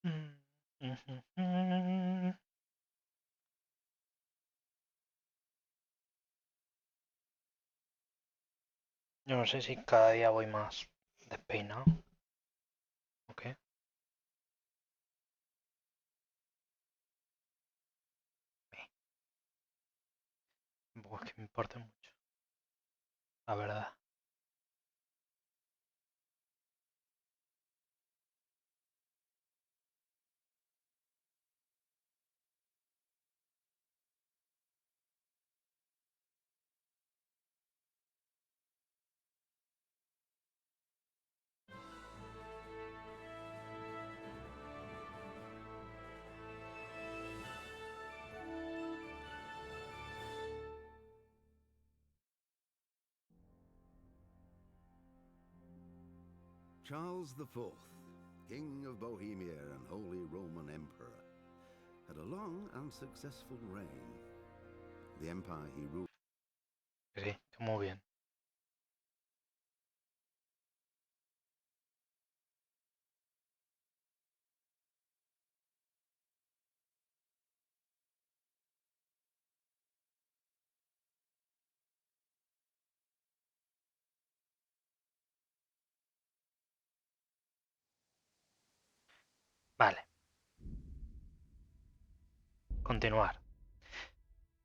Yo no sé si cada día voy más despeinado. ¿O qué? Tampoco es que me importe mucho, la verdad. Charles IV, King of Bohemia and Holy Roman Emperor, had a long and successful reign. The empire he ruled. Sí, que muy bien. Vale. Continuar.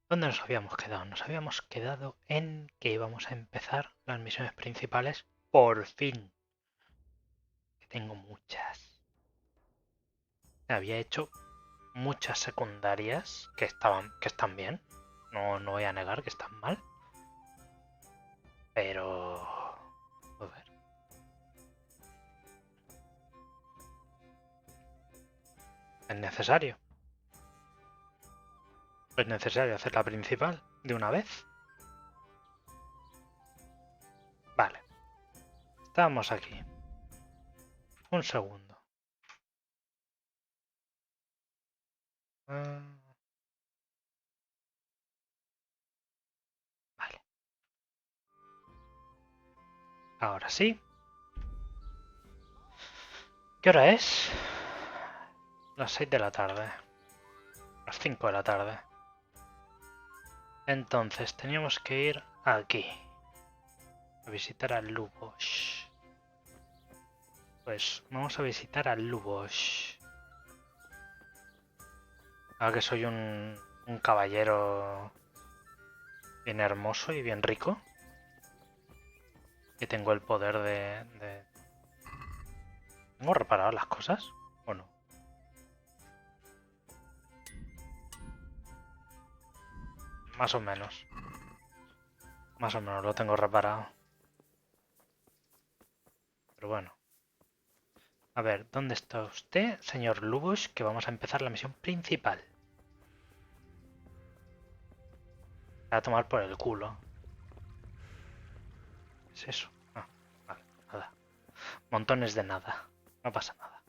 ¿Dónde nos habíamos quedado? Nos habíamos quedado en que íbamos a empezar las misiones principales. Por fin. Que tengo muchas. Había hecho muchas secundarias que están bien. No voy a negar que están mal. Pero... Joder. Es necesario. Es necesario hacer la principal de una vez. Vale. Estábamos aquí. Un segundo. Vale. Ahora sí. ¿Qué hora es? Las 6 de la tarde. Las 5 de la tarde. Entonces teníamos que ir aquí. A visitar a Lubos. Pues vamos a visitar a Lubos. Ahora que soy un caballero bien hermoso y bien rico. Y tengo el poder de... ¿Tengo reparado las cosas? ¿O no? Más o menos. Más o menos lo tengo reparado. Pero bueno. A ver, ¿dónde está usted, señor Lubos? Que vamos a empezar la misión principal. A tomar por el culo. ¿Qué es eso? Ah, vale, nada. Montones de nada. No pasa nada.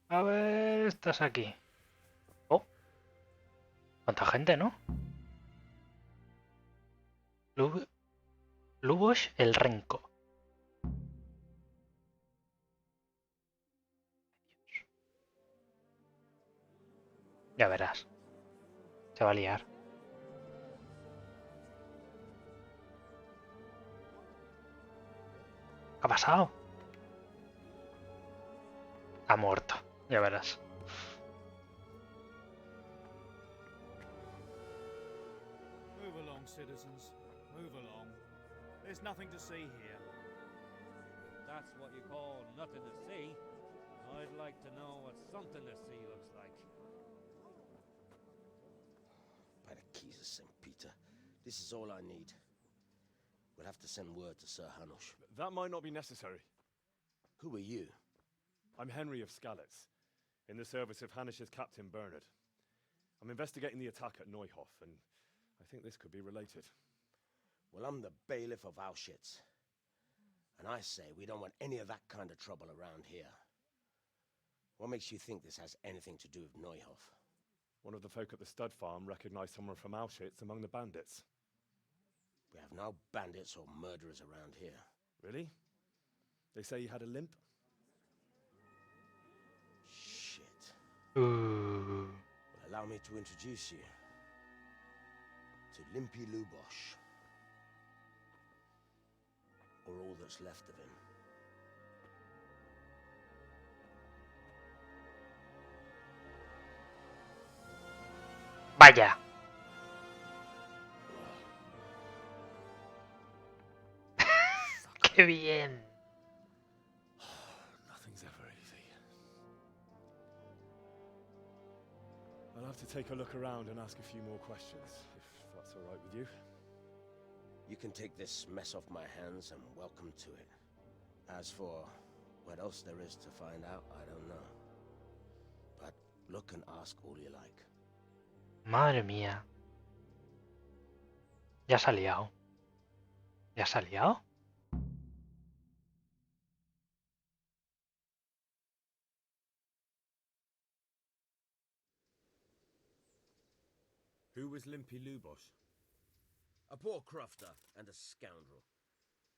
A ver, estás aquí. Oh, cuánta gente, ¿no? Lubos el Renco. Ya verás. Se va a liar. ¿Qué ha pasado? Ha muerto. Ya verás. Move along, citizens. Move along. There's nothing to see here. That's what you call nothing to see. I'd like to know what something to see looks like. By the keys of St. Peter, this is all I need. We'll have to send word to Sir Hanush. That might not be necessary. Who are you? I'm Henry of Skalitz, in the service of Hanush's Captain Bernard. I'm investigating the attack at Neuhof, and I think this could be related. Well, I'm the bailiff of Auschwitz. And I say we don't want any of that kind of trouble around here. What makes you think this has anything to do with Neuhof? One of the folk at the stud farm recognized someone from Auschwitz among the bandits. We have no bandits or murderers around here. Really? They say he had a limp? Well, allow me to introduce you to Limpy Lubosh, or all that's left of him. Vaya. ¡Qué bien! Nothing's ever easy. I'll have to take a look around and ask a few more questions, if that's all right with you. You can take this mess off my hands and welcome to it. As for what else there is to find out, I don't know. But look and ask all you like. Madre mía. Ya se ha liado. ¿Ya se ha liado? Who was Limpy Lubosh? A poor crofter and a scoundrel.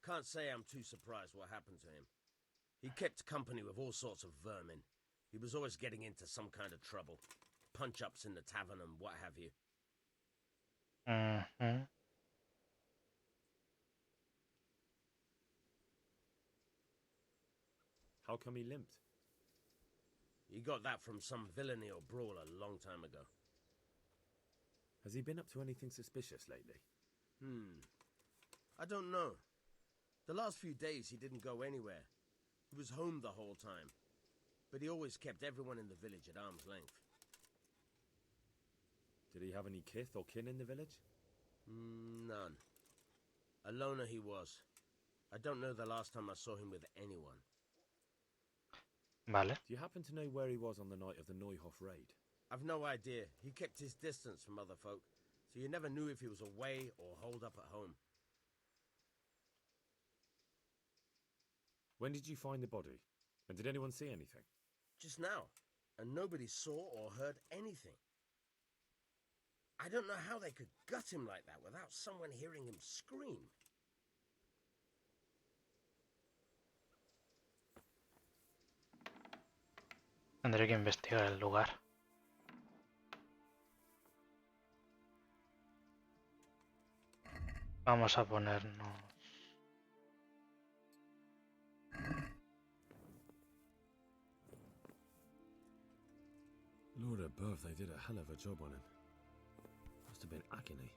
Can't say I'm too surprised what happened to him. He kept company with all sorts of vermin. He was always getting into some kind of trouble. Punch-ups in the tavern and what have you. Mhm. How come he limped? He got that from some villainy or brawl a long time ago. Has he been up to anything suspicious lately? I don't know. The last few days he didn't go anywhere. He was home the whole time. But he always kept everyone in the village at arm's length. Did he have any kith or kin in the village? None. A loner he was. I don't know the last time I saw him with anyone. Vale. Do you happen to know where he was on the night of the Neuhof raid? I've no idea. He kept his distance from other folk, so you never knew if he was away or holed up at home. When did you find the body? And did anyone see anything? Just now. And nobody saw or heard anything. I don't know how they could gut him like that without someone hearing him scream. Tendré que investigar el lugar. Vamos a ponernos... Lord above, they did a hell of a job on him. Must have been agony.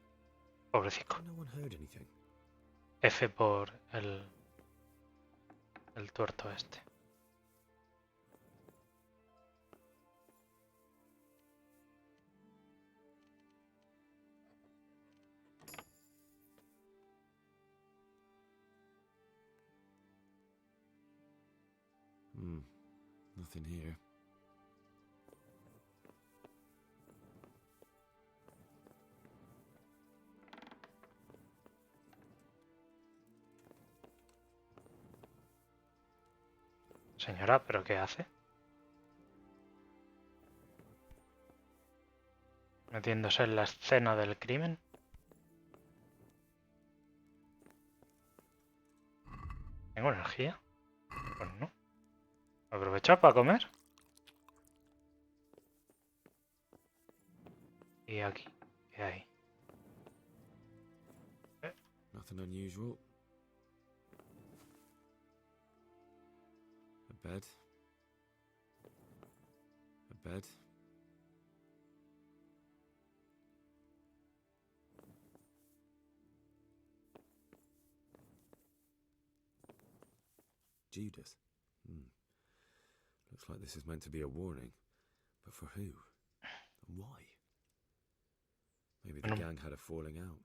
Pobrecito. No one heard anything. F por el tuerto este. Nothing here. Señora, ¿pero qué hace? Metiéndose en la escena del crimen. ¿Tengo energía? Pues no. ¿Aprovechar para comer? Y aquí, ¿qué hay? Nothing unusual. A bed. A bed. Judas. Looks like this is meant to be a warning. But for who? And why? Maybe the gang had a falling out.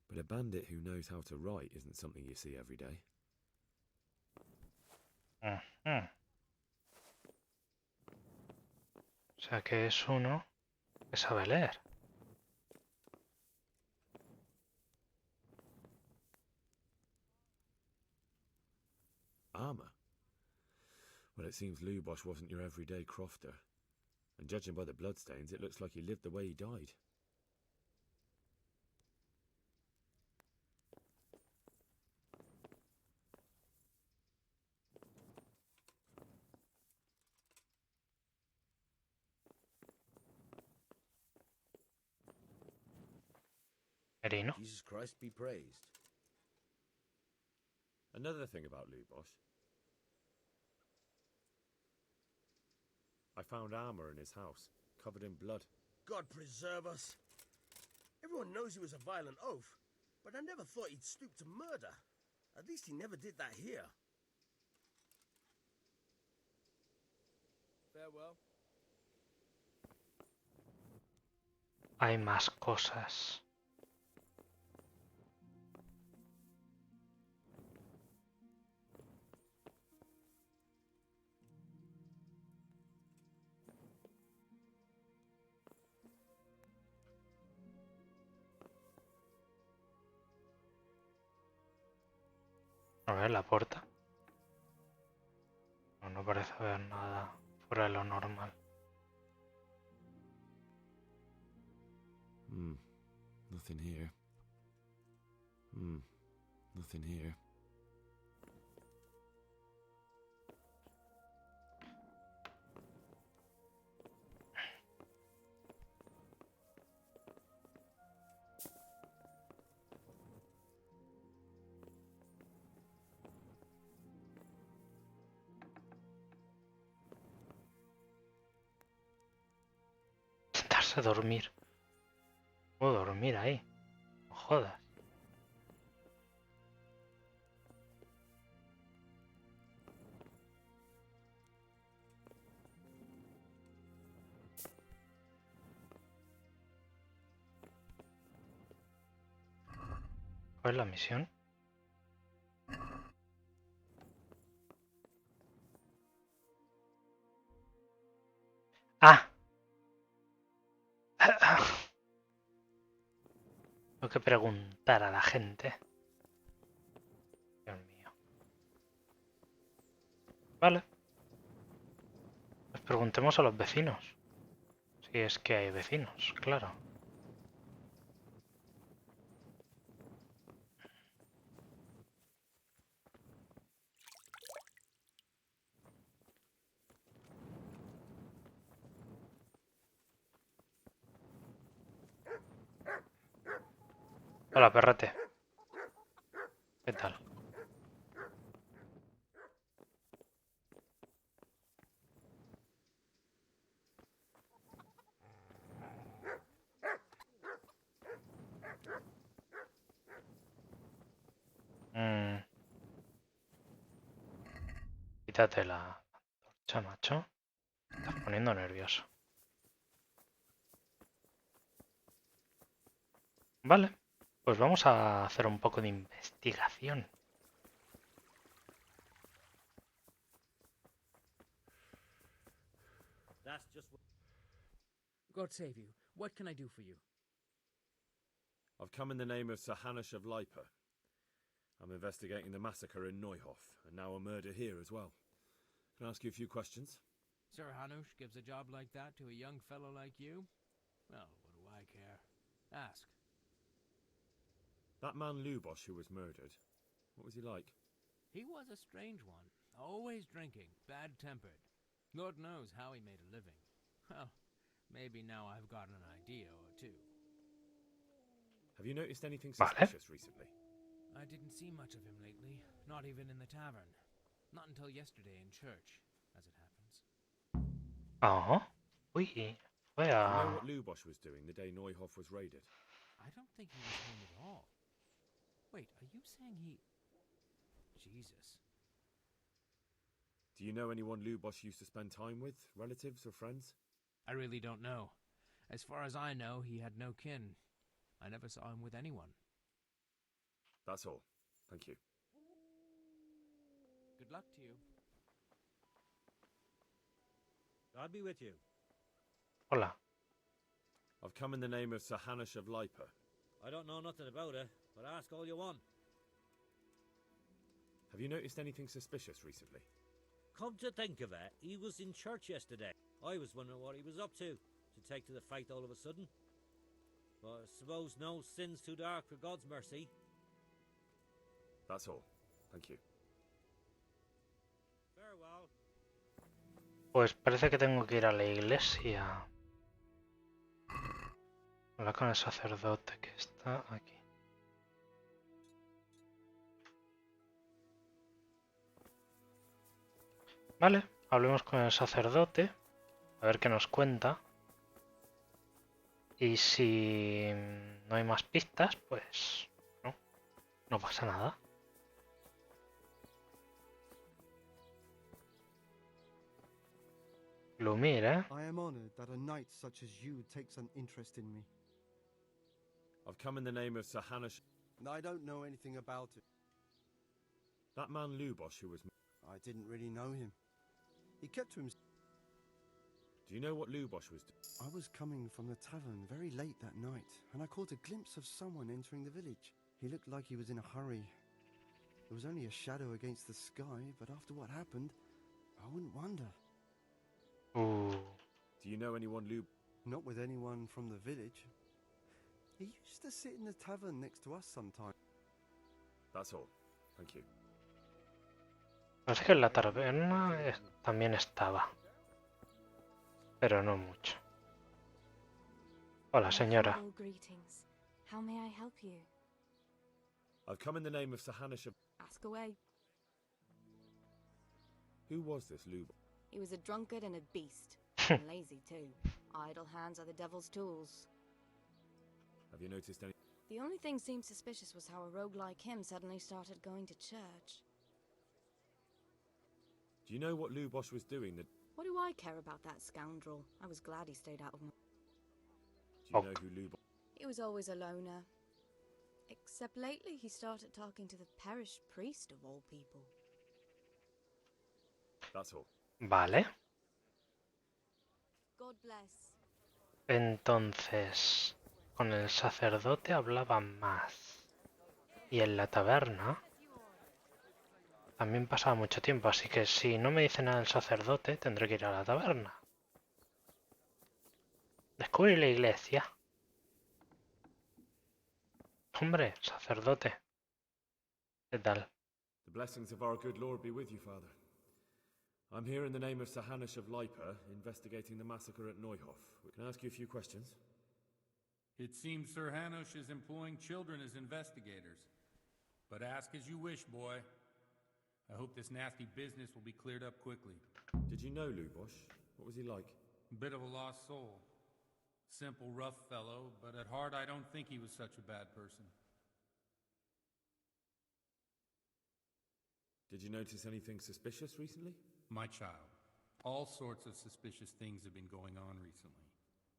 But a bandit who knows how to write isn't something you see every day. O sea que es uno que sabe leer. Armour? Well, it seems Lubosh wasn't your everyday crofter. And judging by the bloodstains, it looks like he lived the way he died. Merino. Jesus Christ be praised. Another thing about Lubosh. I found armor in his house, covered in blood. God preserve us. Everyone knows he was a violent oaf, but I never thought he'd stoop to murder. At least he never did that here. Farewell. Hay más cosas. A ver la puerta. No parece haber nada fuera de lo normal. Nothing here. Nothing here. Sentarse a dormir. Puedo dormir ahí. No jodas. ¿Cuál es la misión? ¡Ah! Tengo que preguntar a la gente. Dios mío. Vale. Pues preguntemos a los vecinos. Si es que hay vecinos, claro. Hola, perrete. ¿Qué tal? Quítate la torcha, macho. Me estás poniendo nervioso. Vale. Pues vamos a hacer un poco de investigación. That's just what... God save you. What can I do for you? I've come in the name of Sir Hanush of Lipa. I'm investigating the massacre in Neuhof, and now a murder here as well. Can I ask you a few questions? Sir Hanush gives a job like that to a young fellow like you? Well, what do I care? Ask. That man Lubosh who was murdered, what was he like? He was a strange one. Always drinking, bad-tempered. Lord knows how he made a living. Well, maybe now I've got an idea or two. Have you noticed anything Vale. suspicious recently? I didn't see much of him lately, not even in the tavern. Not until yesterday in church, as it happens. Oh. Uy. Fue Do you a... know what Lubosh was doing the day Neuhof was raided? I don't think he was home at all. Wait, are you saying he... Jesus. Do you know anyone Lubosh used to spend time with? Relatives or friends? I really don't know. As far as I know, he had no kin. I never saw him with anyone. That's all. Thank you. Good luck to you. God be with you. Hola. I've come in the name of Sir Hanush of Lipa. I don't know nothing about it, but ask all you want. Have you noticed anything suspicious recently? Come to think of it, he was in church yesterday. I was wondering what he was up to take to the faith all of a sudden. But I suppose no sin's too dark for God's mercy. That's all. Thank you. Farewell. Pues parece que tengo que ir a la iglesia. Hablar con el sacerdote que está aquí. Vale, hablemos con el sacerdote, a ver qué nos cuenta. Y si no hay más pistas, pues no pasa nada. Lumir, ¿eh? I am honored that a knight such as you takes an interest in me. I've come in the name of Sir Hanush. I don't know anything about it. That man Lubosh who was... I didn't really know him. He kept to himself. Do you know what Lubosh was doing? I was coming from the tavern very late that night, and I caught a glimpse of someone entering the village. He looked like he was in a hurry. There was only a shadow against the sky, but after what happened, I wouldn't wonder. Do you know anyone Not with anyone from the village. He used to sit in the tavern next to us sometimes. That's all. Thank you. Parece que en la taberna también estaba. Pero no mucho. Hola, señora. Humble greetings. How may I help you? I've come in the name of Sir Hanush. Ask away. Who was this Lubosh? He was a drunkard and a beast. And lazy too. Idle hands are the devil's tools. Have you noticed any... The only thing seemed suspicious was how a rogue like him suddenly started going to church. Do you know what Lubosh was doing that... What do I care about that scoundrel? I was glad he stayed out of my... Do you know who Lubosh... He was always a loner. Except lately he started talking to the parish priest of all people. That's all. Vale. God bless. Entonces, con el sacerdote hablaba más. Y en la taberna también pasaba mucho tiempo, así que si no me dice nada el sacerdote, tendré que ir a la taberna. Descubre la iglesia. Hombre, sacerdote. ¿Qué tal? The blessings of our good Lord be with you, Father. I'm here in the name of Sir Hanush of Lipa, investigating the massacre at Neuhof. Can I ask you a few questions? It seems Sir Hanush is employing children as investigators. But ask as you wish, boy. I hope this nasty business will be cleared up quickly. Did you know Lubosh? What was he like? A bit of a lost soul. Simple, rough fellow, but at heart I don't think he was such a bad person. Did you notice anything suspicious recently? My child, all sorts of suspicious things have been going on recently.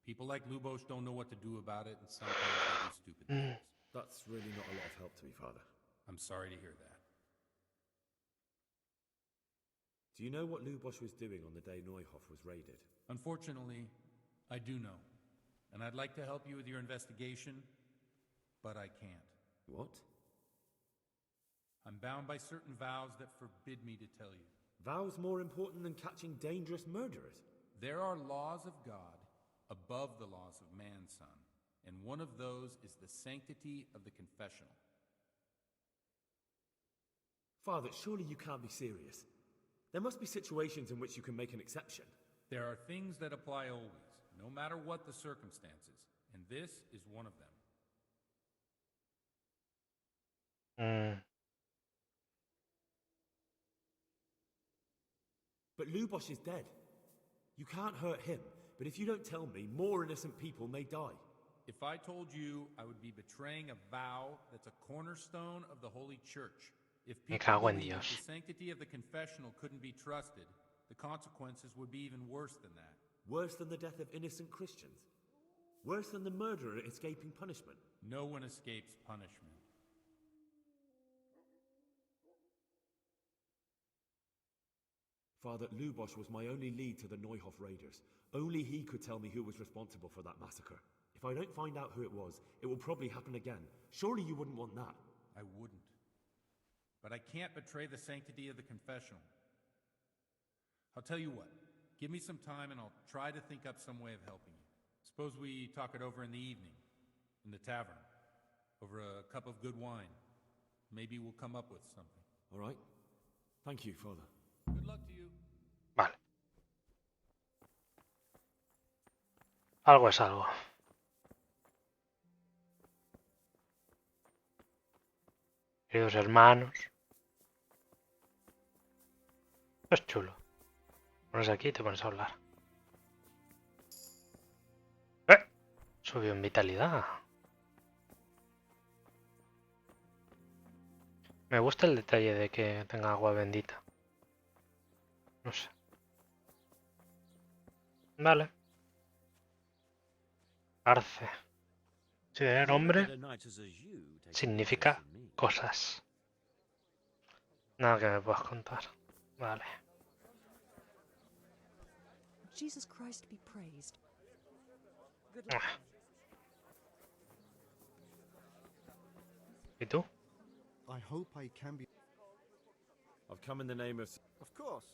People like Lubosh don't know what to do about it, and sometimes they do stupid things. That's really not a lot of help to me, Father. I'm sorry to hear that. Do you know what Lubosh was doing on the day Neuhof was raided? Unfortunately, I do know. And I'd like to help you with your investigation, but I can't. What? I'm bound by certain vows that forbid me to tell you. Vows more important than catching dangerous murderers? There are laws of God above the laws of man, son, and one of those is the sanctity of the confessional. Father, surely you can't be serious. There must be situations in which you can make an exception. There are things that apply always, no matter what the circumstances, and this is one of them. But Lubosh is dead. You can't hurt him, but if you don't tell me, more innocent people may die. If I told you, I would be betraying a vow that's a cornerstone of the Holy Church. If people believe that the sanctity of the confessional couldn't be trusted, the consequences would be even worse than that. Worse than the death of innocent Christians? Worse than the murderer escaping punishment? No one escapes punishment. Father, Lubosh was my only lead to the Neuhof raiders. Only he could tell me who was responsible for that massacre. If I don't find out who it was, it will probably happen again. Surely you wouldn't want that. I wouldn't. But I can't betray the sanctity of the confessional. I'll tell you what. Give me some time and I'll try to think up some way of helping you. Suppose we talk it over in the evening, in the tavern, over a cup of good wine. Maybe we'll come up with something. All right. Thank you, Father. Good luck to you. Vale. Algo es algo. Queridos hermanos. Esto es chulo. Pones aquí y te pones a hablar. Subió en vitalidad. Me gusta el detalle de que tenga agua bendita. No sé. Vale. Arce. Si de nombre significa cosas. Nada que me puedas contar. Vale. Jesus Christ be praised. ¿Y tú? I hope I can be. I've come in the name of Of course.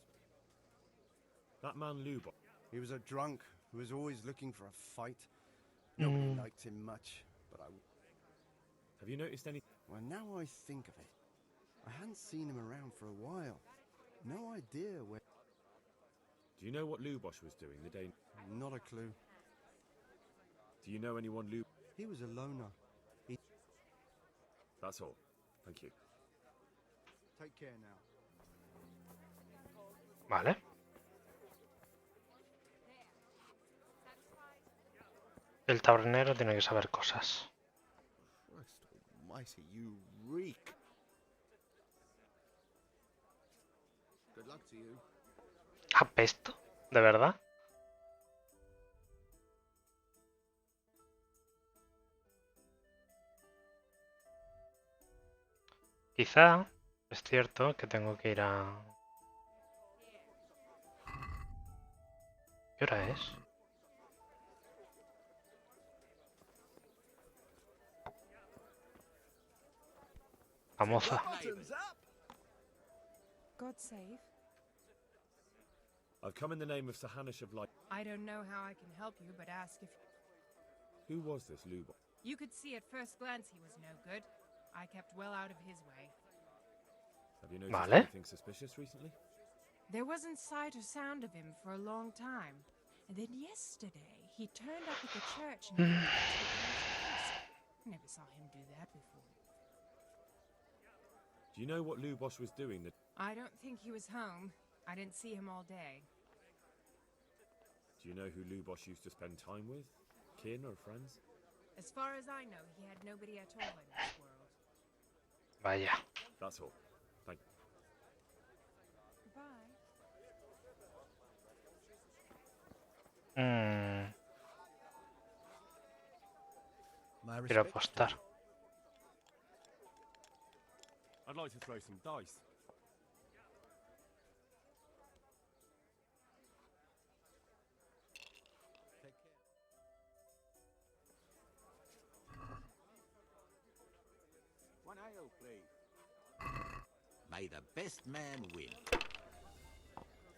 that man Lubo. He was a drunk who was always looking for a fight. Nobody liked him much, but Have you noticed any? well, now I think of it, I hadn't seen him around for a while. No idea where. Do you know what Lubosh was doing the day? Not a clue. Do you know anyone Lub? He was a loner. That's all. Thank you. Take care now. Vale. El tabernero tiene que saber cosas. Christ almighty, you reek. Good luck to you. ¿Apesto? ¿De verdad? Quizá es cierto que tengo que ir a... ¿Qué hora es? La moza. God save. I've come in the name of Sahanish of Light. I don't know how I can help you, but ask if Who was this Lubosh? you could see at first glance he was no good. I kept well out of his way. Have you noticed Vale. anything suspicious recently? There wasn't sight or sound of him for a long time. And then yesterday, he turned up at the church and came to the priest. Never saw him do that before. Do you know what Lubosh was doing? I don't think he was home. I didn't see him all day. Do you know who Lubosh used to spend time with? Kin or friends? As far as I know, he had nobody at all in this world. Vaya. That's all. Thank you. Goodbye. Quiero apostar. I'd like to throw some dice. One ale, please. May the best man win.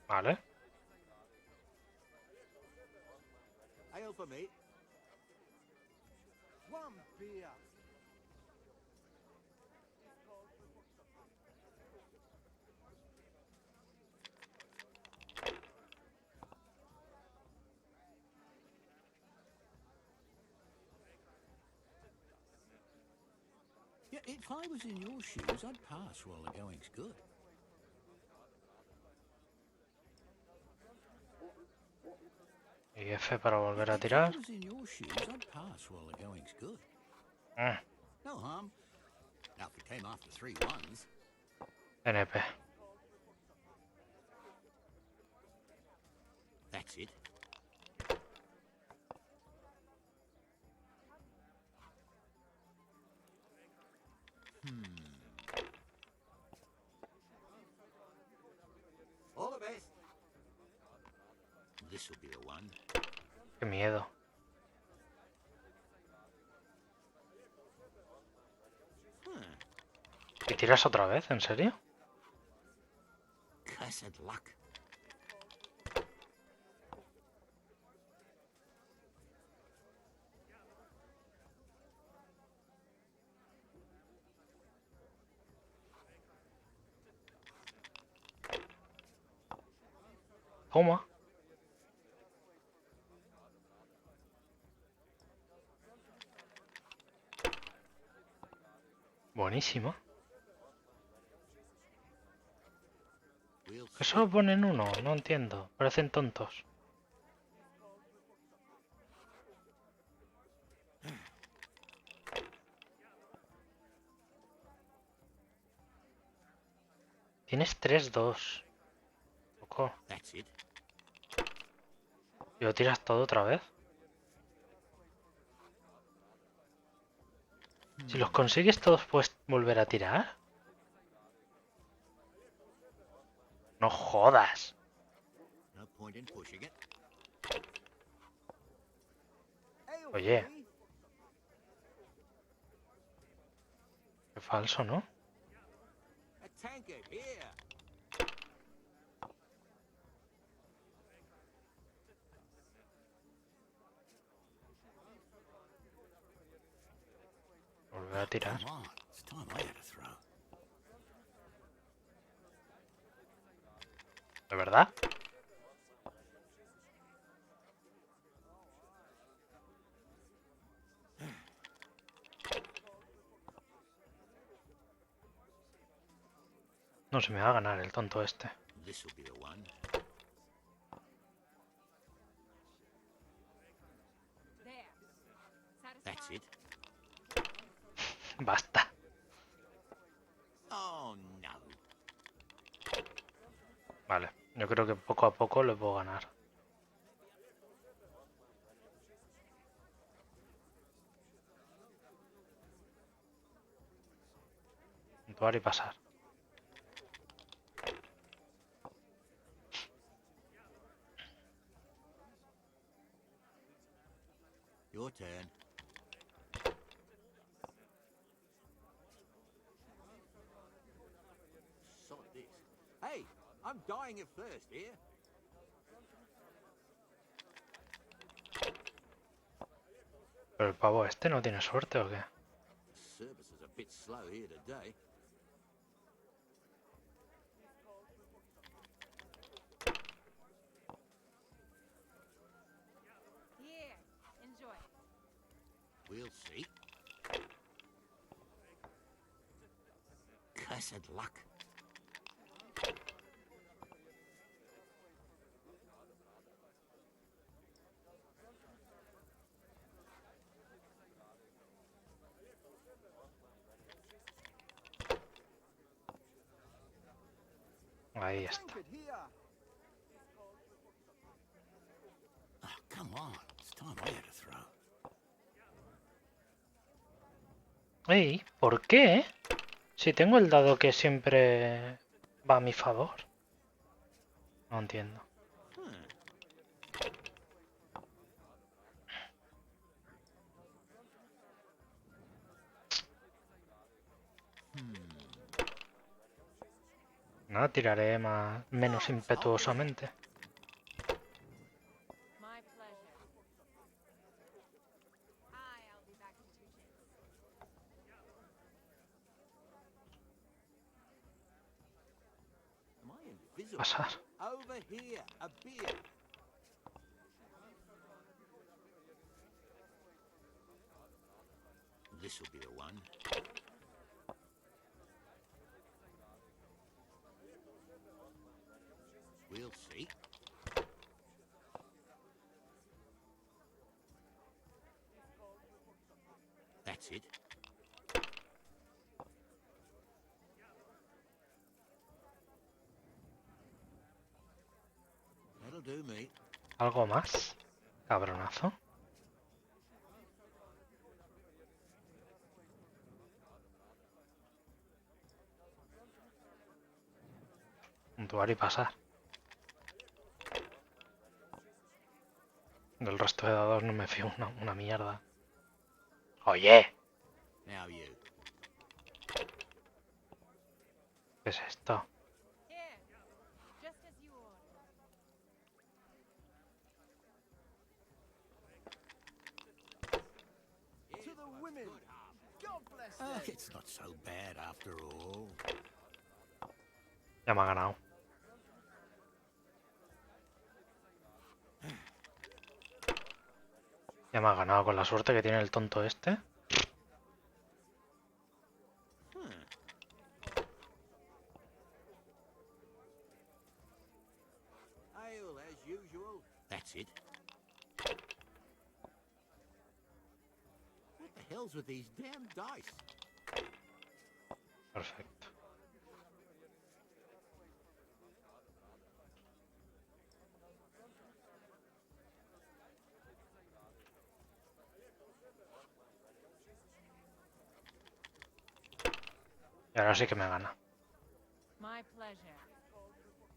Vale. Ale for me. One beer. Yeah, if I was in your shoes, I'd pass while the going's good. Y F para volver a If tirar. I was in your shoes, I'd pass while the going's good. Mm, No harm. Now, if we came after 3 ones, NP. that's it. All the best. This'll be the one. Qué miedo. ¿Y tiras otra vez? ¿En serio? Cursed luck. Toma. Buenísimo. We'll Que solo ponen uno, no entiendo. Parecen tontos. Tienes 3-2. Loco. ¿Y lo tiras todo otra vez? Si los consigues todos, ¿puedes volver a tirar? No jodas. Oye. Qué falso, ¿no? Volver a tirar. ¿De verdad? No se me va a ganar el tonto este. Basta. Vale, yo creo que poco a poco lo puedo ganar. Puntuar y pasar. Your turn. Sod this. Hey, I'm dying of thirst here. ¿Pero el pavo este no tiene suerte o qué? Service is a bit slow here today. Here, enjoy. We'll see. Cursed luck. Ahí está. Oh, come on. It's time I had a throw. ¡Ey! ¿Por qué? Si tengo el dado que siempre va a mi favor. No entiendo. Nada, tiraré menos impetuosamente. My pleasure. I'll be back in 2 ticks. Am I invisible? Pasar. Over here, a beer. This'll be the one. We'll see. That's it. That'll do me. ¿Algo más? Cabronazo. Puntuar y pasar. Del resto de dados no me fío una mierda. ¡Oye! Now you. ¿Qué es esto? Here, just as you ordered. To the women. God bless them. Oh, it's not so bad after all. Ya me ha ganado. Ya me ha ganado con la suerte que tiene el tonto este. Gutted. What the hell's with these damn dice? Perfecto. Y ahora sí que me gana. My pleasure.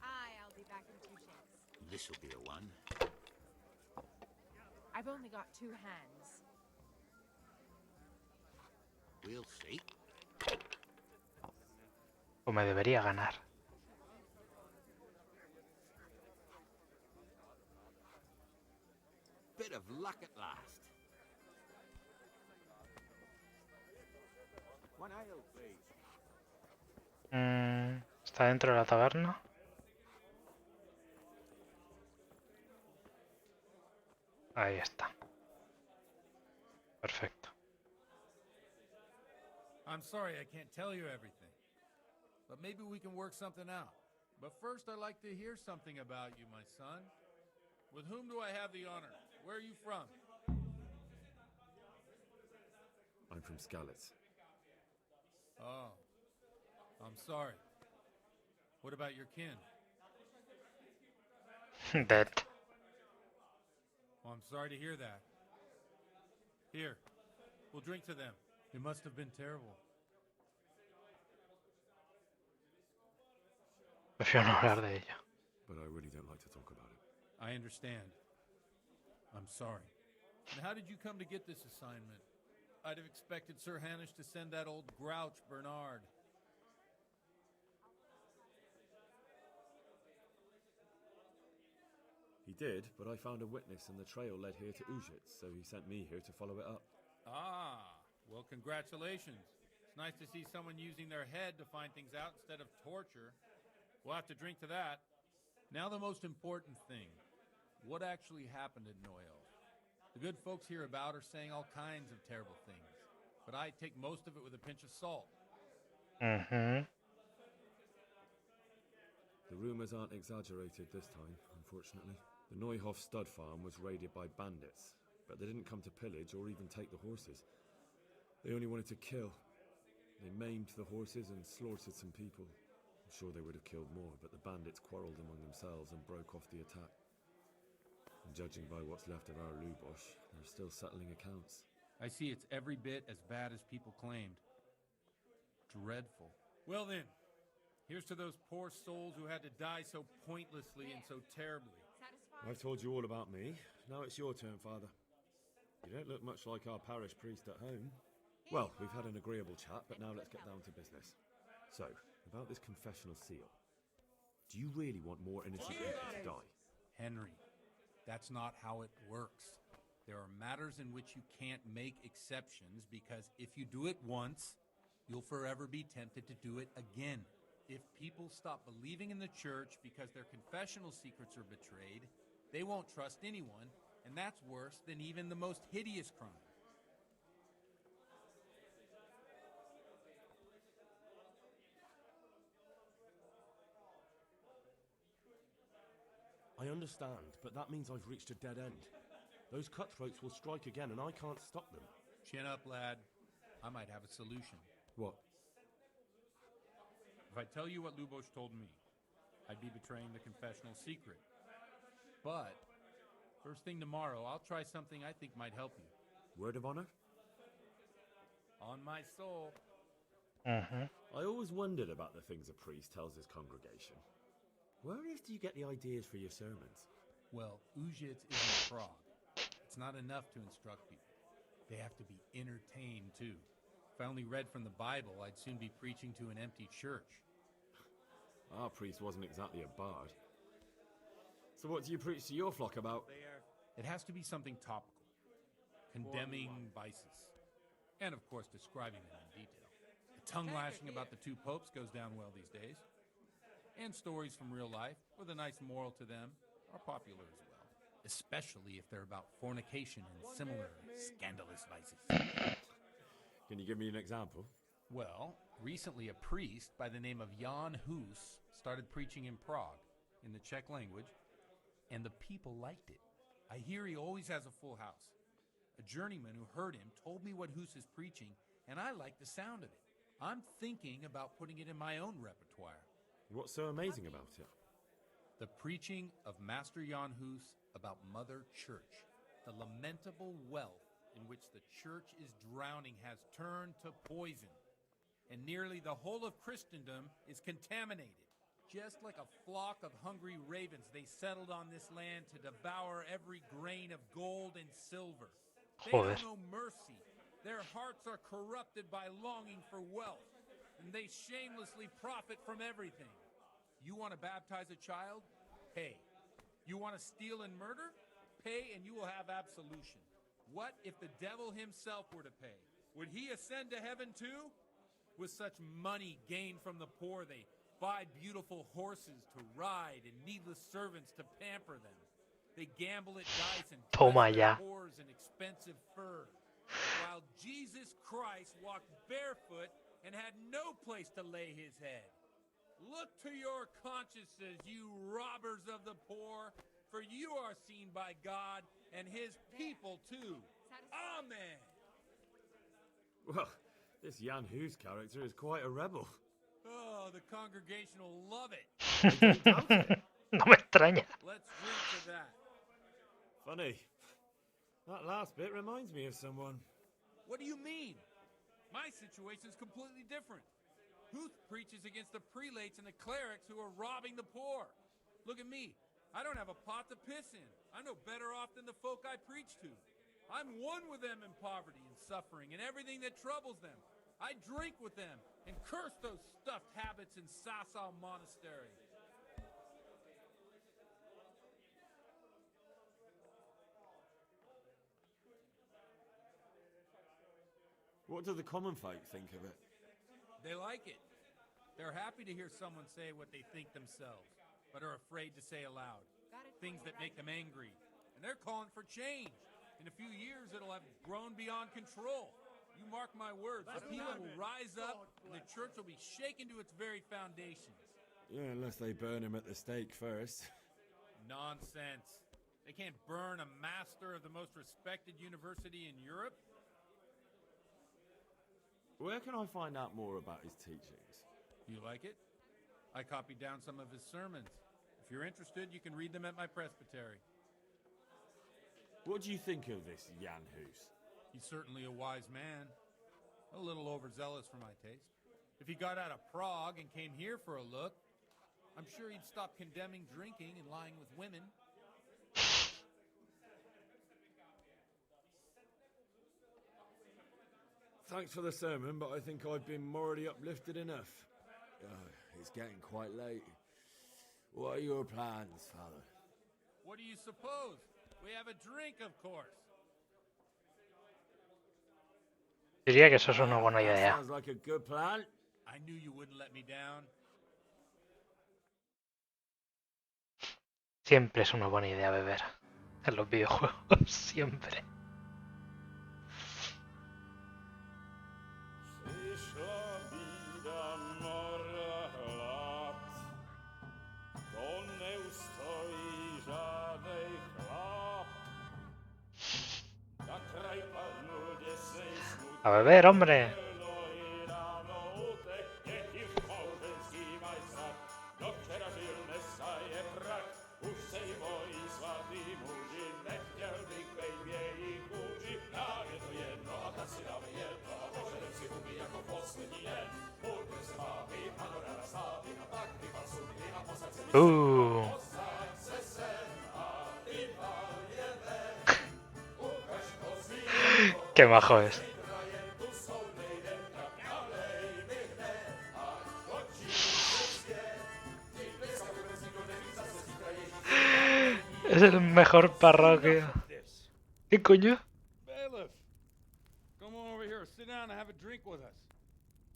I'll be back in 2 shakes. This'll be a one. I've only got 2 hands. We'll see. O me debería ganar. Bit of luck at last. One ale, please. ¿Está dentro de la taberna? Ahí está. Perfecto. I'm sorry I can't tell you everything, but maybe we can work something out. But first, I'd like to hear something about you, my son. With whom do I have the honor? Where are you from? I'm from Skalitz. Oh, I'm sorry. What about your kin? Dead. Well, I'm sorry to hear that. Here, we'll drink to them. It must have been terrible. Prefiero no hablar de ello. But I really don't like to talk about it. I understand. I'm sorry. And how did you come to get this assignment? I'd have expected Sir Hanish to send that old grouch, Bernard. He did, but I found a witness and the trail led here to Ujit, so he sent me here to follow it up. Ah, well, congratulations. It's nice to see someone using their head to find things out instead of torture. We'll have to drink to that. Now the most important thing. What actually happened at Noel? The good folks hereabout are saying all kinds of terrible things, but I take most of it with a pinch of salt. Mm-hmm. The rumours aren't exaggerated this time, unfortunately. The Neuhoff stud farm was raided by bandits, but they didn't come to pillage or even take the horses. They only wanted to kill. They maimed the horses and slaughtered some people. I'm sure they would have killed more, but the bandits quarrelled among themselves and broke off the attack. And judging by what's left of our Lubosh, they're still settling accounts. I see it's every bit as bad as people claimed. Dreadful. Well then, here's to those poor souls who had to die so pointlessly and so terribly. I've told you all about me. Now it's your turn, Father. You don't look much like our parish priest at home. Well, we've had an agreeable chat, but now let's get down to business. So, about this confessional seal. Do you really want more innocent people to die? Henry, that's not how it works. There are matters in which you can't make exceptions because if you do it once, you'll forever be tempted to do it again. If people stop believing in the church because their confessional secrets are betrayed, they won't trust anyone, and that's worse than even the most hideous crime. I understand, but that means I've reached a dead end. Those cutthroats will strike again, and I can't stop them. Chin up, lad. I might have a solution. What? If I tell you what Lubosh told me, I'd be betraying the confessional secret. But, first thing tomorrow, I'll try something I think might help you. Word of honor? On my soul. Mm-hmm. I always wondered about the things a priest tells his congregation. Where on earth do you get the ideas for your sermons? Well, Ujits isn't Prague. It's not enough to instruct people. They have to be entertained, too. If I only read from the Bible, I'd soon be preaching to an empty church. Our priest wasn't exactly a bard. So what do you preach to your flock about? It has to be something topical. Condemning vices. And, of course, describing them in detail. The tongue-lashing about the two popes goes down well these days. And stories from real life, with a nice moral to them, are popular as well. Especially if they're about fornication and similar scandalous vices. Can you give me an example? Well, recently a priest by the name of Jan Hus started preaching in Prague, in the Czech language, and the people liked it. I hear he always has a full house. A journeyman who heard him told me what Hus is preaching, and I like the sound of it. I'm thinking about putting it in my own repertoire. What's so amazing about it? The preaching of Master Jan Hus about Mother Church. The lamentable wealth in which the church is drowning has turned to poison, and nearly the whole of Christendom is contaminated. Just like a flock of hungry ravens, they settled on this land to devour every grain of gold and silver. They don't know mercy. Their hearts are corrupted by longing for wealth, and they shamelessly profit from everything. You want to baptize a child? Pay. You want to steal and murder? Pay and you will have absolution. What if the devil himself were to pay? Would he ascend to heaven too? With such money gained from the poor, they buy beautiful horses to ride and needless servants to pamper them. They gamble at dice and dress their whores in expensive furs. While Jesus Christ walked barefoot and had no place to lay his head. Look to your consciences, you robbers of the poor, for you are seen by God and his people too. Amen. Well, this Jan Hus character is quite a rebel. Oh, the congregation will love it. No me extraña. Let's drink to that. Funny. That last bit reminds me of someone. What do you mean? My situation is completely different. Huth preaches against the prelates and the clerics who are robbing the poor. Look at me. I don't have a pot to piss in. I'm no better off than the folk I preach to. I'm one with them in poverty and suffering and everything that troubles them. I drink with them and curse those stuffed habits in Sasau Monastery. What do the common folk think of it? They like it. They're happy to hear someone say what they think themselves, but are afraid to say aloud. Things that make them angry. And they're calling for change. In a few years, it'll have grown beyond control. You mark my words, the people will rise up, and the church will be shaken to its very foundations. Yeah, unless they burn him at the stake first. Nonsense. They can't burn a master of the most respected university in Europe. Where can I find out more about his teachings? You like it? I copied down some of his sermons. If you're interested, you can read them at my presbytery. What do you think of this Jan Hus? He's certainly a wise man. A little overzealous for my taste. If he got out of Prague and came here for a look, I'm sure he'd stop condemning drinking and lying with women. Thanks for the sermon, but I think I've been morally uplifted enough. It's getting quite late. What are your plans, Father? What do you suppose? We have a drink, of course. Diría que eso es una buena idea. Sounds like a good plan. I knew you wouldn't let me down. Siempre es una buena idea beber en los videojuegos, siempre. A beber, hombre. Qué majo es. Es el mejor parroquia. ¿Qué coño? Bailiff, come on over here, sit down and have a drink with us.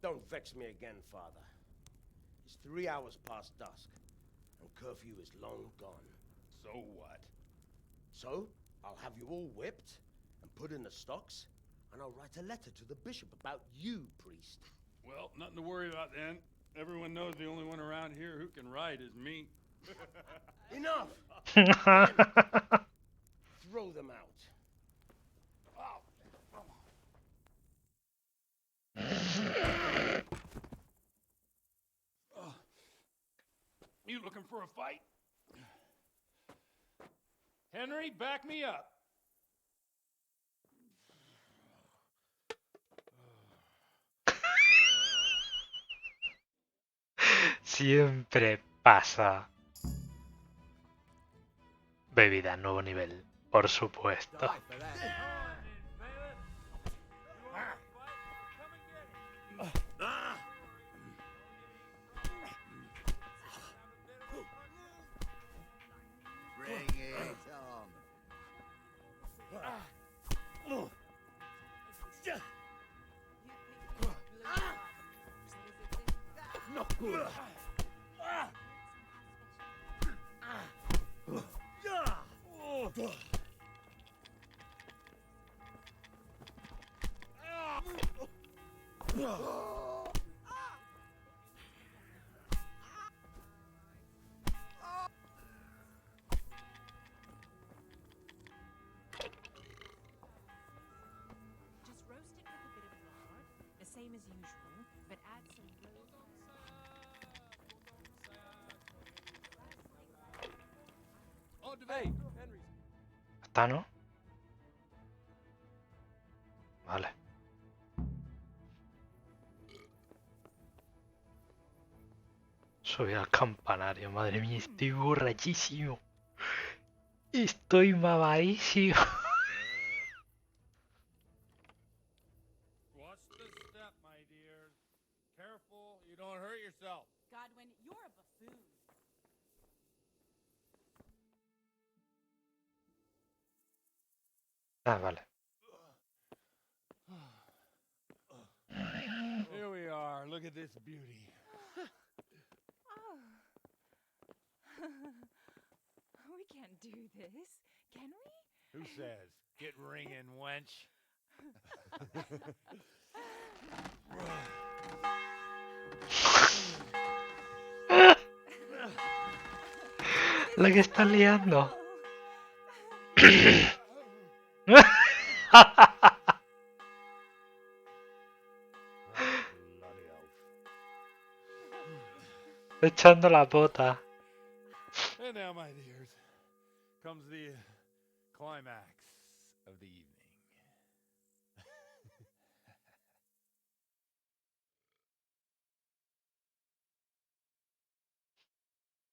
Don't vex me again, Father. It's 3 hours past dusk, and curfew is long gone. So what? So, I'll have you all whipped and put in the stocks, and I'll write a letter to the bishop about you, priest. Well, nothing to worry about then. Everyone knows the only one around here who can write is me. Enough! them out. You looking for a fight? Henry, back me up. Siempre pasa. Bebida, nuevo nivel, por supuesto. Bring it on. Not good. Just roast it with a bit of lard, the same as usual, but add some rose. Hey, Henry. ¿Está, no? Vale. Subí al campanario, madre mía, estoy borrachísimo. Estoy mamadísimo. Watch the step, my dear. Careful, you don't hurt yourself. Godwin, you're a buffoon. Ah, vale. Here we are. Look at this beauty. Oh. We can't do this, can we? Who says? Get ringing, wench. La que está liando. Echando la pota. And now, my dears, comes the climax of the evening.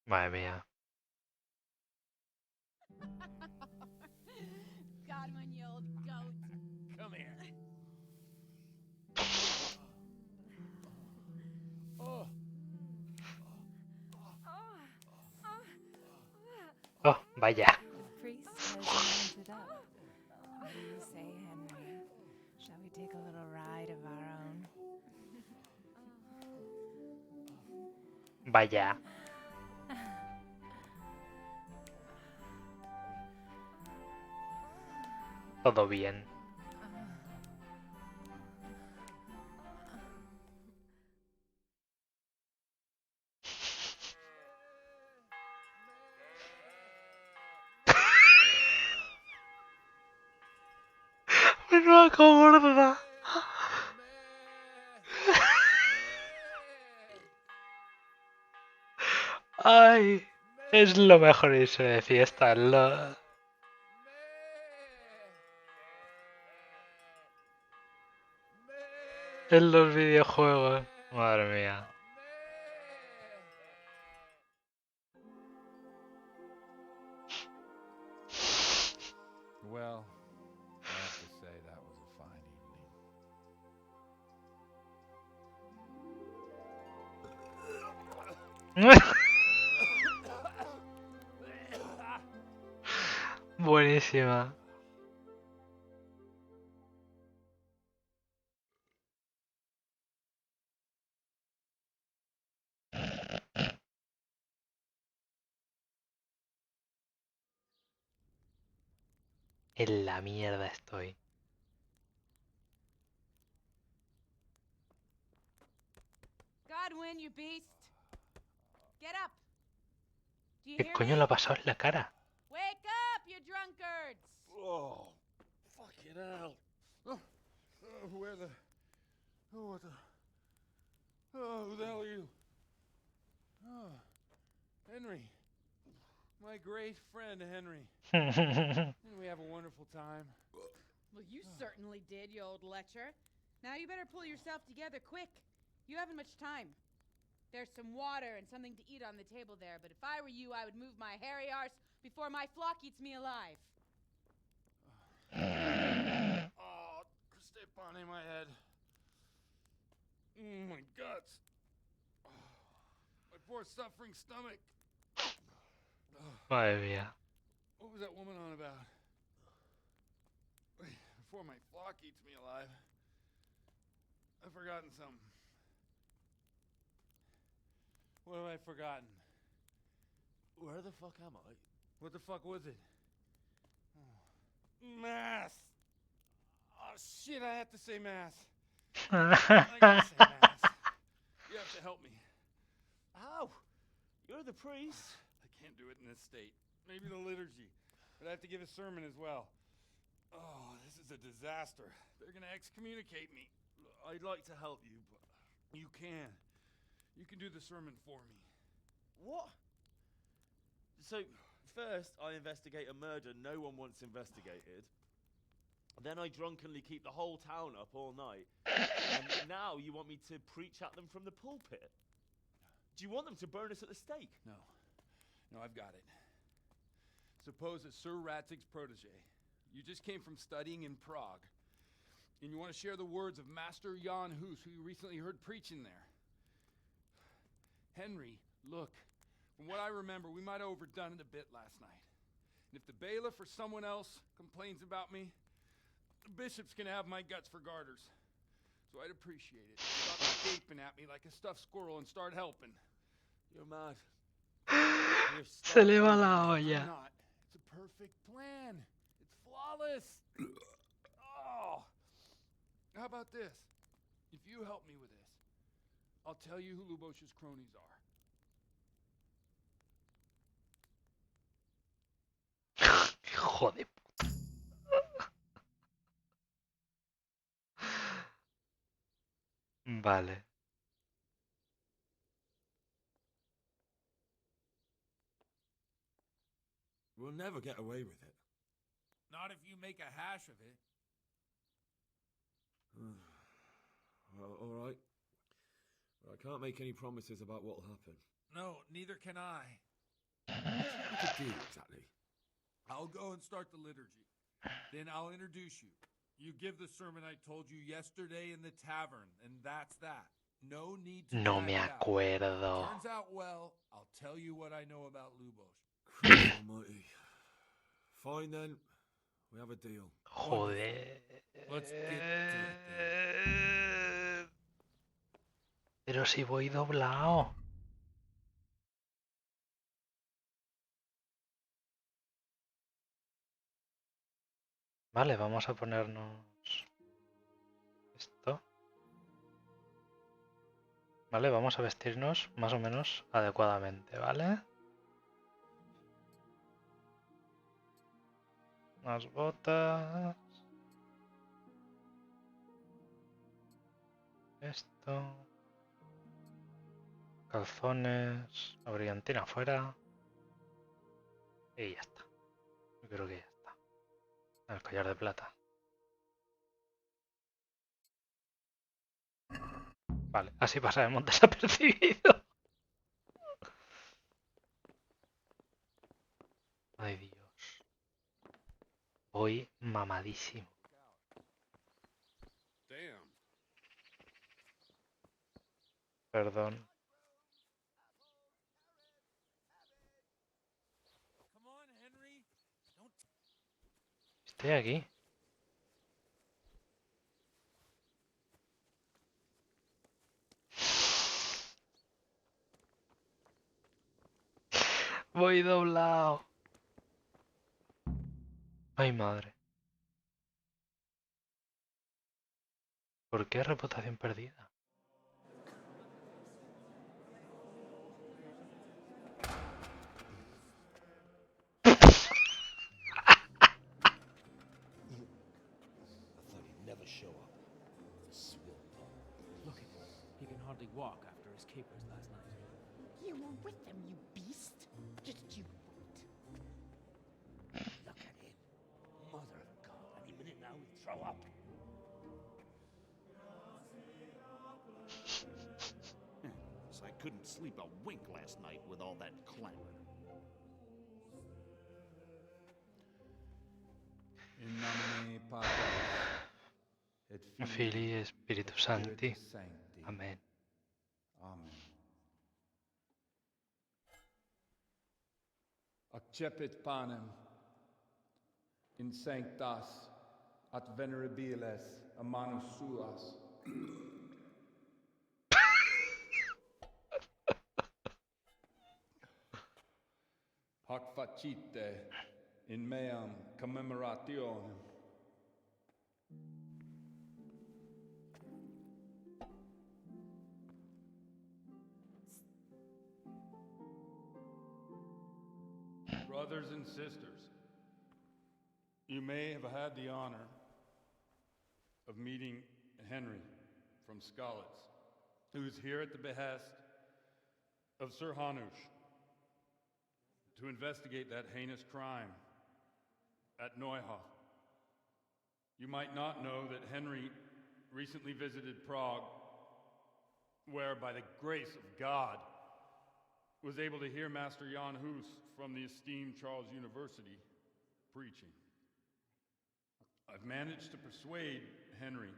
Madre mía. Godwin, you old goat. Come here. Oh. Oh, vaya. The priest has mounted up. What do you say, Henry? Shall we take a little ride of our own? Vaya. Todo bien. Menuda gorda. Ay, es lo mejor irse de fiesta. En los videojuegos. Madre mía. Well, I have to say that was a fine evening. Buenísima. En la mierda estoy. Godwin, you beast. Get up. Do you ¿Qué hear coño me? le ha pasado en la cara? Wake up, you drunkards. Henry. My great friend, Henry. And we have a wonderful time. Well, you certainly did, you old lecher. Now you better pull yourself together quick. You haven't much time. There's some water and something to eat on the table there, but if I were you, I would move my hairy arse before my flock eats me alive. Oh, step on in my head. My guts. My poor suffering stomach. Madre mía. What was that woman on about? Before my flock eats me alive. I've forgotten something. What have I forgotten? Where the fuck am I? What the fuck was it? Oh. Mass! Oh shit, I have to say mass. I gotta say mass. You have to help me. How? You're the priest. I can't do it in this state. Maybe the liturgy. But I have to give a sermon as well. Oh, this is a disaster. They're gonna excommunicate me. I'd like to help you, but... You can. You can do the sermon for me. What? So, first I investigate a murder no one wants investigated. Then I drunkenly keep the whole town up all night. And now you want me to preach at them from the pulpit? Do you want them to burn us at the stake? No. No, I've got it. Suppose that Sir Ratzig's protege. You just came from studying in Prague. And you want to share the words of Master Jan Hus, who you recently heard preaching there. Henry, look. From what I remember, we might have overdone it a bit last night. And if the bailiff or someone else complains about me, the bishop's gonna have my guts for garters. So I'd appreciate it. Stop gaping at me like a stuffed squirrel and start helping. You're mad. Se le va la olla. I'm not. It's a perfect plan. It's flawless. Oh. How about this? If you help me with this, I'll tell you who Lubosh's cronies are. Hijo de puta. Vale. We'll never get away with it. Not if you make a hash of it. Well, all right. But I can't make any promises about what'll happen. No, neither can I. What to do exactly? I'll go and start the liturgy. Then I'll introduce you. You give the sermon I told you yesterday in the tavern, and that's that. No need to No drag me it out. acuerdo. Turns out well, I'll tell you what I know about Lubosh. Christ almighty. Fine then. We have a deal. Joder. Let's get to it then. Pero si voy doblado. Vale, vamos a ponernos esto. Vale, vamos a vestirnos más o menos adecuadamente, ¿vale? Unas botas. Esto. Calzones. La brillantina afuera. Y ya está. Yo creo que ya está. El collar de plata. Vale, así pasaremos desapercibido. Ay, Dios. Voy mamadísimo. Damn. Perdón. Come on, Henry. Estoy aquí. Voy doblado. Ay, madre. ¿Por qué reputación perdida? I thought he'd never show up. Swill punk. Look at him. He can hardly walk after his capers last night. You were with them, you beast. all that clamor. In nomine Patris et Filii et Spiritus Sancti. Amen. Amen. Accepit panem in sanctas at venerabiles a manus suas. Hoc facite in meam commemorationem. Brothers and sisters, you may have had the honor of meeting Henry from Skalitz, who is here at the behest of Sir Hanush to investigate that heinous crime at Neuhof. You might not know that Henry recently visited Prague, where, by the grace of God, was able to hear Master Jan Hus from the esteemed Charles University preaching. I've managed to persuade Henry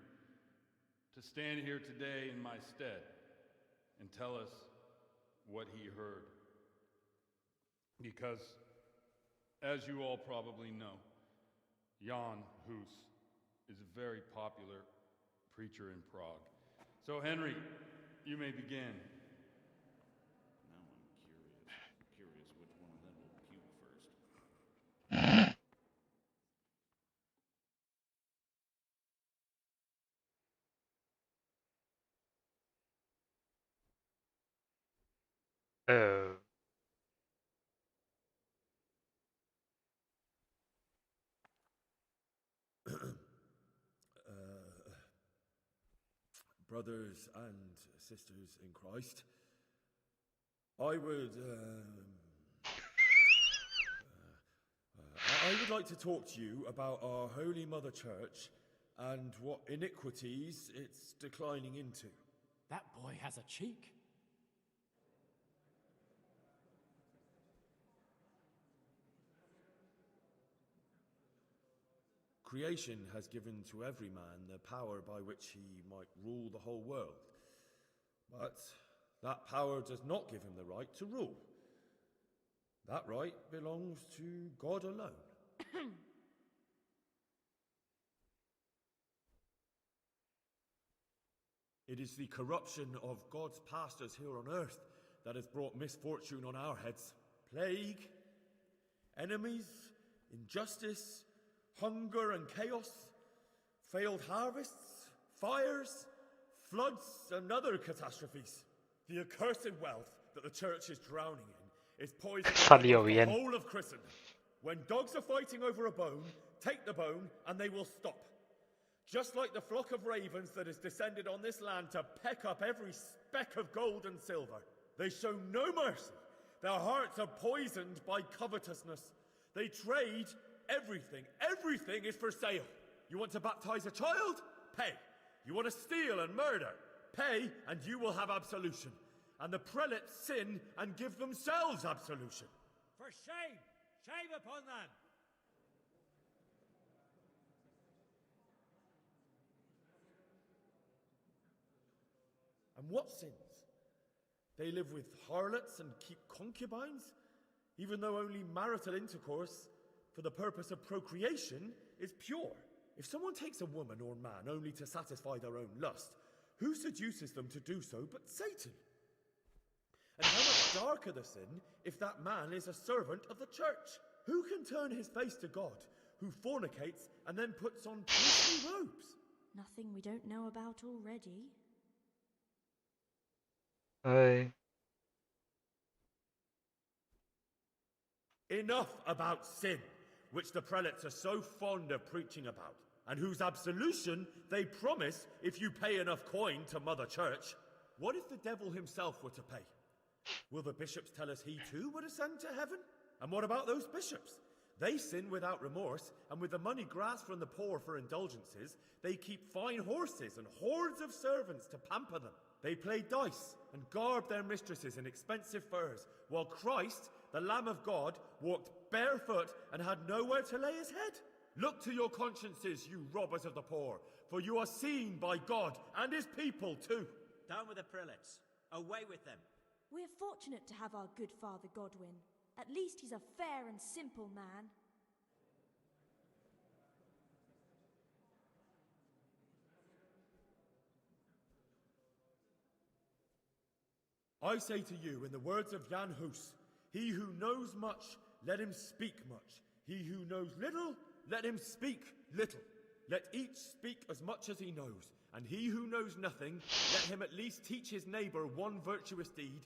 to stand here today in my stead and tell us what he heard. Because, as you all probably know, Jan Hus is a very popular preacher in Prague. So, Henry, you may begin. Now I'm curious which one of them will puke first. Brothers and sisters in Christ, I would like to talk to you about our Holy Mother Church and what iniquities it's declining into. That boy has a cheek. Creation has given to every man the power by which he might rule the whole world. But that power does not give him the right to rule. That right belongs to God alone. It is the corruption of God's pastors here on earth that has brought misfortune on our heads. Plague, enemies, injustice, hunger and chaos, failed harvests, fires, floods, and other catastrophes. The accursed wealth that the church is drowning in is poisoning the whole of Christendom. When dogs are fighting over a bone, take the bone and they will stop. Just like the flock of ravens that has descended on this land to peck up every speck of gold and silver. They show no mercy. Their hearts are poisoned by covetousness. They trade everything. Everything is for sale. You want to baptize a child? Pay. You want to steal and murder? Pay, and you will have absolution. And the prelates sin and give themselves absolution. For shame! Shame upon them! And what sins? They live with harlots and keep concubines, even though only marital intercourse for the purpose of procreation is pure. If someone takes a woman or man only to satisfy their own lust, who seduces them to do so but Satan? And how much darker the sin if that man is a servant of the church? Who can turn his face to God, who fornicates and then puts on priestly robes? Nothing we don't know about already. Aye. Enough about sin, which the prelates are so fond of preaching about, and whose absolution they promise if you pay enough coin to Mother Church. What if the devil himself were to pay? Will the bishops tell us he too would ascend to heaven? And what about those bishops? They sin without remorse, and with the money grasped from the poor for indulgences, they keep fine horses and hordes of servants to pamper them. They played dice and garbed their mistresses in expensive furs, while Christ, the Lamb of God, walked barefoot and had nowhere to lay his head. Look to your consciences, you robbers of the poor, for you are seen by God and his people too. Down with the prelates. Away with them. We're fortunate to have our good Father Godwin. At least he's a fair and simple man. I say to you, in the words of Jan Hus, he who knows much, let him speak much. He who knows little, let him speak little. Let each speak as much as he knows, and he who knows nothing, let him at least teach his neighbor one virtuous deed.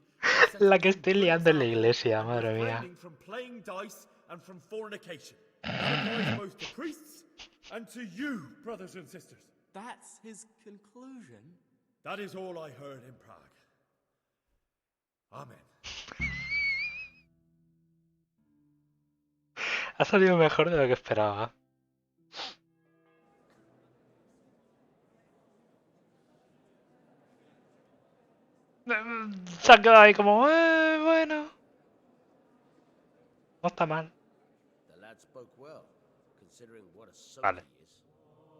La que estoy liando en la iglesia, madre mía. Refraining from playing dice and from fornication. That applies both to priests and to you, brothers and sisters. That's his conclusion? That is all I heard in Prague. Amen. Ha salido mejor de lo que esperaba. Se ha quedado ahí como, bueno. No está mal. The lad spoke well, considering what a soak Vale.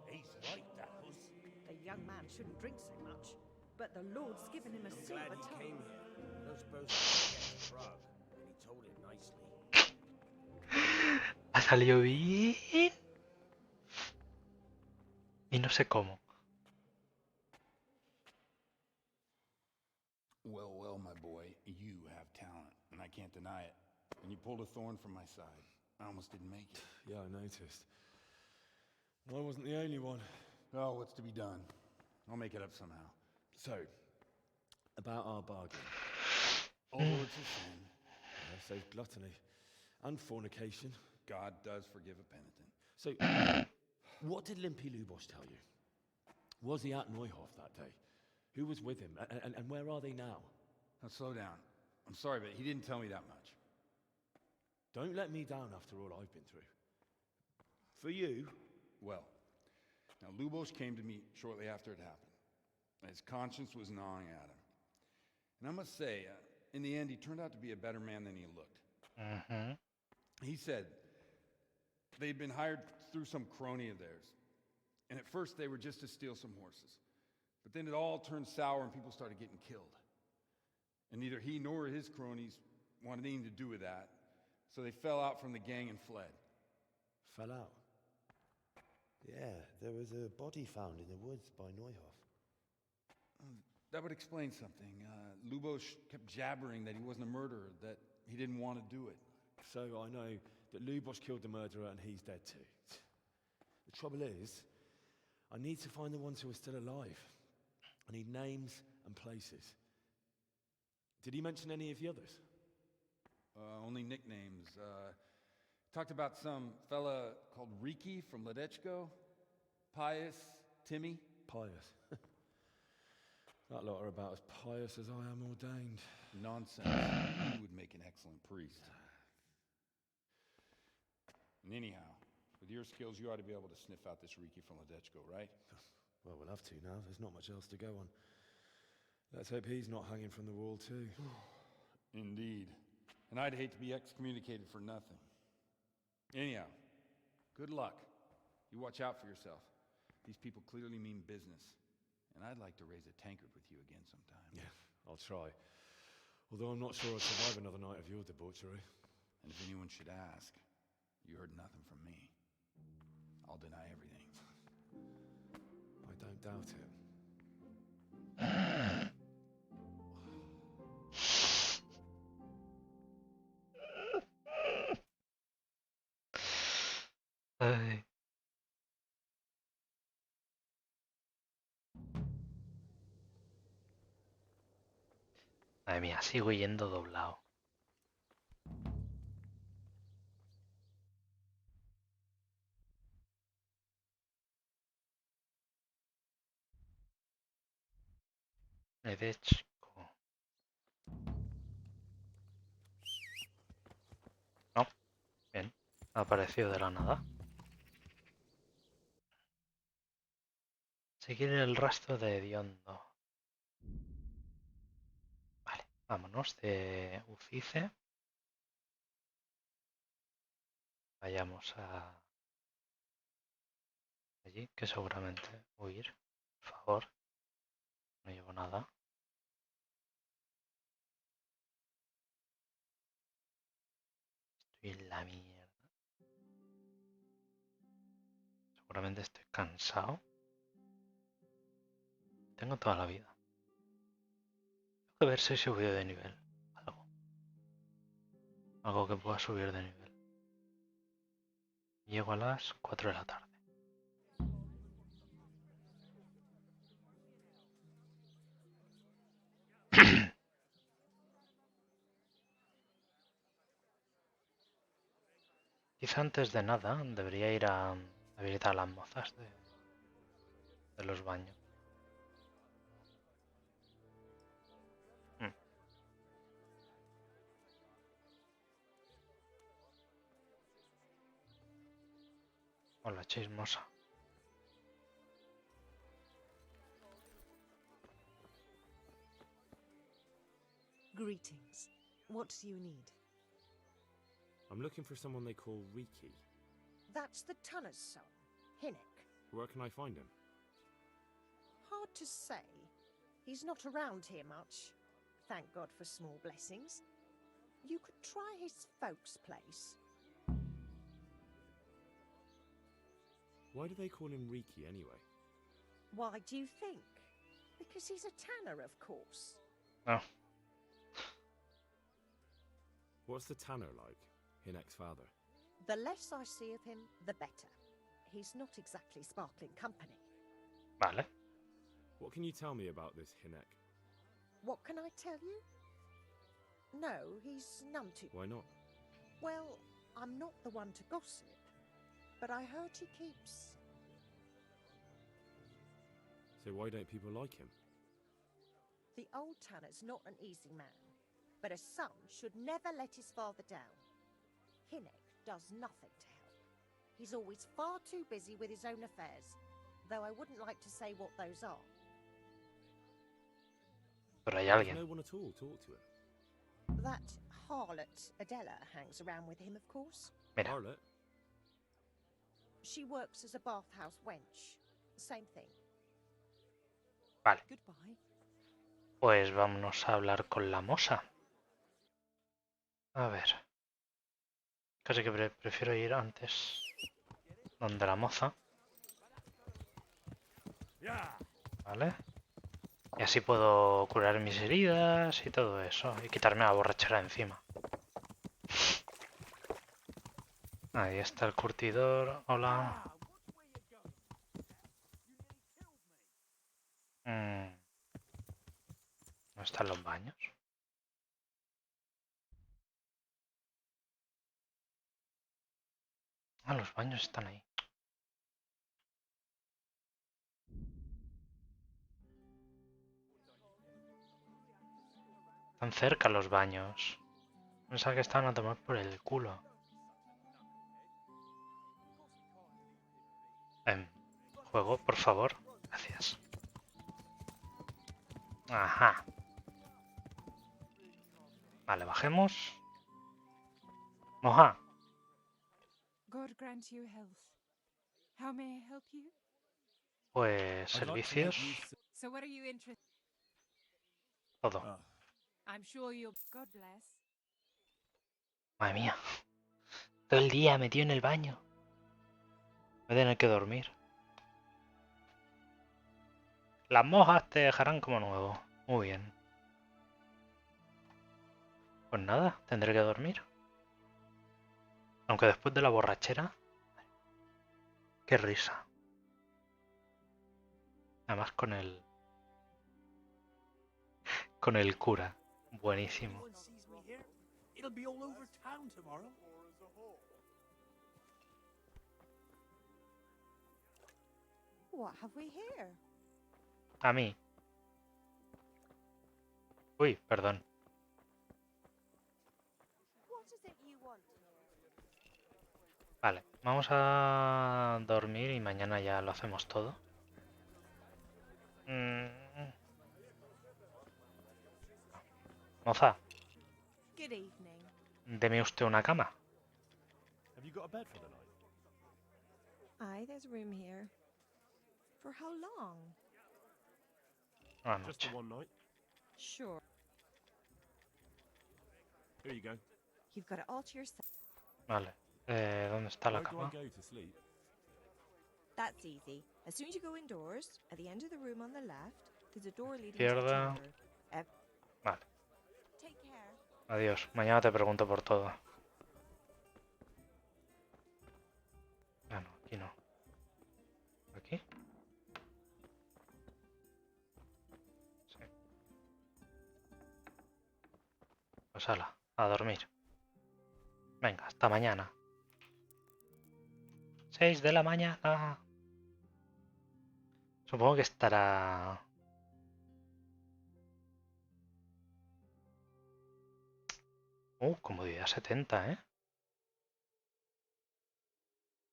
he is. He's right, that was. The young man shouldn't drink so much, but the Lord's given him a I'm silver glad he tongue. came here. I don't suppose he can get to Prague, and he told it nicely. Ha salido bien. Y no sé cómo. Well, well, my boy, you have talent, and I can't deny it. And you pulled a thorn from my side. I almost didn't make it. Yeah, I noticed. I wasn't the only one. Oh, what's to be done? I'll make it up somehow. So, about our bargain. All words of sin, save gluttony, and fornication. God does forgive a penitent. So, what did Limpy Lubos tell you? Was he at Neuhof that day? Who was with him? And where are they now? Now, slow down. I'm sorry, but he didn't tell me that much. Don't let me down after all I've been through. For you? Well, now Lubos came to me shortly after it happened. His conscience was gnawing at him. And I must say, in the end, he turned out to be a better man than he looked. Mm-hmm. He said they'd been hired through some crony of theirs. And at first they were just to steal some horses. But then it all turned sour and people started getting killed. And neither he nor his cronies wanted anything to do with that. So they fell out from the gang and fled. Fell out? Yeah, there was a body found in the woods by Neuhof. That would explain something. Lubos kept jabbering that he wasn't a murderer, that he didn't want to do it. So I know that Lubos killed the murderer and he's dead too. The trouble is, I need to find the ones who are still alive. I need names and places. Did he mention any of the others? Only nicknames. Talked about some fella called Riki from Ledechko, Pius, Timmy. Pius. That lot are about as pious as I am ordained. Nonsense. You would make an excellent priest. And anyhow, with your skills, you ought to be able to sniff out this Riki from Ledechko, right? Well, we'll have to now. There's not much else to go on. Let's hope he's not hanging from the wall too. Indeed. And I'd hate to be excommunicated for nothing. Anyhow, good luck. You watch out for yourself. These people clearly mean business. And I'd like to raise a tankard with you again sometime. Yeah, I'll try. Although I'm not sure I'll survive another night of your debauchery. And if anyone should ask, you heard nothing from me. I'll deny everything. I don't doubt it. Ay. Madre mía, sigo yendo doblado. Ledechko. No, bien, ha aparecido de la nada. Seguir el rastro de Hediondo. Vámonos de Ucice. Vayamos a allí, que seguramente huir. Por favor. No llevo nada. Estoy en la mierda. Seguramente estoy cansado. Tengo toda la vida. Tengo que ver si he subido de nivel. Algo que pueda subir de nivel. Llego a las 4 de la tarde. Quizá antes de nada debería ir a habilitar a las mozas de los baños. Hola, chismosa. Greetings. What do you need? I'm looking for someone they call Riki. That's the Tunner's son, Hinnock. Where can I find him? Hard to say. He's not around here much. Thank God for small blessings. You could try his folks' place. Why do they call him Riki anyway? Why do you think? Because he's a tanner, of course. Oh. What's the tanner like? Hinnock's father. The less I see of him, the better. He's not exactly sparkling company. Vale. What can you tell me about this Hinnock? What can I tell you? No, he's none too... Why not? Well, I'm not the one to gossip, but I heard he keeps... So why don't people like him? The old tanner's not an easy man, but a son should never let his father down. Hinnock does nothing to help. He's always far too busy with his own affairs, though I wouldn't like to say what those are. Pero hay Does alguien. no one at all talk to him? That harlot Adela hangs around with him, of course. Mira. Harlot? She works as a bathhouse wench. Same thing. Vale. Goodbye. Pues vámonos a hablar con la moza. A ver. Casi que prefiero ir antes donde la moza. Vale. Y así puedo curar mis heridas y todo eso. Y quitarme la borrachera encima. Ahí está el curtidor. Hola. ¿No están los baños? Ah, los baños están ahí. Están cerca los baños. Pensaba que estaban a tomar por el culo. Juego, por favor. Gracias. Ajá. Vale, bajemos. Moja. God grant you health. How may I help you? Pues servicios. So what are you interested? Todo. I'm sure you'll... God bless. Madre mía. Todo el día metido en el baño. Voy a tener que dormir. Las mojas te dejarán como nuevo. Muy bien. Pues nada, tendré que dormir. Aunque después de la borrachera... Qué risa. Además con el... Con el cura. Buenísimo. It'll be all over town tomorrow. What have we here? A mí. Uy, perdón. What is it you want? Vale, vamos a dormir y mañana ya lo hacemos todo. Moza, Good evening. deme usted una cama. Have you got a bed for the night? Aye, there's room here. For how long? Una Just noche. for one night. Sure. Here you go. You've got it all to yourself. Vale. ¿Dónde está la Where do I cama? go to sleep? That's easy. As soon as you go indoors, at the end of the room on the left, there's a door leading to the Izquierda. chamber. Vale. Take care. Adiós. Mañana te pregunto por todo. Ah, no, aquí no. ¿Aquí? Sí. Pues hala, a dormir. Venga, hasta mañana. 6 de la mañana. Supongo que estará... comodidad 70, ¿eh?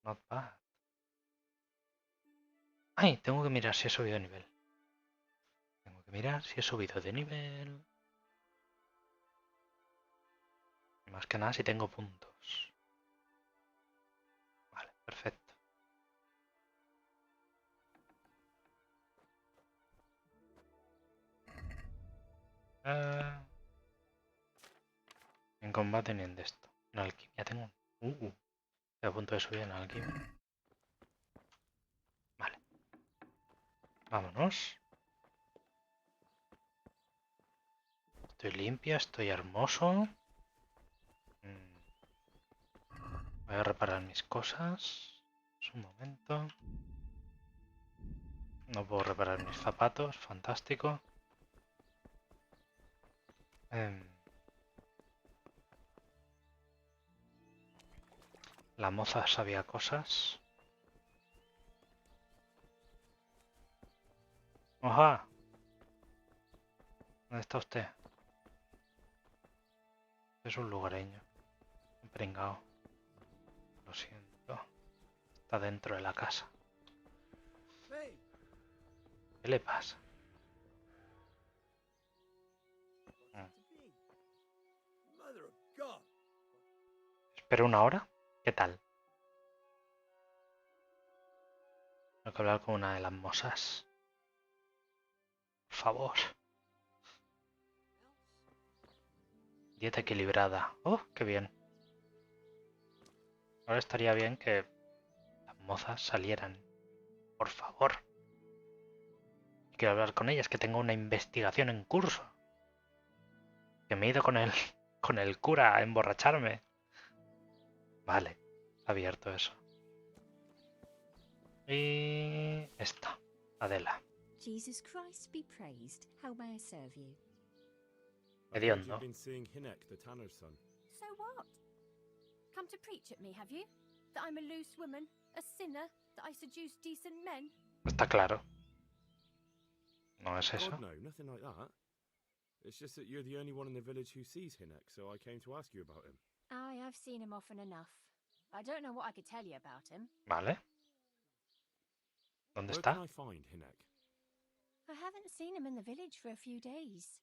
Not bad. Ay, tengo que mirar si he subido de nivel. Tengo que mirar si he subido de nivel. Más que nada si tengo puntos. Vale, perfecto. En combate ni en de esto. En alquimia tengo... Estoy a punto de subir en alquimia. Vale. Vámonos. Estoy limpio, estoy hermoso. Voy a reparar mis cosas. Un momento. No puedo reparar mis zapatos. Fantástico. La moza sabía cosas. ¡Oja! ¿Dónde está usted? Es un lugareño. Un pringao. Lo siento. Está dentro de la casa. ¿Qué le pasa? ¿Espero una hora? ¿Qué tal? Tengo que hablar con una de las mozas. Por favor. Dieta equilibrada. ¡Oh, qué bien! Ahora estaría bien que las mozas salieran. Por favor. Quiero hablar con ellas, que tengo una investigación en curso. Que me he ido con el cura a emborracharme. Vale, abierto eso. Y esta, Adela. Jesus Christ be praised. How may I serve you? Hediondo. You've been seeing Hinek, the tanner's son. So what? Come to preach at me, have you? That I'm a loose woman, a sinner, that I seduce decent men? Está claro. No es eso. God, no, nothing like that. It's just that you're the only one in the village who sees Hinek, so I came to ask you about him. Aye, I've seen him often enough. I don't know what I could tell you about him. Vale. ¿Dónde Where está? can I find Hinek? I haven't seen him in the village for a few days.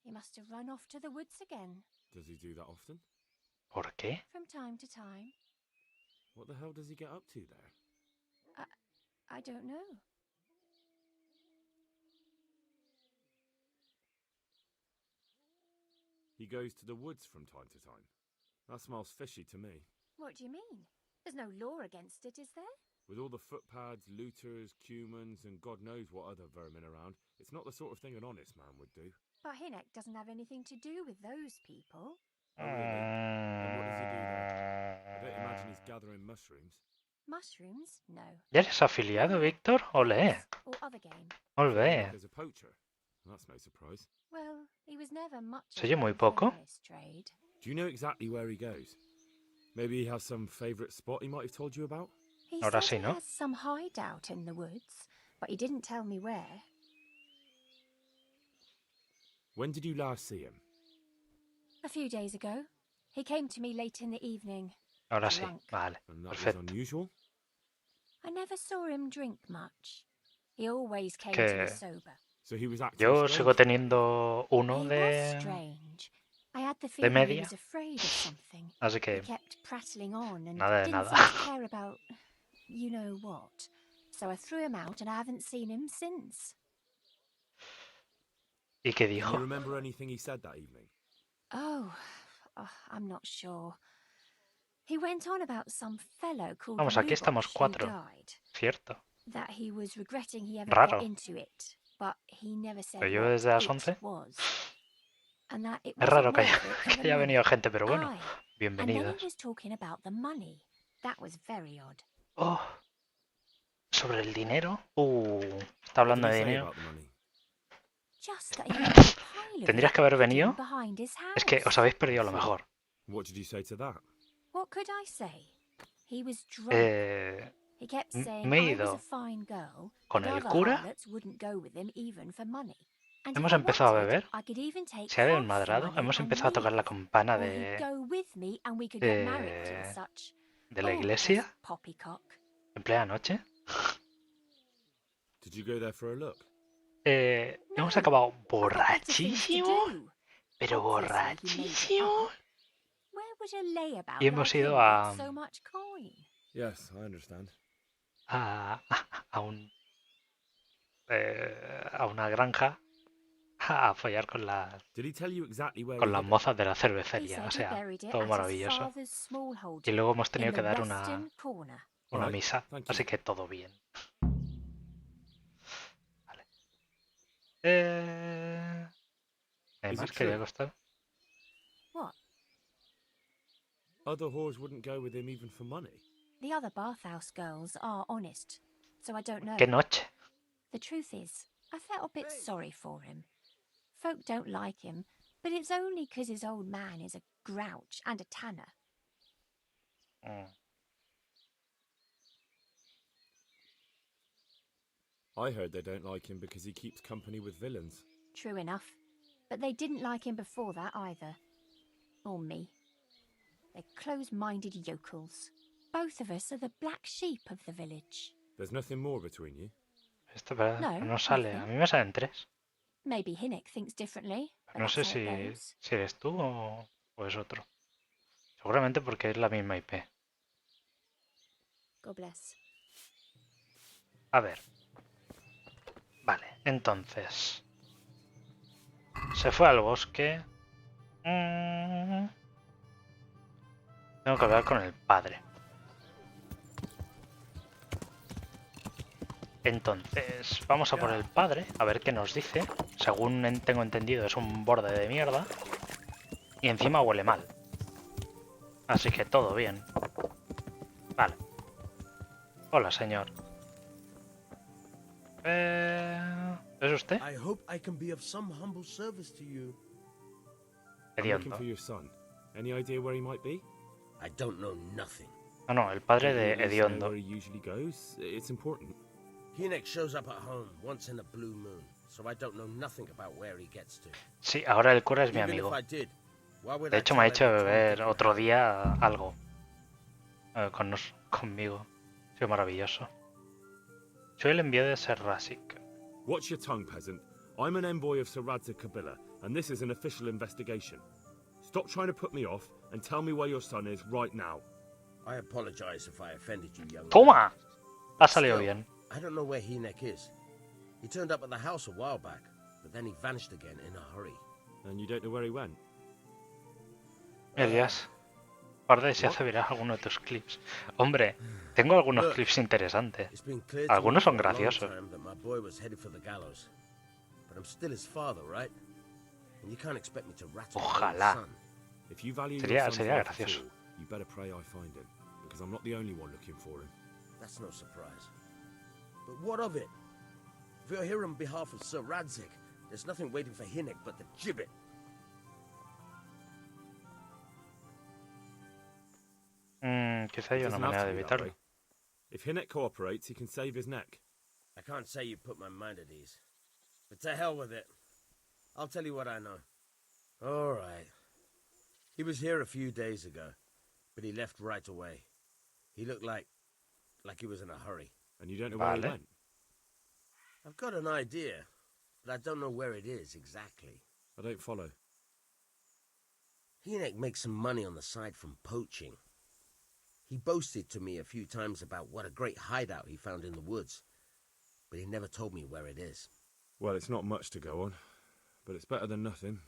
He must have run off to the woods again. Does he do that often? ¿Por qué? From time to time. What the hell does he get up to there? I don't know. He goes to the woods from time to time. That smells fishy to me. What do you mean? There's no law against it, is there? With all the footpads, looters, cumans, and God knows what other vermin around, it's not the sort of thing an honest man would do. But Hinek doesn't have anything to do with those people. Oh, really? Then what does he do there? I don't imagine he's gathering mushrooms. Mushrooms? No. ¿Ya eres afiliado, Víctor? Olé. Or other game. Olé. There's a poacher. That's no surprise. Well, he was never much ¿Se oye muy poco? trade. Do you know exactly where he goes? Maybe he has some favourite spot he might have told you about? He Ahora said sí, ¿no? he has some hideout in the woods, but he didn't tell me where. When did you last see him? A few days ago. He came to me late in the evening. Ahora sí. Drunk. Vale. And that was Perfecto. unusual? I never saw him drink much. He always came Que to me sober. So he was acting yo strange. sigo teniendo uno He was de... strange, I had the de feeling he media. was afraid of something. Así He que kept prattling on and nada de didn't nada. seem to care about you know what. So I threw him out and I haven't seen him since. ¿Y qué Can you dijo? remember anything he said that evening? Oh, I'm not sure. He went on about some fellow called Vamos, aquí estamos Lubosh who 4. died. Cierto. That he was regretting he ever got Raro. into it, but he never said Pero yo what desde las it 11. was. And that it Es wasn't raro que haya, worth it for que the haya money. venido gente, pero bueno, Aye. And then he bienvenidos. was talking about the money. That was very odd. Oh, sobre el dinero. Está What hablando did de he say dinero. about the money? Just that he had a pile of Tendrías it que haber hidden venido. behind his Es que house. os habéis perdido lo mejor. What did you say to that? What could I say? He was drunk. He kept saying Me he I was a ido fine girl, con but el other cura. harlots wouldn't go with him even for money. And if Hemos I empezado a wanted, beber. I could even take Se ha half the desmadrado. money Hemos and empezado a tocar la leave. campana Or he'd go with me and we could get married and such. de la Oh, iglesia. just poppycock. En plena noche. Did you go there for a look? Hemos acabado I've got better things to borrachísimos. do. Pero Obviously, he made it borrachísimos. up. Where would a layabout Y hemos like ido him a, get so much coin? Yes, I understand. a una granja a follar con las Did he tell you exactly where con he las hid it? mozas de la He cervecería. said O he sea, buried it todo at his maravilloso. father's smallholder Y luego hemos in tenido the que dar western corner. una Alright, misa. thank you. Así que todo bien. Vale. ¿Hay Is más it que haya true? costado? What? Other whores wouldn't go with him even for money. The other bathhouse girls are honest, so I don't know. ¿Qué noche? The truth is, I felt a bit sorry for him. Folk don't like him, but it's only 'cause his old man is a grouch and a tanner. I heard they don't like him because he keeps company with villains. True enough. But they didn't like him before that either. Or me. They're close-minded yokels. Both of us are the black sheep of the village. There's nothing more between you? Esto pero No, no sale. nothing. A mí me salen 3. Maybe Hinnick thinks differently, but No that's sé how it goes. si eres tú o es otro. Seguramente porque es la misma IP. God bless. A ver. Vale, entonces. Se fue al bosque. Tengo que hablar con el padre. Entonces, vamos a por el padre, a ver qué nos dice. Según tengo entendido, es un borde de mierda. Y encima huele mal. Así que todo bien. Vale. Hola, señor. ¿Es usted? I hope I can be of some humble service to you. I'm looking for your son. Any idea where he might be? I don't know nothing. No, el padre Don't you de at least know Hediondo. where he usually goes? It's important. Hinek shows up at home once in a blue moon, so I don't know nothing about where he gets to. Sí, ahora el cura es mi Even amigo. if I did, why would De I hecho, me ha tell hecho every beber Tom, Dick, otro and Harry? día algo. Conmigo. Ha sido maravilloso. Soy el envío de Ser Rasik. Watch your tongue, peasant. I'm an envoy of Sir Radzig Kobyla, and this is an official investigation. Stop trying to put me off and tell me where your son is right now. I apologize if I offended you, young man. ¡Toma! Ha salido Still, bien. I don't know where Hinek is. He turned up at the house a while back, but then he vanished again in a hurry. And you don't know where he went? Elías, guarda si hace viral alguno de tus clips. Hombre, tengo algunos Look, clips interesantes. It's been clear to me Algunos son for a long graciosos. time that my boy was headed for the gallows. But I'm still his father, right? And you can't expect me to rattle my own Ojalá. son. If you value Sería- your son's sería life at gracioso. all, you better pray I find him, because I'm not the only one looking for him. That's no surprise. But what of it? If you're here on behalf of Sir Radzig, there's nothing waiting for Hinek but the gibbet. Quizá haya It una doesn't have manera to de be that evitarlo. way. If Hinek cooperates, he can save his neck. I can't say you put my mind at ease. But to hell with it. I'll tell you what I know. All right. He was here a few days ago, but he left right away. He looked like he was in a hurry. And you don't know where he Vale. went? I've got an idea, but I don't know where it is exactly. I don't follow. Hinek makes some money on the side from poaching. He boasted to me a few times about what a great hideout he found in the woods, but he never told me where it is. Well, it's not much to go on, but it's better than nothing.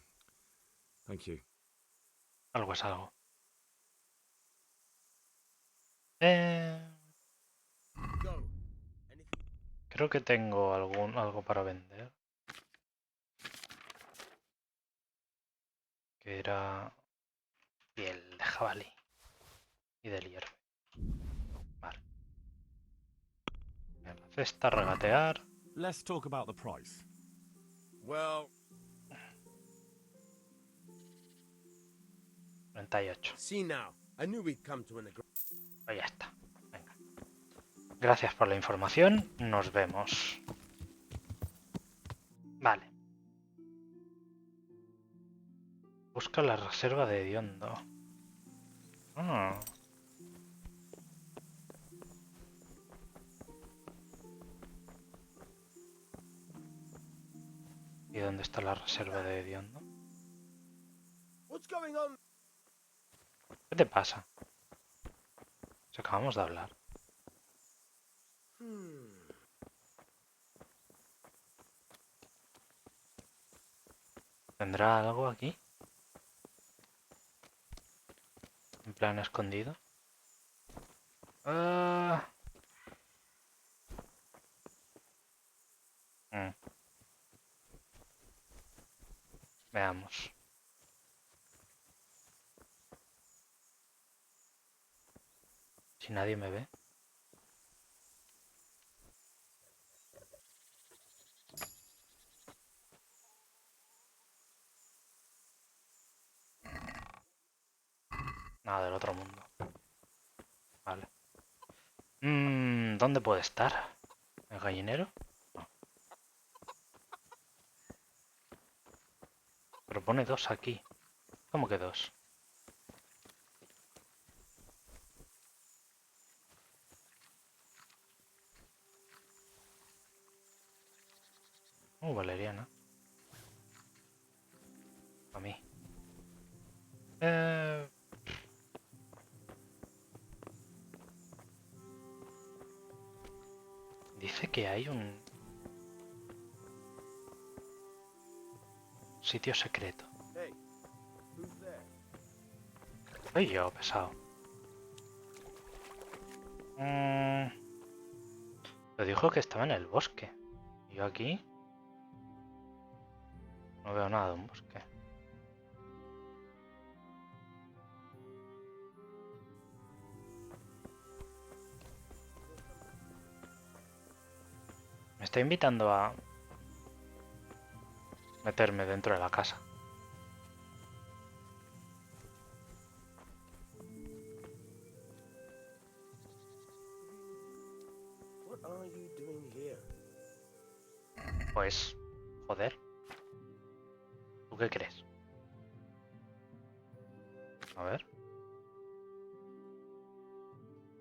Thank you. Algo es algo. Creo que tengo algo para vender. Que era piel de jabalí y del hierro. Vale. En la cesta, regatear. Let's talk about the price. Well, 38. see now, I knew we'd come to an agreement. Pues ya está. Venga. Gracias por la información. Nos vemos. Vale. Busca la reserva de hediondo. Ah. ¿Y dónde está la reserva de hediondo? What's going on? ¿Qué te pasa? Si acabamos de hablar. ¿Tendrá algo aquí? En plan escondido. Veamos. Si nadie me ve. Nada del otro mundo. Vale. ¿Dónde puede estar? ¿El gallinero? No. Pero pone 2 aquí. ¿Cómo que 2? Valeriana. A mí. Dice que hay un sitio secreto. Soy yo, pesado. Lo dijo que estaba en el bosque. Y yo aquí no veo nada de un bosque. Me está invitando a meterme dentro de la casa. What are you doing here? Pues, joder. ¿Tú qué crees? A ver.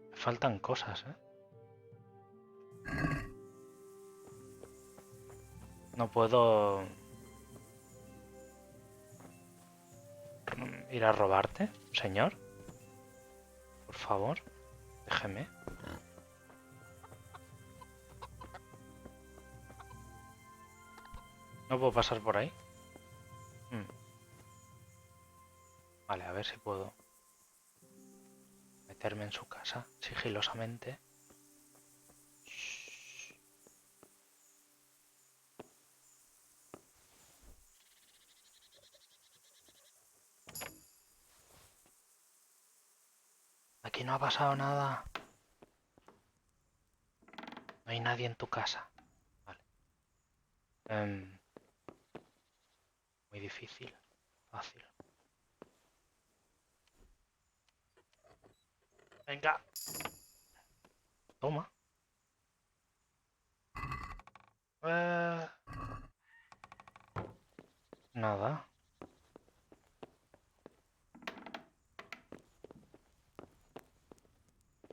Me faltan cosas, ¿eh? No puedo ir a robarte, señor. Por favor, déjeme. ¿No puedo pasar por ahí? Vale, a ver si puedo meterme en su casa sigilosamente. Aquí no ha pasado nada. No hay nadie en tu casa. Vale. Muy difícil. Fácil. Venga. Toma. Nada.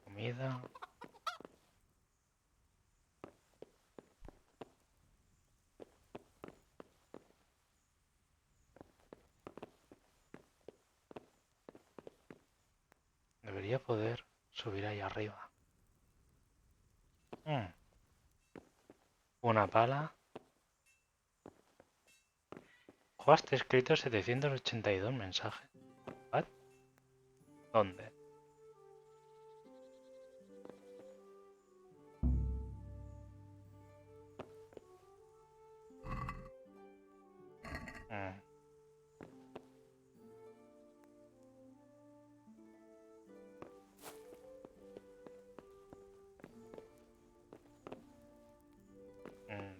Comida. Debería poder subir ahí arriba. Una pala. Jugaste escrito 782 mensajes. ¿What? ¿Dónde?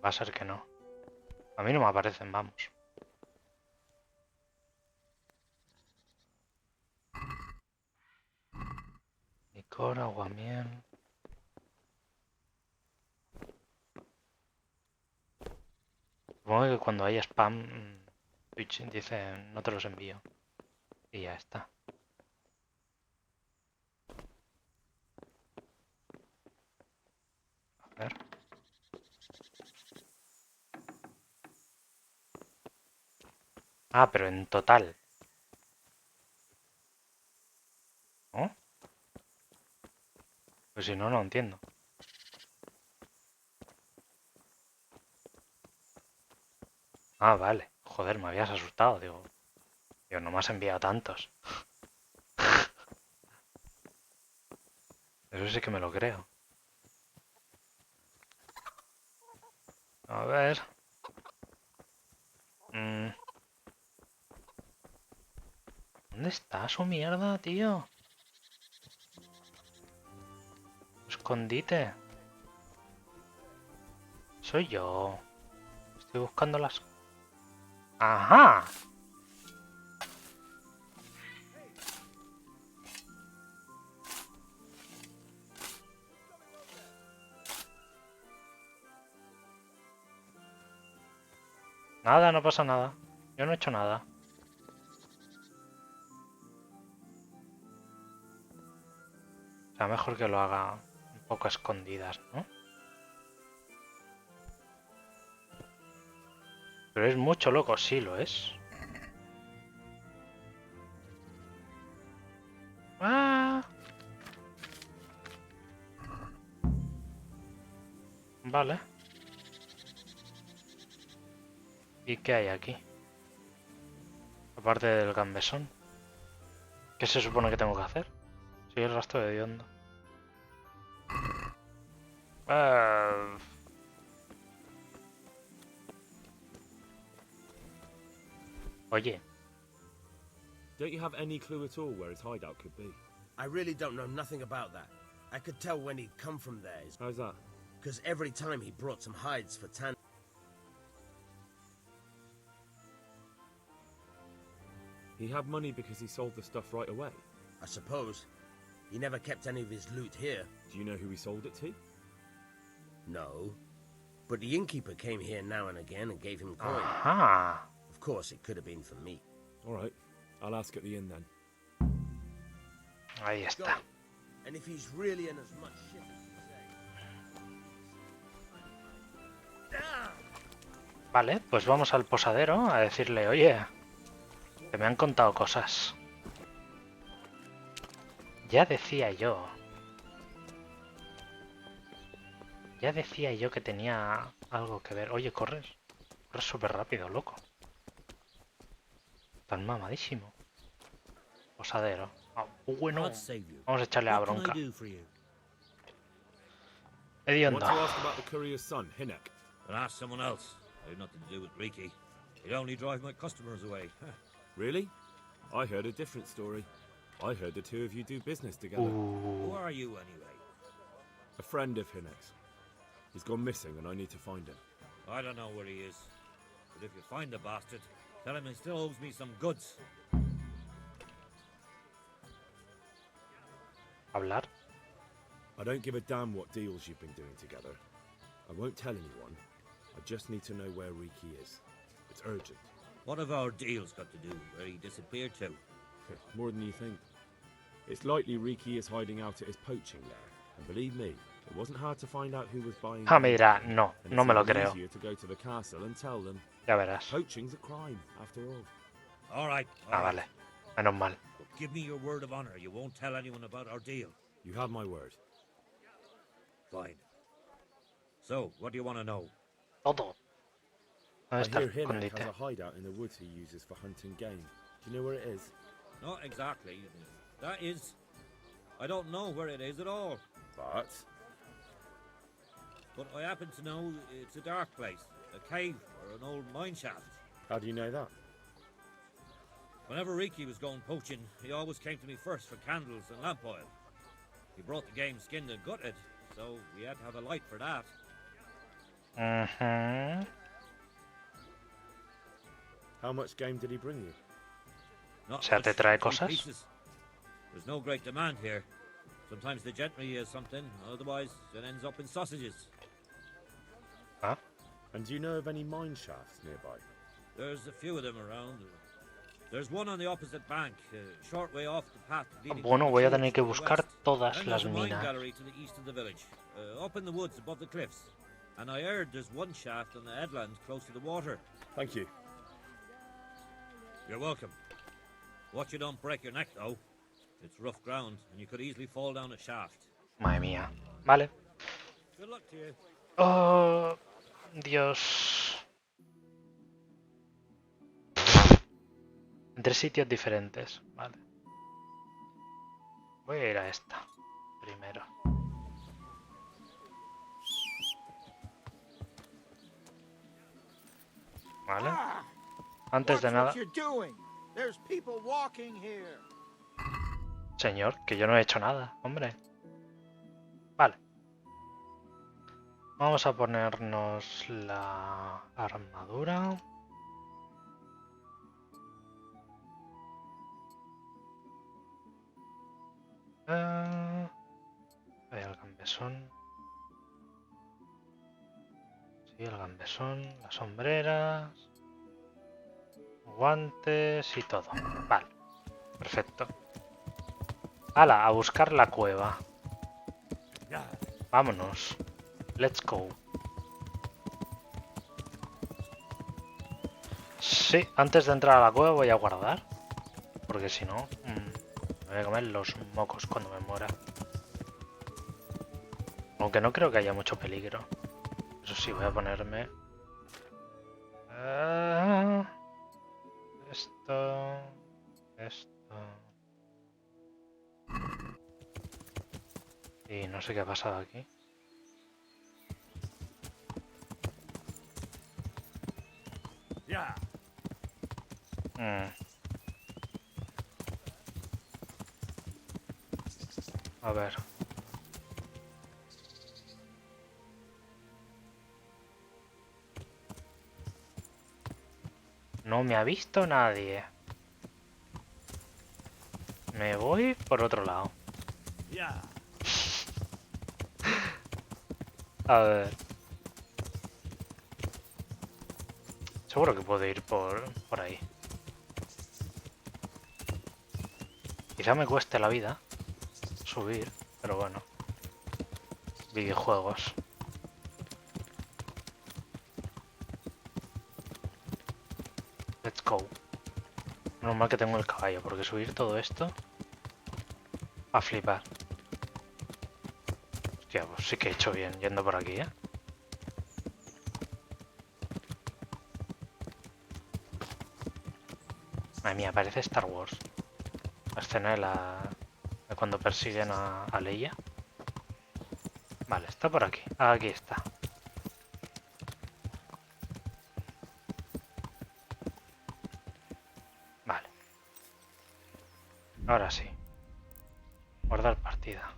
Va a ser que no. A mí no me aparecen, vamos. Licor, aguamiel. Supongo que cuando hay spam, Twitch dice no te los envío. Y ya está. A ver. Ah, pero en total. ¿No? Pues si no, no entiendo. Ah, vale. Joder, me habías asustado, digo. No me has enviado tantos. Eso sí que me lo creo. A ver. ¿Dónde está su mierda, tío? Escondite. Soy yo. Estoy buscando las... ¡Ajá! Nada, no pasa nada. Yo no he hecho nada. O sea, mejor que lo haga un poco a escondidas, ¿no? Pero es mucho, loco. Sí, lo es. ¡Ah! Vale. ¿Y qué hay aquí? Aparte del gambesón. ¿Qué se supone que tengo que hacer? Sigue el rastro de hediondo. Oye. Don't you have any clue at all where his hideout could be? I really don't know nothing about that. I could tell when he'd come from there. How's that? Because every time he brought some hides for tan. He had money because he sold the stuff right away? I suppose. He never kept any of his loot here. Do you know who he sold it to? No. But the innkeeper came here now and again and gave him coin. Aha. Of course, it could have been for me. All right. I'll ask at the inn then. Ahí está. And if he's really in as much shit as you say... Vale, pues vamos al posadero a decirle, oye, que me han contado cosas. Ya decía yo. Ya decía yo que tenía algo que ver. Oye, corres. Corres súper rápido, loco. Tan mamadísimo. Posadero. Ah, bueno. Vamos a echarle a bronca. Hediondo. Ask someone else. I have nothing to do with Riki. He'd only drive my customers away. Really? I heard a different story. I heard the two of you do business together. Who are you, anyway? A friend of Hinek's. He's gone missing and I need to find him. I don't know where he is. But if you find the bastard, tell him he still owes me some goods. Hablar. I don't give a damn what deals you've been doing together. I won't tell anyone. I just need to know where Riki is. It's urgent. What have our deals got to do where he disappeared to? More than you think. It's likely Riki is hiding out at his poaching lair. And believe me, it wasn't hard to find out who was buying. Ah, mira, no, no me lo creo. Easier to go to the castle and tell them. Ya verás. Poaching's a crime, after all. All right. Ah, vale. Menos mal. give me your word of honor you won't tell anyone about our deal. You have my word. Fine. So, what do you want to know? Todo. I ¿Dónde está hear el Hinnock escondite? has a hideout in the woods he uses for hunting game. Do you know where it is? Not exactly. That is... I don't know where it is at all. But I happen to know it's a dark place. A cave or an old mine shaft. how do you know that? Whenever Riki was going poaching, he always came to me first for candles and lamp oil. He brought the game skinned and gutted, so we had to have a light for that. How much game did he bring you? Not O sea, ¿te much, trae 3 cosas? pieces. There's no great demand here. Sometimes the gentry has something, otherwise it ends up in sausages. Huh? And do you know of any mine shafts nearby? There's a few of them around. There's one on the opposite bank, a short way off the path leading Bueno, to the voy a fields tener que to the buscar west. todas Then las there's a mine minas. gallery to the east of the village, up in the woods above the cliffs. And I heard there's one shaft on the headland close to the water. Thank you. You're welcome. Watch you don't break your neck, though. It's rough ground, and you could easily fall down a shaft. Madre mía. Vale. Good luck to you. Oh, Dios. En 3 sitios diferentes. Vale. Voy a ir a esta primero. Vale. Antes de nada, señor, que yo no he hecho nada, hombre. Vale. Vamos a ponernos la armadura. Ahí el gambesón. Sí, el gambesón, las sombreras, guantes y todo. Vale, perfecto. ¡Hala! A buscar la cueva. Vámonos. Let's go. Sí, antes de entrar a la cueva voy a guardar. Porque si no, me voy a comer los mocos cuando me muera. Aunque no creo que haya mucho peligro. Eso sí, voy a ponerme... Esto... Y no sé qué ha pasado aquí. A ver. No me ha visto nadie. Me voy por otro lado. A ver. Seguro que puedo ir por ahí. Quizá me cueste la vida subir, pero bueno. Videojuegos. Let's go. Normal que tengo el caballo, porque subir todo esto... A flipar. Hostia, pues sí que he hecho bien yendo por aquí, ¿eh? Madre mía, parece Star Wars. La escena de cuando persiguen a Leia. Vale, está por aquí. Aquí está. Vale. Ahora sí. Guardar partida.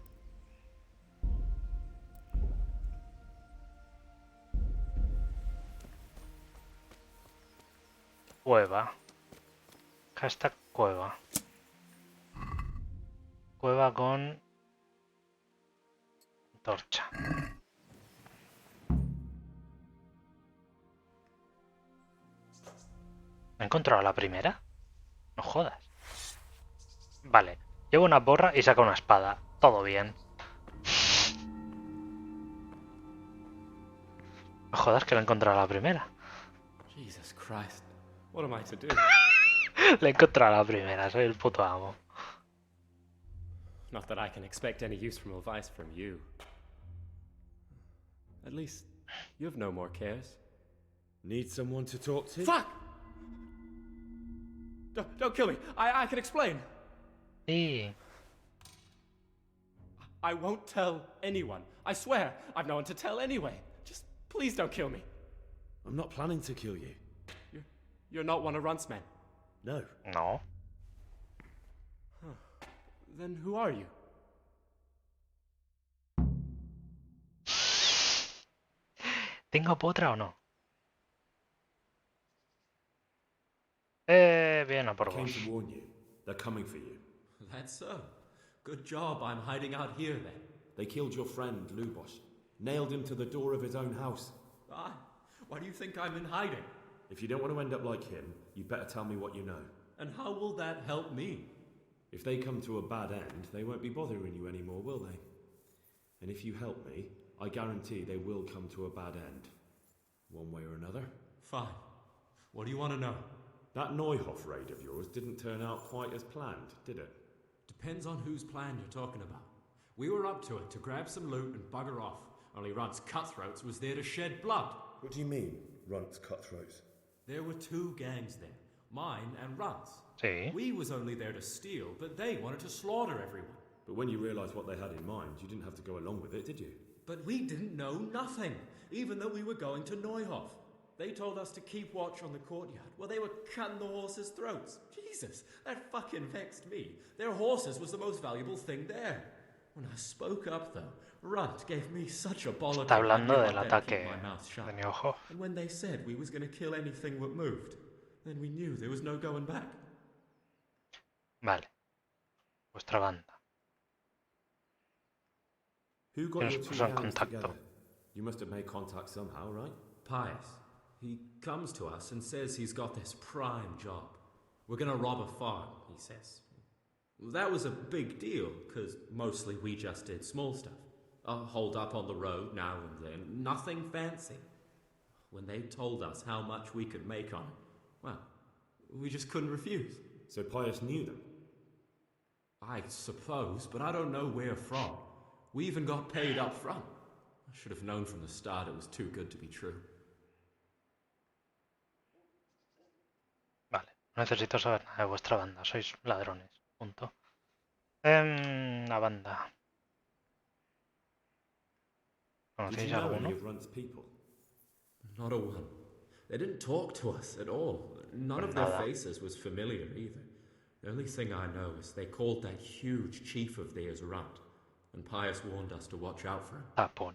Cueva. Hashtag cueva. Cueva con torcha. ¿Me he encontrado la primera? No jodas. Vale. Llevo una borra y saco una espada. Todo bien. No jodas que la he encontrado la primera. Jesus Christ. What am I to do? La he encontrado la primera. Soy el puto amo. Not that I can expect any useful advice from you. At least, you have no more cares. Need someone to talk to? Fuck! Don't kill me. I can explain. Sí. I won't tell anyone. I swear, I've no one to tell anyway. Just please don't kill me. I'm not planning to kill you. You're not one of Runt's men? No. No. Huh. Then who are you? ¿Tengo potra o no? Bien a por I came vos. to warn you. They're coming for you. That's so. Good job I'm hiding out here then. They killed your friend, Lubos. Nailed him to the door of his own house. Why do you think I'm in hiding? If you don't want to end up like him, you better tell me what you know. And how will that help me? If they come to a bad end, they won't be bothering you anymore, will they? And if you help me, I guarantee they will come to a bad end. One way or another. Fine. What do you want to know? That Neuhoff raid of yours didn't turn out quite as planned, did it? Depends on whose plan you're talking about. We were up to it to grab some loot and bugger off. Only Runt's cutthroats was there to shed blood. What do you mean, Runt's cutthroats? There were two gangs there. Mine and Runt's. Sí. We was only there to steal, but they wanted to slaughter everyone. But when you realised what they had in mind, you didn't have to go along with it, did you? But we didn't know nothing, even though we were going to Neuhoff. They told us to keep watch on the courtyard while they were cutting the horses' throats. Jesus, that fucking vexed me. Their horses was the most valuable thing there. When I spoke up, though, Runt gave me such a bollock. Está hablando del ataque de Neuhoff. And when they said we was going to kill anything that moved, then we knew there was no going back. Vale. Vuestra banda. Who got your two en gangs contacto? together? You must have made contact somehow, right? Pius. He comes to us and says he's got this prime job. We're going to rob a farm, he says. That was a big deal, because mostly we just did small stuff. Hold up on the road now and then, nothing fancy. When they told us how much we could make on it, well, we just couldn't refuse. So Pius knew them? I suppose, but I don't know where from. We even got paid up front. I should have known from the start it was too good to be true. Vale. No necesito saber nada de vuestra banda. Sois ladrones. Punto. La banda. Did you know any of Runt's people? Not a one. They didn't talk to us at all. None of their faces was familiar either. The only thing I know is they called that huge chief of theirs Runt, and Pius warned us to watch out for him. Tapón.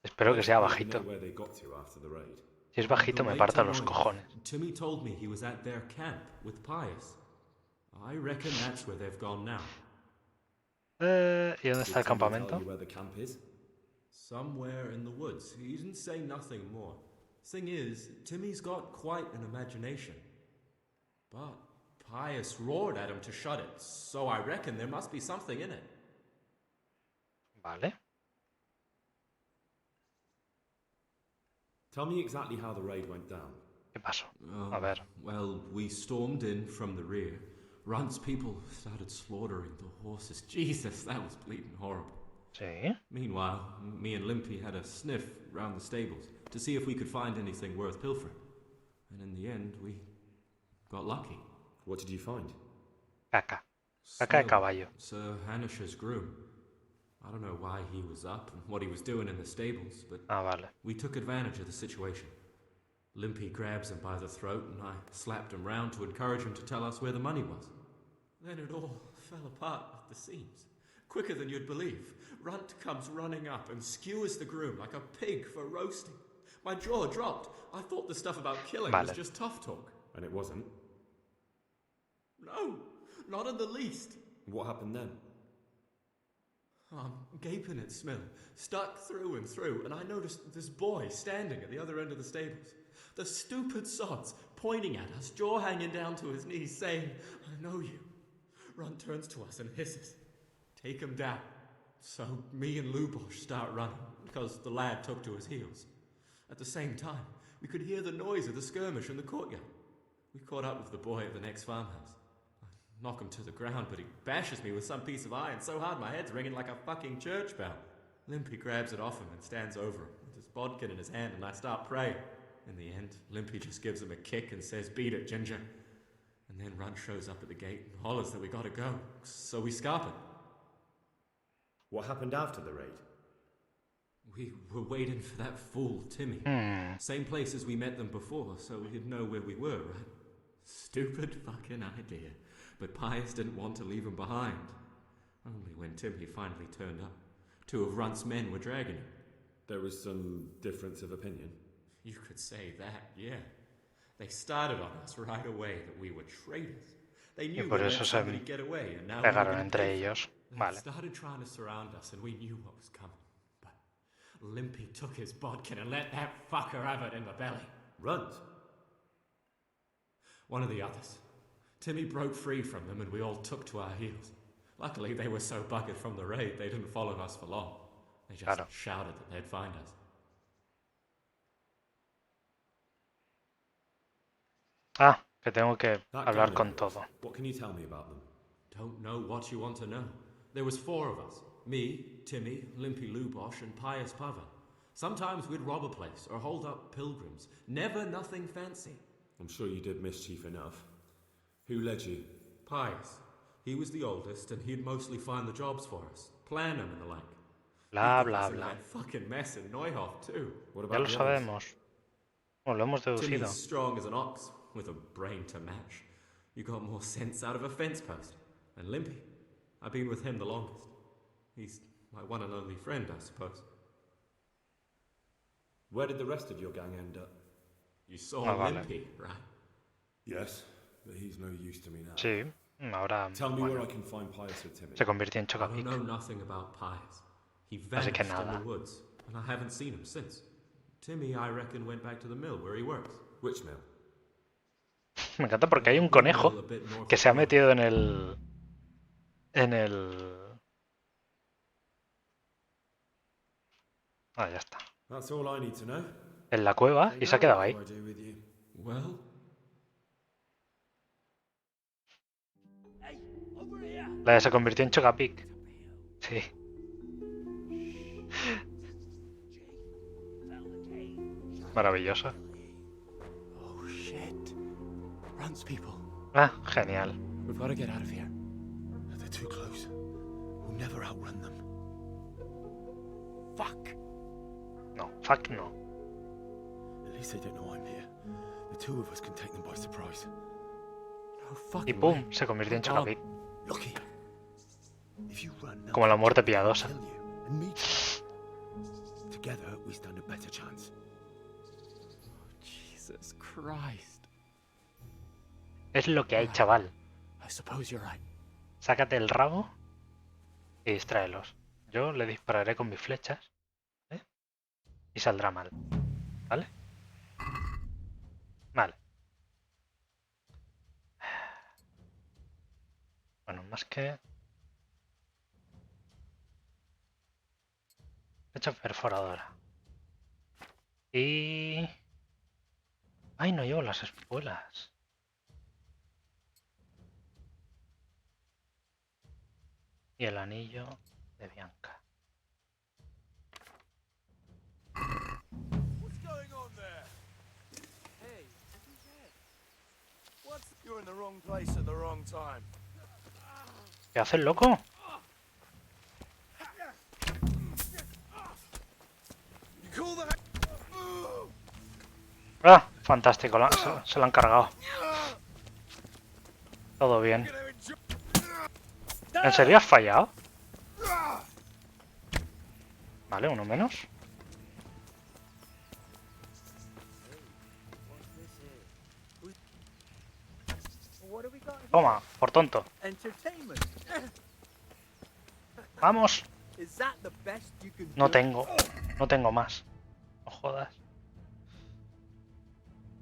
Espero que sea bajito. Where they got to after the raid. Si es bajito me parta los cojones. Timmy told me he was at their camp with Pius. I reckon that's where they've gone now. ¿Y dónde está el campamento? Tell you where the camp is? Somewhere in the woods. He didn't say nothing more. Thing is, Timmy's got quite an imagination. But Pius roared at him to shut it, so I reckon there must be something in it. Vale. Tell me exactly how the raid went down. ¿Qué pasó? A ver. Well, we stormed in from the rear. Runt's people started slaughtering the horses. Jesus, that was bleeding horrible. Sí. Meanwhile, me and Limpy had a sniff round the stables to see if we could find anything worth pilfering. And in the end, we got lucky. What did you find? Caca. Caca de caballo. Sir Hanish's groom. I don't know why he was up and what he was doing in the stables, but vale. We took advantage of the situation. Limpy grabs him by the throat and I slapped him round to encourage him to tell us where the money was. Then it all fell apart at the seams. Quicker than you'd believe. Runt comes running up and skewers the groom like a pig for roasting. My jaw dropped. I thought the stuff about killing was just tough talk. And it wasn't? No, not in the least. What happened then? I'm gaping at Smill, stuck through and through, and I noticed this boy standing at the other end of the stables. The stupid sods pointing at us, jaw hanging down to his knees, saying, "I know you." Runt turns to us and hisses, "Take him down." So me and Lubosh start running, because the lad took to his heels. At the same time, we could hear the noise of the skirmish in the courtyard. We caught up with the boy at the next farmhouse. knock him to the ground, but he bashes me with some piece of iron so hard my head's ringing like a fucking church bell. Limpy grabs it off him and stands over him with his bodkin in his hand, and I start praying. In the end, Limpy just gives him a kick and says, "Beat it, Ginger." And then Runt shows up at the gate and hollers that we gotta go, so we scarp it. What happened after the raid? We were waiting for that fool, Timmy. Same place as we met them before, so we'd know where we were, right? Stupid fucking idea. But Pius didn't want to leave him behind. Only when Timmy finally turned up, 2 of Runt's men were dragging him. There was some difference of opinion? You could say that, yeah. They started on us right away that we were traitors. They knew we let somebody get away, and now we were gonna pay for it. They started trying to surround us, and we knew what was coming. But Limpy took his bodkin and let that fucker have it in the belly. Runt? One of the others. Timmy broke free from them, and we all took to our heels. Luckily, they were so buggered from the raid, they didn't follow us for long. They just shouted that they'd find us. Ah, que tengo que hablar con todo. What can you tell me about them? Don't know what you want to know. There was 4 of us. Me, Timmy, Limpy Lubosh, and Pius Pava. Sometimes we'd rob a place or hold up pilgrims. Never nothing fancy. I'm sure you did mischief enough. Who led you? Pius. He was the oldest, and he'd mostly find the jobs for us, plan them and the like. Bla, bla, bla. That fucking mess in Neuhof, too. What Ya about lo sabemos. Bueno, lo hemos deducido. Timmy's strong as an ox, with a brain to match. You got more sense out of a fence post. And Limpy, I've been with him the longest. He's my one and only friend, I suppose. Where did the rest of your gang end up? You saw Limpy, right? Yes, but he's no use to me now. Sí, ahora. Tell me where I can find Pius or Timmy. Se convirtió en I Chocapic. don't know nothing about Pius. He Así que vanished nada. in the woods, and I haven't seen him since. Timmy, I reckon, went back to the mill where he works. Which mill? Me encanta porque hay un conejo que se ha metido en el. Ah, ya está. That's all I need to know. En la cueva y se ha quedado ahí. Well, La se convirtió en Chocapic. Sí. Maravillosa. Oh shit. Runs people. Ah, genial. We've got to get out of here. They're too close. We'll never outrun them. Fuck. No, fuck no. At least they don't know I'm here. The 2 of us can take them by surprise. No fucking Y pum, way. se convirtió en Chocapic. Look here. If you run, Como la muerte piadosa. kill you and me too. Together, we stand a better chance. Jesus Christ. Es lo que hay, chaval. I suppose you're right. Sácate el rabo y distráelos. Yo le dispararé con mis flechas, ¿eh? Y saldrá mal. ¿Vale? Vale. Bueno, más que... Flecha perforadora. Y... ¡Ay, no llevo las espuelas! Y el anillo de Bianca. What's going on there? Hey, who's that? What's... You're in the wrong place at the wrong time. ¿Qué hace el loco? Ah, fantástico, se lo han cargado. Todo bien. ¿En serio has fallado? Vale, uno menos. Toma, por tonto. Vamos. No tengo más. No jodas.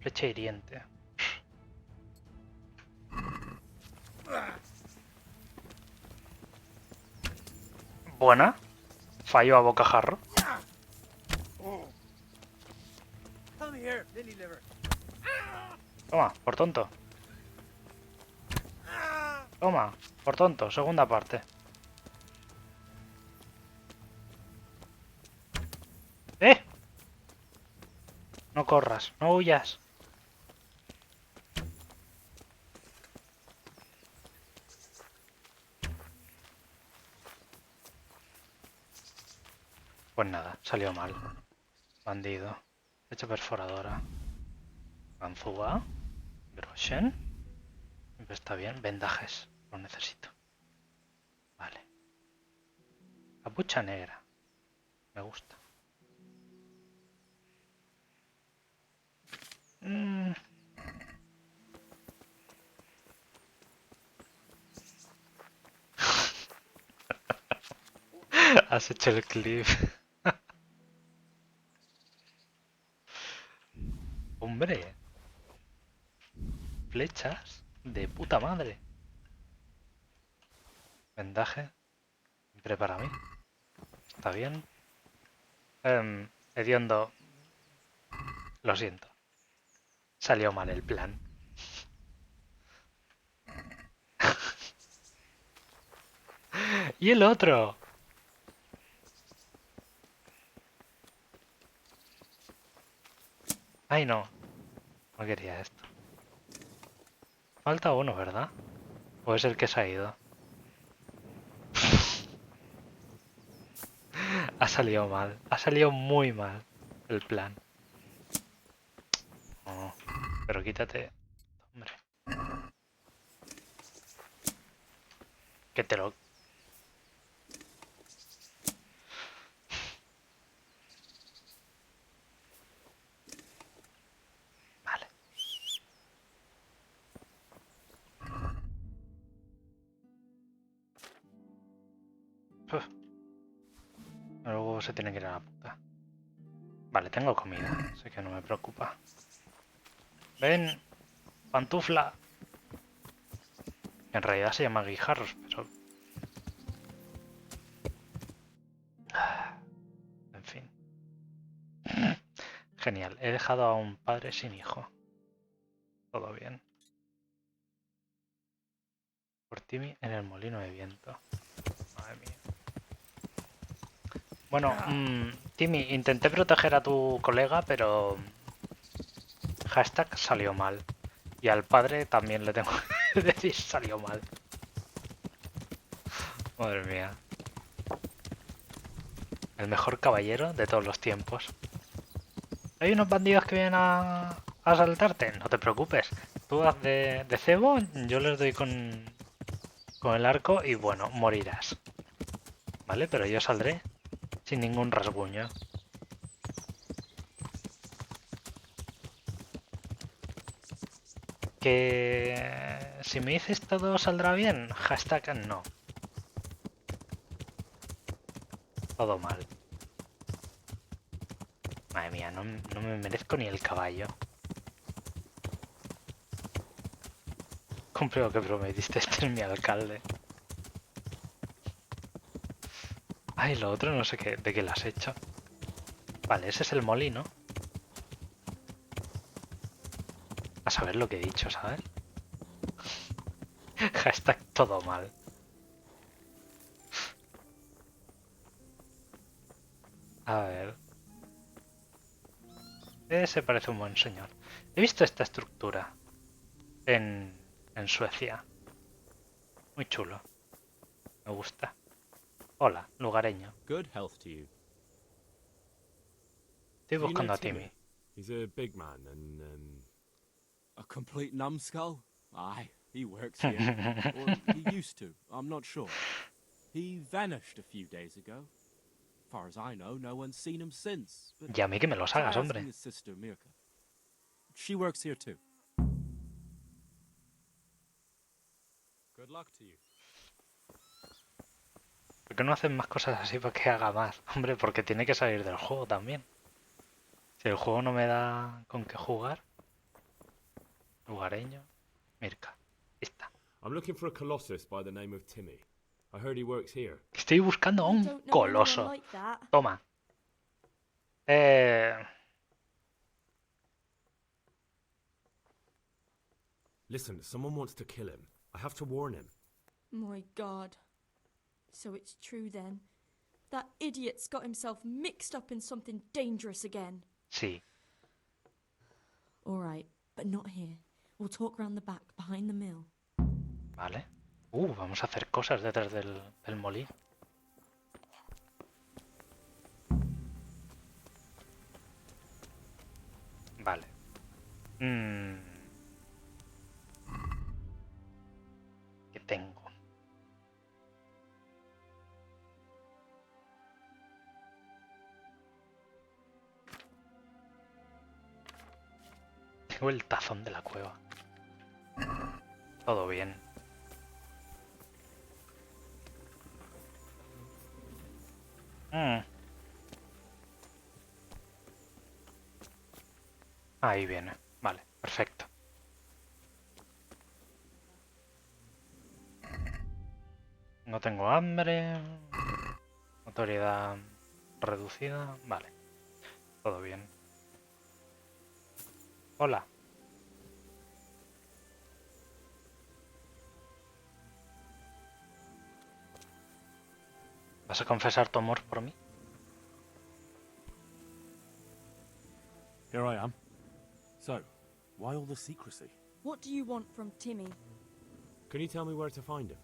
Flecha hiriente. Buena. Falló a bocajarro. Toma, por tonto. Toma, por tonto, segunda parte. ¡Eh! No corras, no huyas. Pues nada, salió mal. Bandido. Hecha perforadora. Ganzúa. Groschen. Siempre está bien. Vendajes. Lo necesito. Vale. Capucha negra. Me gusta. Has hecho el clip. Hombre. Flechas de puta madre. Vendaje. Siempre para mí. Está bien. Hediondo. Lo siento. Salió mal el plan. ¿Y el otro? Ay, no. No quería esto. Falta uno, ¿verdad? ¿O es el que se ha ido? Ha salido mal. Ha salido muy mal el plan. Oh, pero quítate. Hombre. Que te lo... Vale. Uf. Luego se tiene que ir a la puta. Vale, tengo comida, así que no me preocupa. Ven, pantufla. En realidad se llama guijarros, pero... En fin. Genial, he dejado a un padre sin hijo. Todo bien. Por Timmy en el molino de viento. Madre mía. Bueno, Timmy, intenté proteger a tu colega, pero... Hashtag salió mal. Y al padre también le tengo que decir salió mal. Madre mía. El mejor caballero de todos los tiempos. ¿Hay unos bandidos que vienen a asaltarte? No te preocupes. Tú haz de cebo, yo les doy con el arco y bueno, morirás. ¿Vale? Pero yo saldré sin ningún rasguño. Que si me dices todo saldrá bien, hashtag no. Todo mal. Madre mía, no me merezco ni el caballo. Cumple lo que prometiste, este es mi alcalde. Ay, lo otro no sé qué, de qué lo has hecho. Vale, ese es el molino. A saber lo que he dicho, ¿sabes? Hashtag todo mal. A ver. Ese parece un buen señor. He visto esta estructura en Suecia. Muy chulo. Me gusta. Hola, lugareño. Good health to you. Estoy buscando a Timmy. He's a big man and a complete numbskull? Aye, he works here. Or he used to, I'm not sure. He vanished a few days ago. As far as I know, no one's seen him since. But y a mí que me los hagas, try hombre. asking his sister Mirka. She works here too. good luck to you. ¿Por qué no hacen más cosas así para que haga más? Hombre, porque tiene que salir del juego también. Si el juego no me da con qué jugar. Lugareño. Mirka. Está. I'm looking for a colossus by the name of Timmy. I heard he works here. Estoy buscando a un coloso. Toma. Listen, someone wants to kill him. I have to warn him. My God. So it's true then. That idiot's got himself mixed up in something dangerous again. Sí. All right, but not here. We'll talk round the back, behind the mill. Vale. Vamos a hacer cosas detrás del molino. Vale. ¿Qué tengo? Tengo el tazón de la cueva. Todo bien. Ahí viene. Vale, perfecto. No tengo hambre. Notoriedad reducida. Vale. Todo bien. Hola. ¿Vas a confesar tu amor por mí? Here I am. So, why all the secrecy? What do you want from Timmy? Can you tell me where to find him?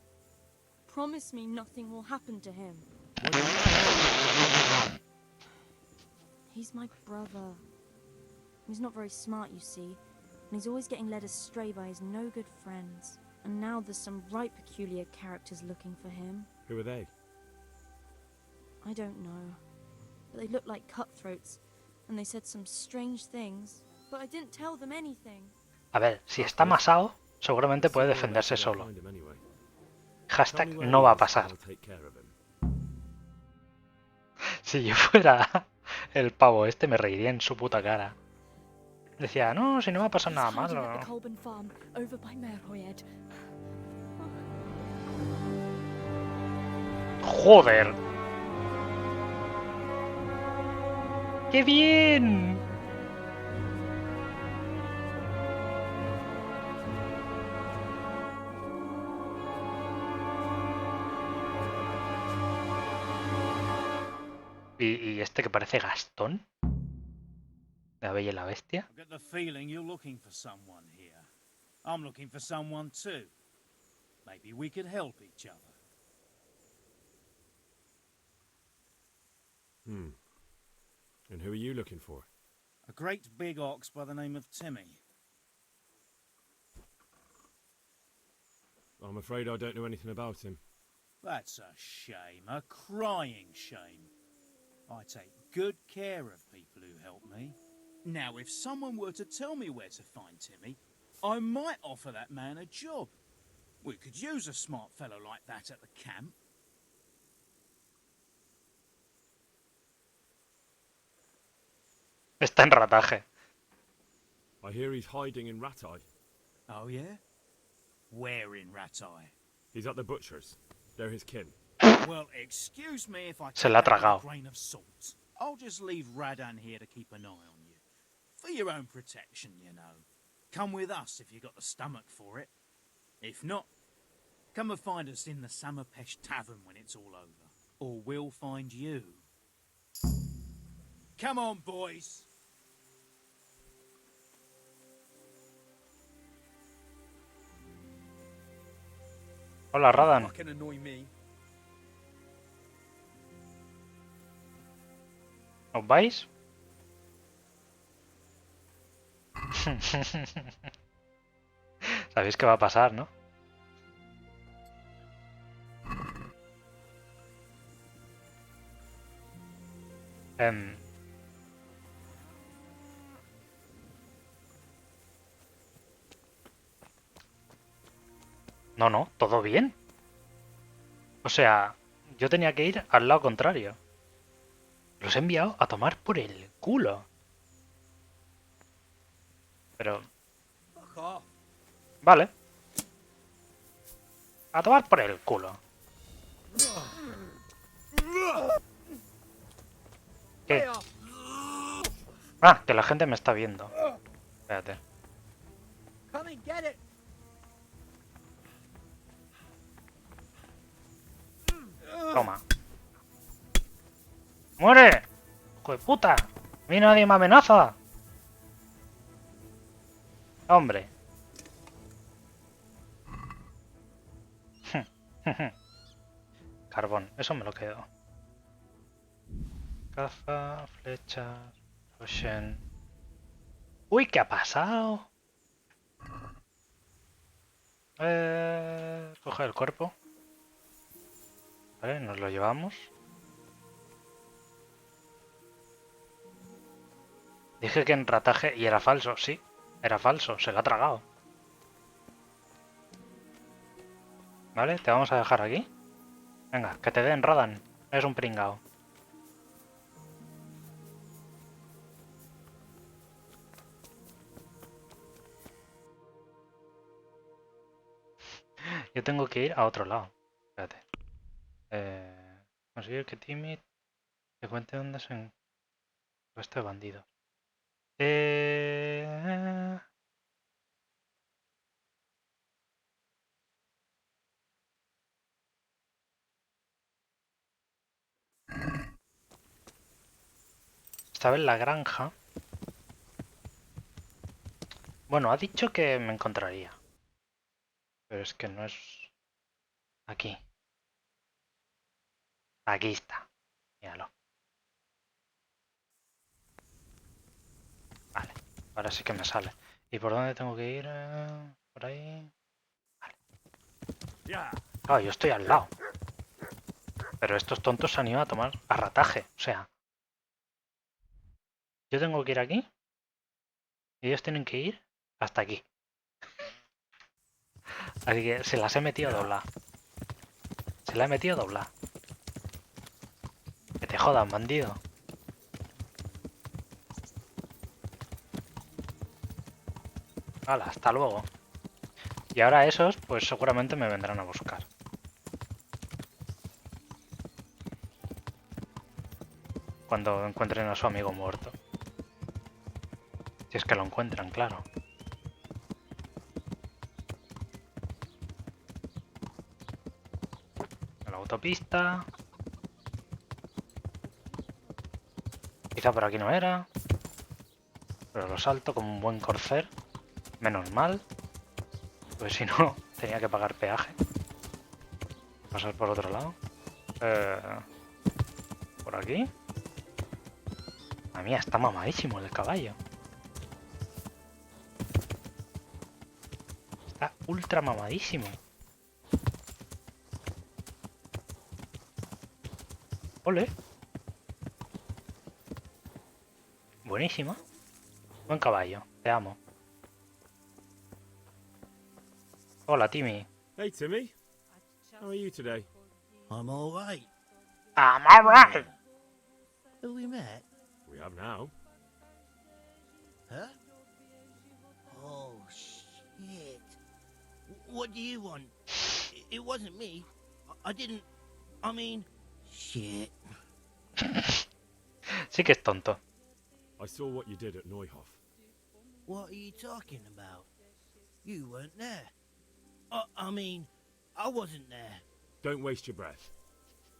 Promise me nothing will happen to him. He's my brother. He's not very smart, you see, and he's always getting led astray by his no-good friends. And now there's some right peculiar characters looking for him. Who are they? I don't know, but they looked like cutthroats, and they said some strange things, but I didn't tell them anything. A ver, si está masado, seguramente puede defenderse solo. Hashtag no va a pasar. Si yo fuera el pavo este, me reiría en su puta cara. Decía, no, si no va a pasar nada malo. ¡Joder! ¡Qué bien! ¿Y este que parece Gastón? ¿De La Bella y la Bestia? I get the feeling you're looking for someone here. I'm looking for someone too. Maybe we could help each other. And who are you looking for? A great big ox by the name of Timmy. I'm afraid I don't know anything about him. That's a shame, a crying shame. I take good care of people who help me. Now, if someone were to tell me where to find Timmy, I might offer that man a job. We could use a smart fellow like that at the camp. Está en rataje. I hear he's hiding in Ratai. Oh, yeah? Where in Ratai? He's at the butcher's. They're his kin. Well, excuse me if I Se la ha take that tragado. with a grain of salt. I'll just leave Radan here to keep an eye on you. For your own protection, you know. Come with us if you got the stomach for it. If not, come and find us in the Summerpesh Tavern when it's all over. Or we'll find you. Come on, boys! Hola, Radan. Fucking annoy me. ¿Os vais? Sabéis qué va a pasar, ¿no? No, todo bien. O sea, yo tenía que ir al lado contrario. Los he enviado a tomar por el culo. Pero... Vale. A tomar por el culo. ¿Qué? Ah, que la gente me está viendo. Espérate. Toma. ¡Muere! ¡Hijo de puta! A mí nadie me amenaza. Hombre. Carbón, eso me lo quedo. Caza, flechas, potion. Uy, ¿qué ha pasado? Coge el cuerpo. Vale, nos lo llevamos. Dije que en rataje y era falso, sí. Era falso, se lo ha tragado. Vale, te vamos a dejar aquí. Venga, que te den, Radan. Es un pringao. Yo tengo que ir a otro lado. Espérate. Conseguir que Timmy te cuente dónde se encuentra este bandido. Estaba en la granja. Bueno, ha dicho que me encontraría. Pero es que no es... Aquí. Aquí está. Míralo. Vale. Ahora sí que me sale. ¿Y por dónde tengo que ir? Por ahí. Vale. Claro, yo estoy al lado. Pero estos tontos se han ido a tomar a rataje. O sea... Yo tengo que ir aquí. Y ellos tienen que ir hasta aquí. Así que se las he metido doblar. Se la he metido doblar. Que te jodan, bandido. Hala, hasta luego. Y ahora esos, pues seguramente me vendrán a buscar. Cuando encuentren a su amigo muerto. Si es que lo encuentran, claro. A la autopista. Quizá por aquí no era. Pero lo salto como un buen corcel. Menos mal. Pues si no, tenía que pagar peaje. Pasar por otro lado. Por aquí. A mí está mamadísimo el caballo. Está ultra mamadísimo. Ole. Buenísima. Buen caballo. Te amo. Hola, Timmy. Hey, Timmy. How are you today? I'm all right. I'm all right. Have we met? We have now. Huh? Oh, shit. What do you want? It wasn't me. I didn't... I mean... Shit. Sí que es tonto. I saw what you did at Neuhof. What are you talking about? You weren't there. I mean, I wasn't there. Don't waste your breath.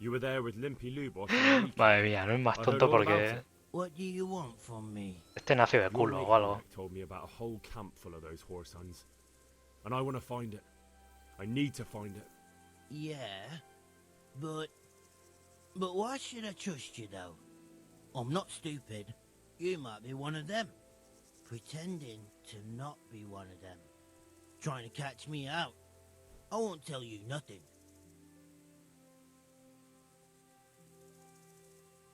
You were there with Limpy Lubos. Madre mía, no es más tonto porque... What do you want from me? Este nació de culo o algo. Told me about a whole camp full of those horse huns. And I want to find it. I need to find it. Yeah, but why should I trust you, though? I'm not stupid. You might be one of them. Pretending to not be one of them. Trying to catch me out. I won't tell you nothing.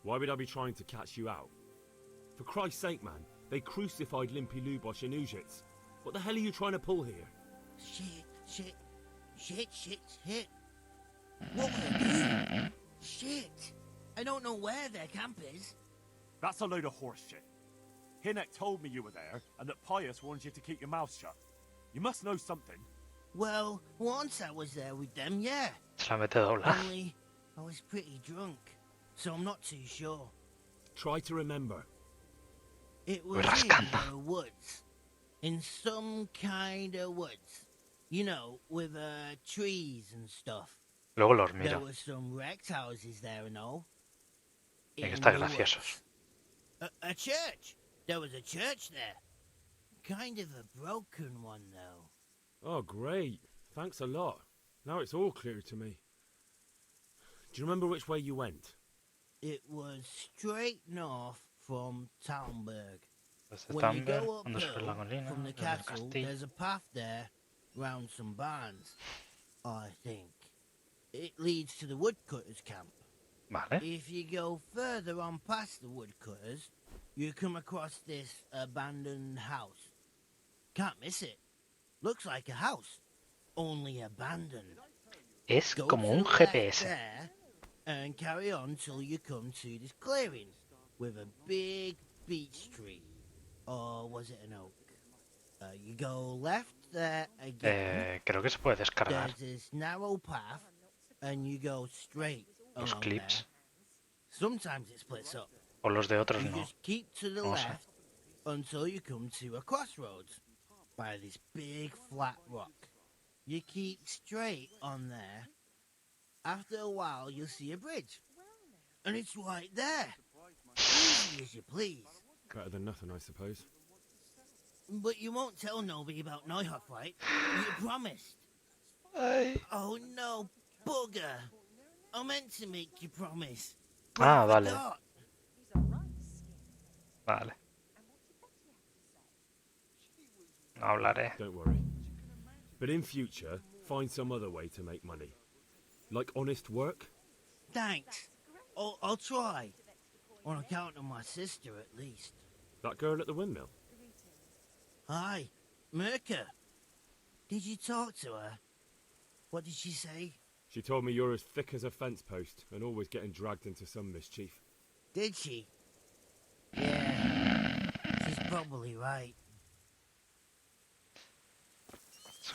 Why would I be trying to catch you out? For Christ's sake, man, they crucified Limpy Lubosh in Ujits. What the hell are you trying to pull here? Shit. What will I do? Shit. I don't know where their camp is. That's a load of horse shit. Hinek told me you were there, and that Pius warned you to keep your mouth shut. You must know something. Well, once I was there with them, yeah. Se la mete dobla. Only I was pretty drunk, so I'm not too sure. Try to remember. It was in the woods. In some kind of woods. You know, with trees and stuff. Luego los There miro. were some wrecked houses there and all. Hay que In estar the graciosos. woods. A church. There was a church there. Kind of a broken one, though. Oh, great. Thanks a lot. Now it's all clear to me. Do you remember which way you went? It was straight north from Talmberg. Desde When you Tamber, go cuando subes la uphill colina, from the desde el castle, castillo. there's a path there round some barns, I think. It leads to the woodcutters' camp. Vale. If you go further on past the woodcutters, you come across this abandoned house. Can't miss it. Looks like a house, only abandoned. Es Go como to un the left GPS. there and carry on till you come to this clearing with a big beech tree. Or was it an oak? You go left there again. Creo que se puede descargar There's this narrow path, and you go straight los along clips. there. Sometimes it splits up. O los de otros You no. just keep to the No sé. left until you come to a crossroads by this big flat rock. You keep straight on there. After a while, you'll see a bridge. And it's right there. Easy as you please. Better than nothing, I suppose. But you won't tell nobody about Neuhoff, right? You promised. Oh no, bugger. I meant to make you promise. But I Vale. forgot. Vale. No hablaré. Don't worry. But in future, find some other way to make money. Like honest work? Thanks. I'll try. On account of my sister, at least. That girl at the windmill? Hi, Merker. Did you talk to her? What did she say? She told me you're as thick as a fence post and always getting dragged into some mischief. Did she? Yeah. She's probably right.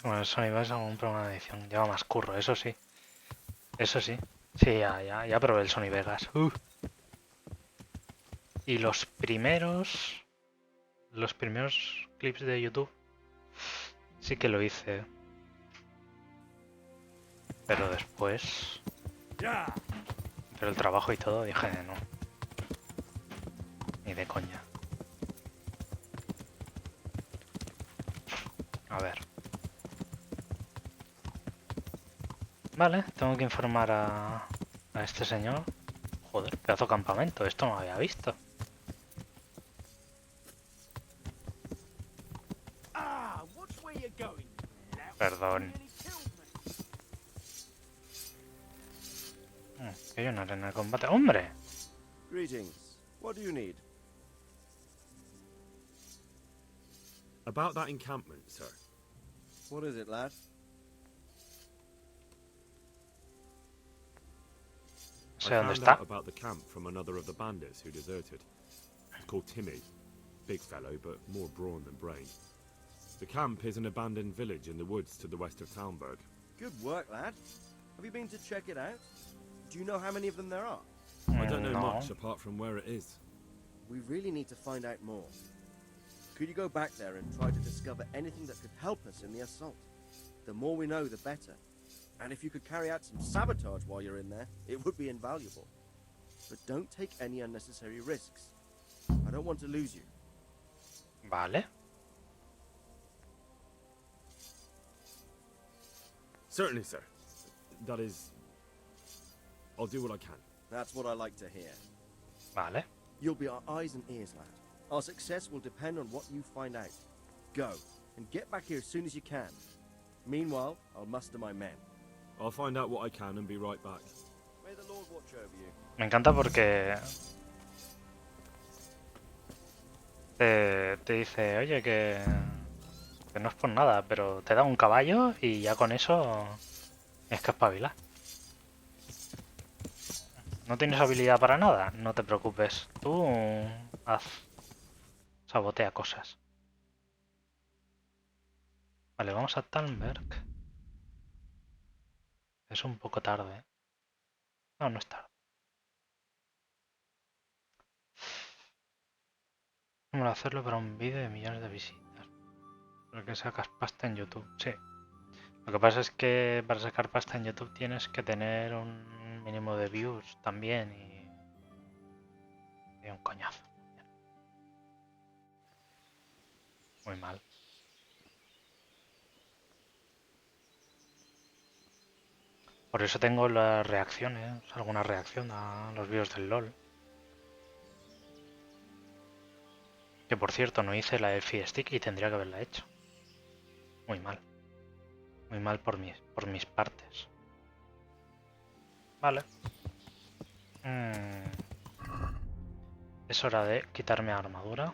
Con el Sony Vegas algún programa de edición. Lleva más curro, eso sí. Eso sí. Sí, ya probé el Sony Vegas. Y los primeros clips de YouTube sí que lo hice. Pero después, pero el trabajo y todo, dije no. Ni de coña. A ver. Vale, tengo que informar a este señor. Joder, pedazo de campamento, esto no lo había visto. Perdón. Que hay una arena de combate. ¡Hombre! Greetings. What do you need? About that encampment, sir. What is it, lad? Sé I dónde found está. out about the camp from another of the bandits who deserted. It's called Timmy. Big fellow, but more brawn than brain. The camp is an abandoned village in the woods to the west of Talmberg. Good work, lad. Have you been to check it out? Do you know how many of them there are? I don't know No. much apart from where it is. We really need to find out more. Could you go back there and try to discover anything that could help us in the assault? The more we know, the better. And if you could carry out some sabotage while you're in there, it would be invaluable. But don't take any unnecessary risks. I don't want to lose you. Vale. Certainly, sir. That is... I'll do what I can. That's what I like to hear. Vale. You'll be our eyes and ears, lad. Our success will depend on what you find out. Go, and get back here as soon as you can. Meanwhile, I'll muster my men. I'll find out what I can and be right back. May the Lord watch over you. Me encanta porque te dice, oye, que no es por nada, pero te da un caballo y ya con eso es que espabilar. ¿No tienes habilidad para nada? No te preocupes. Tú sabotea cosas. Vale, vamos a Talmberg. Es un poco tarde, ¿eh? No, no es tarde. Vamos a hacerlo para un vídeo de millones de visitas. Porque sacas pasta en YouTube, sí. Lo que pasa es que para sacar pasta en YouTube tienes que tener un mínimo de views también y un coñazo. Muy mal. Por eso tengo las reacciones, alguna reacción a los vídeos del LOL. Que por cierto no hice la F Stick y tendría que haberla hecho. Muy mal. Muy mal por mis partes. Vale. Es hora de quitarme armadura.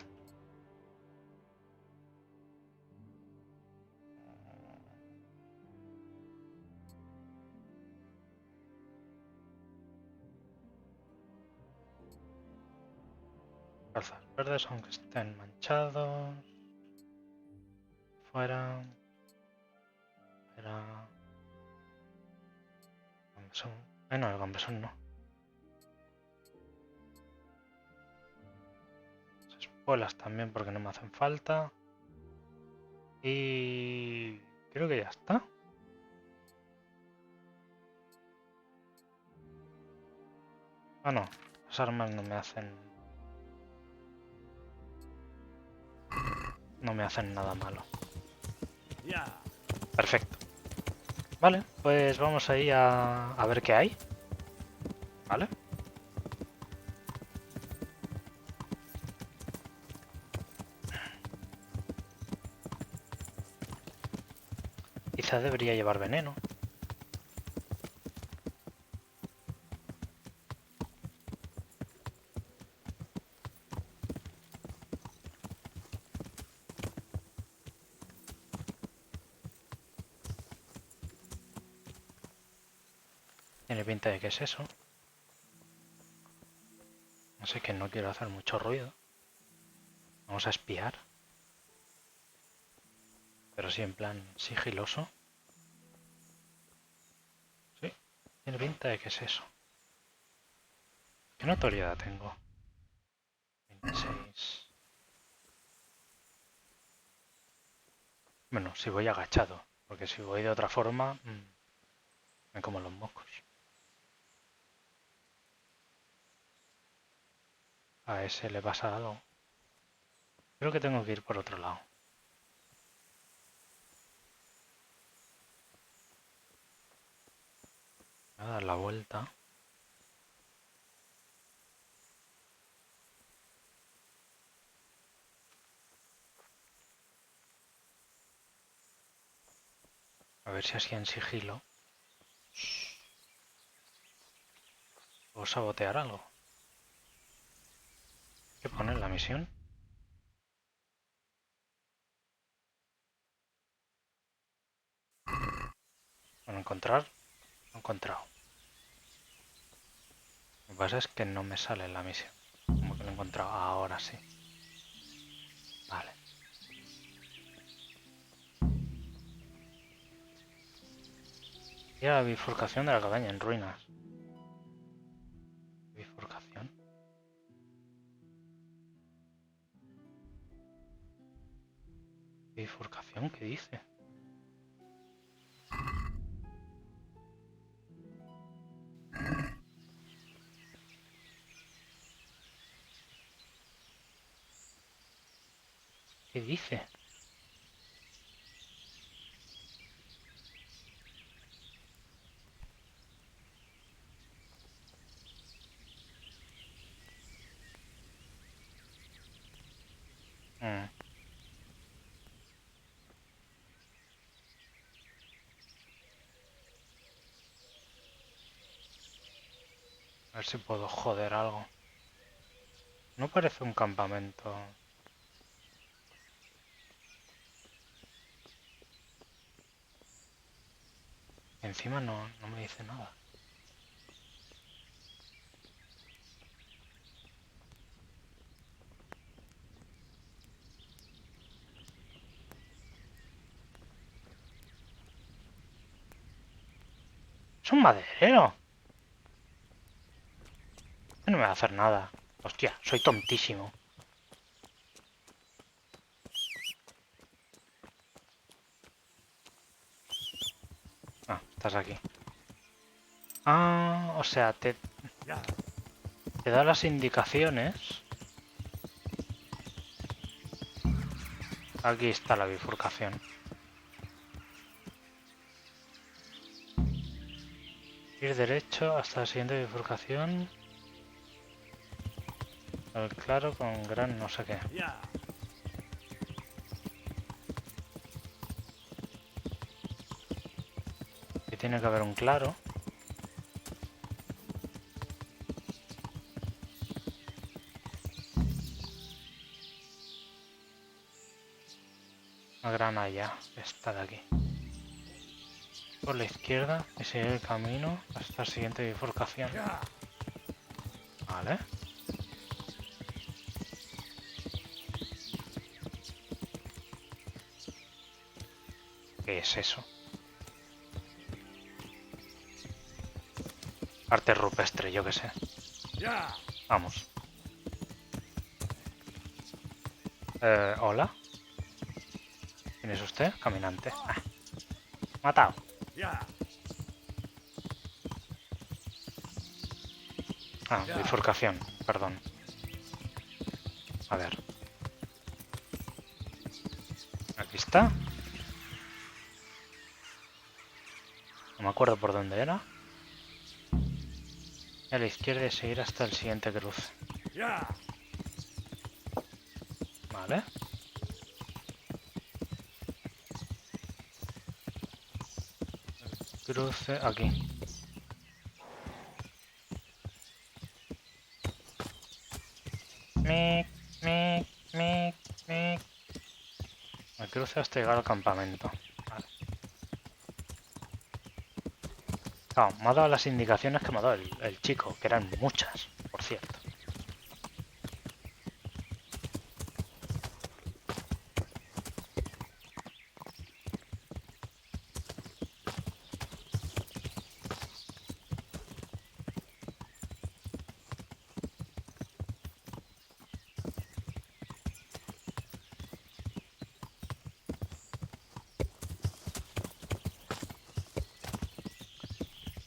Calzas verdes aunque estén manchados. Fuera. Fuera. Gambesón. No, el gambesón no. Espuelas también porque no me hacen falta. Y creo que ya está. Ah, no. Las armas no me hacen... No me hacen nada malo. Perfecto. Vale, pues vamos ahí a ver qué hay. ¿Vale? Quizá debería llevar veneno. Tiene pinta de que es eso. Así que no quiero hacer mucho ruido. Vamos a espiar. Pero sí en plan sigiloso. Sí, tiene pinta de que es eso. ¿Qué notoriedad tengo? 26. Bueno, si voy agachado. Porque si voy de otra forma... me como los mocos. A ese le pasa algo. Creo que tengo que ir por otro lado. Voy a dar la vuelta. A ver si así en sigilo puedo sabotear algo. ¿Qué pone en la misión? Bueno, encontrar. Lo he encontrado. Lo que pasa es que no me sale en la misión. Como que lo he encontrado. Ahora sí. Vale. Y a la bifurcación de la cabaña en ruinas. Bifurcación. ¿Bifurcación? ¿Qué dice? ¿Qué dice? A ver si puedo joder algo. No parece un campamento. Encima no me dice nada. ¡Es un maderero! No me va a hacer nada. Hostia, soy tontísimo. estás aquí. Ah, o sea, te da las indicaciones. Aquí está la bifurcación. Ir derecho hasta la siguiente bifurcación. El claro con gran no sé qué. Aquí tiene que haber un claro. Una gran allá, esta de aquí. Por la izquierda y seguir el camino hasta la siguiente bifurcación. Vale. ¿Qué es eso? Arte rupestre, yo qué sé. Vamos. ¿Hola? ¿Quién es usted? Caminante. Ah. Matado. Ah, bifurcación, perdón. A ver. Aquí está. No me acuerdo por dónde era. A la izquierda y seguir hasta el siguiente cruce. Vale. El cruce aquí. Mic, mic, mic, mic. El cruce hasta llegar al campamento. Vale. Claro, me ha dado las indicaciones que me ha dado el chico, que eran muchas, por cierto.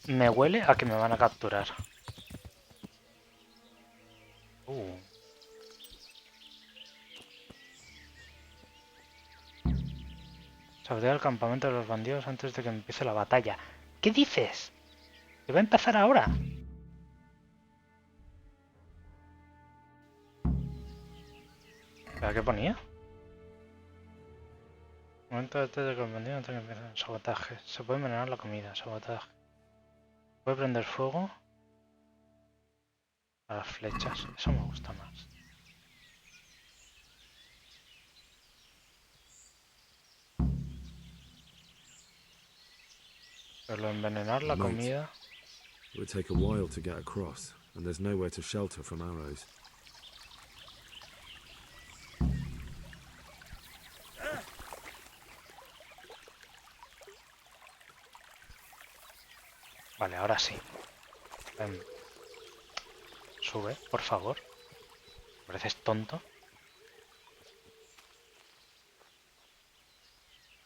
Me huele a que me van a capturar. Sabotea el campamento de los bandidos antes de que empiece la batalla. ¿Qué dices? ¿Que va a empezar ahora? ¿Pero qué ponía? Momento antes de que los bandidos antes de que empiece el sabotaje. Se puede envenenar la comida. Sabotaje. Puede prender fuego a las flechas. Eso me gusta más. Pero envenenar la comida. It would take a while to get across, and there's nowhere to shelter from arrows. Vale, ahora sí. Sube, por favor. ¿Me pareces tonto?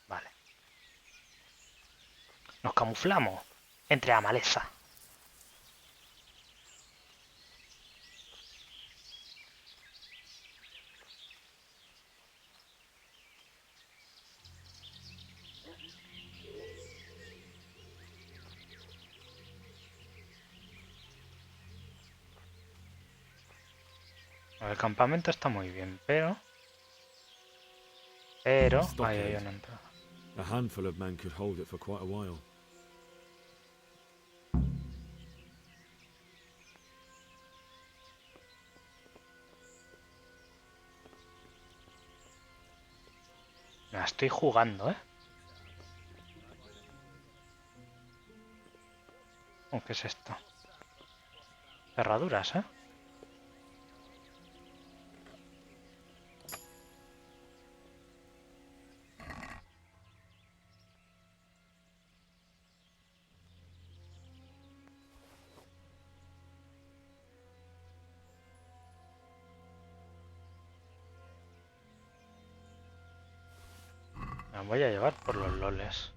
Vale. Nos camuflamos entre la maleza. El campamento está muy bien, pero... ahí hay una entrada. A handful of men could hold it for quite a while. Me la estoy jugando, ¿eh? ¿Qué es esto? Cerraduras, ¿eh? Me voy a llevar por los loles.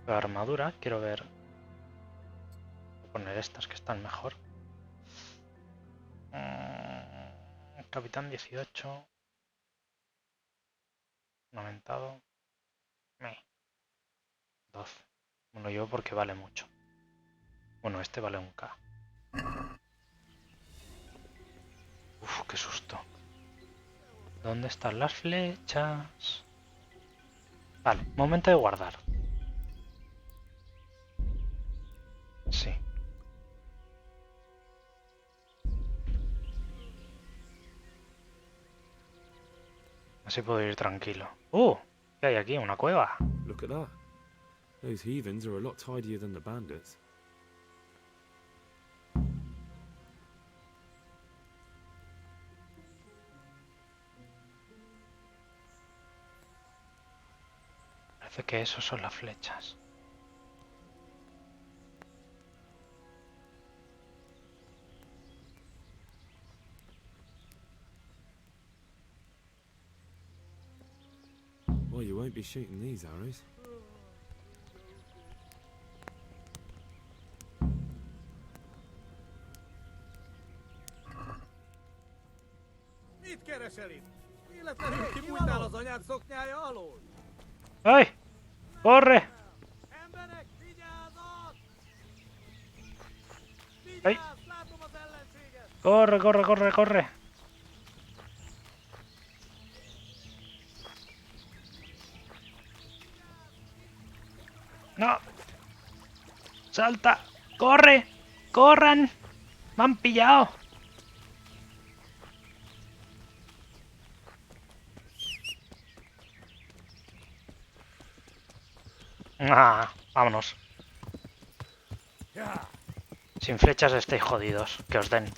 La armadura, quiero ver. Voy a poner estas que están mejor. Capitán 18. Aumentado. 12. Bueno, yo porque vale mucho. Bueno, este vale un K. Uf, qué susto. ¿Dónde están las flechas? Vale, momento de guardar. Sí. Así puedo ir tranquilo. ¿Qué hay aquí? ¿Una cueva? Look at that. Those heathens are a lot tidier than the bandits. Parece que esos son las flechas. Well, you won't be shooting these arrows. Mit keresel itt? Illetve kibújtál az anyád szoknyája alól? ¡Ay! ¡Corre! Emberek, vigyázat! ¡Ay! Vigyázz, látom az ellenséget! ¡Corre, corre, corre, corre! ¡No! ¡Salta! ¡Corre! ¡Corran! ¡Me han pillado! Vámonos. Sin flechas estáis jodidos. Que os den.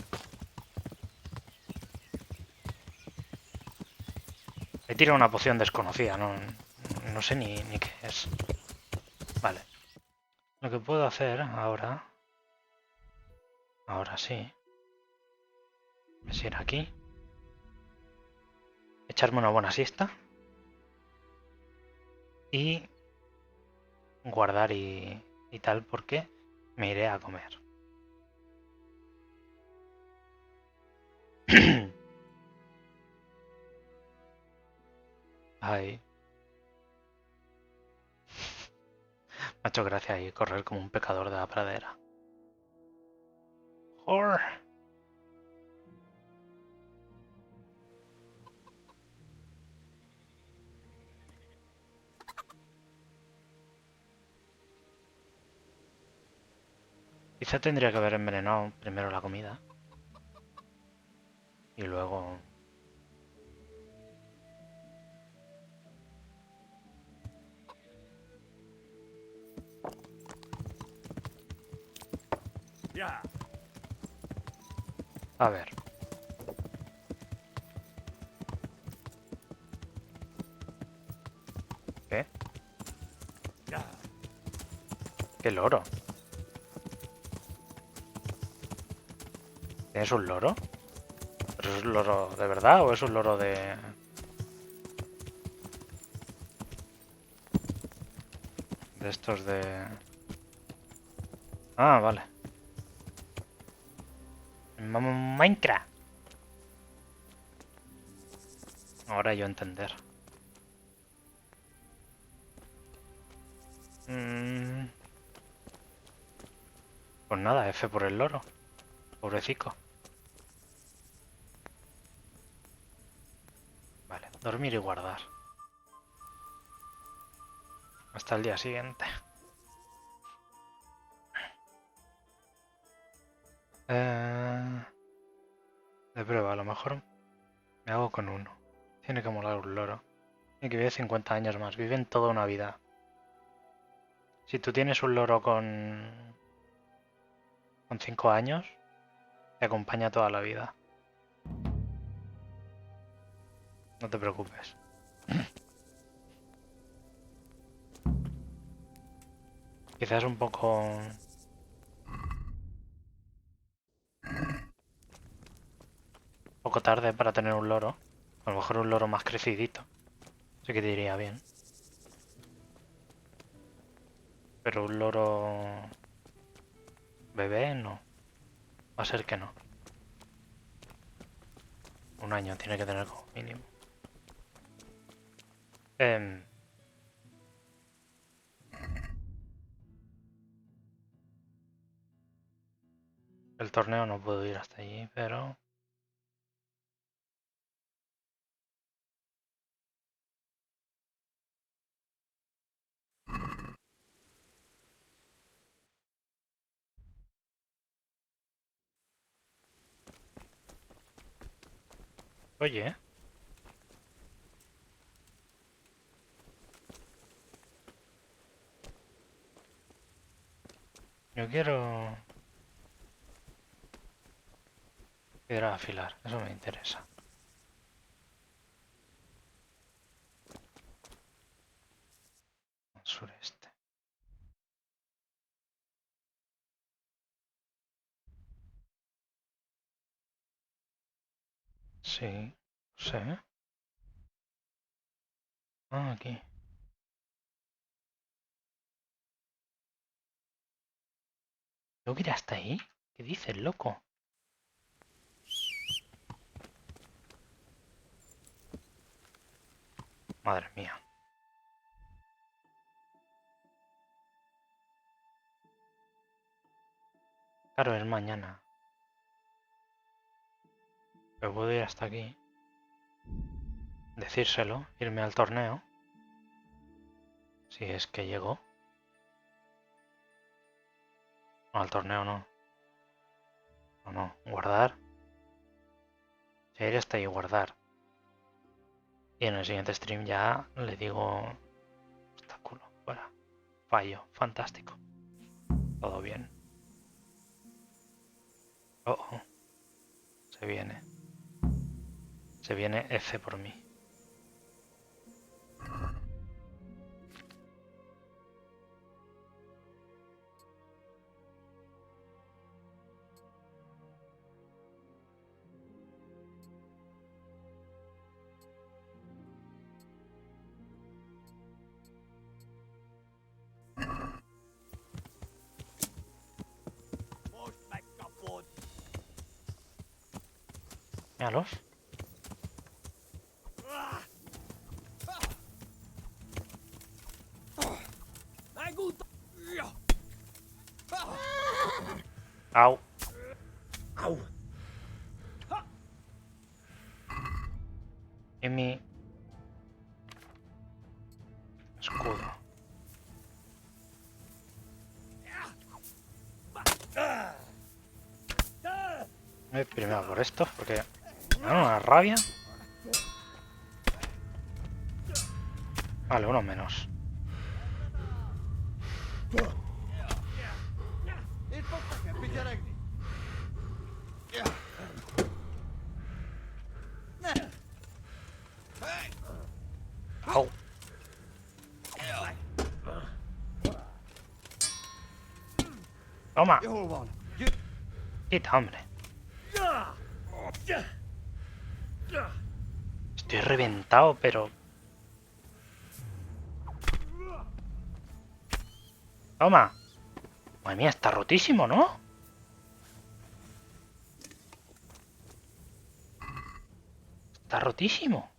He tirado una poción desconocida. No sé ni qué es. Vale. Lo que puedo hacer ahora... Ahora sí. Es ir aquí. Echarme una buena siesta. Y... guardar y tal, porque me iré a comer. Ay. Me ha hecho gracia ahí correr como un pecador de la pradera. ¡Jor! Quizá tendría que haber envenenado primero la comida. Y luego... Ya. A ver. ¿Qué? Ya. ¿Qué loro? ¿Tienes un loro? ¿Pero es un loro de verdad o es un loro de...? De estos de... Ah, vale. Minecraft. Ahora yo entender. Pues nada, F por el loro. Pobrecico. Vale, dormir y guardar. Hasta el día siguiente. De prueba, a lo mejor me hago con uno. Tiene que molar un loro. Tiene que vivir 50 años más. Viven toda una vida. Si tú tienes un loro con 5 años, te acompaña toda la vida. No te preocupes. Quizás un poco tarde para tener un loro. A lo mejor un loro más crecidito. Así que te iría bien. Pero un loro bebé no. Va a ser que no. Un año tiene que tener como mínimo. El torneo no puedo ir hasta allí, pero... Oye, yo quiero piedra a afilar, eso me interesa. Sureste. Sí, sé. Ah, aquí. ¿Tengo que ir hasta ahí? ¿Qué dices, loco? Madre mía. Claro, es mañana. Pero puedo ir hasta aquí. Decírselo, irme al torneo. Si es que llego. No, al torneo no. No, guardar. Ya iré hasta ahí, guardar. Y en el siguiente stream ya le digo... Obstáculo, fuera. Fallo, fantástico. Todo bien. Oh. Se viene. Se viene F por mí. Míralos. Au. Au. Y mi escudo. Primero por esto, porque me da una rabia. Vale, uno menos. Au. Toma. Quita, hombre. Estoy reventado, pero... Toma. Madre mía, está rotísimo, ¿no? Está rotísimo.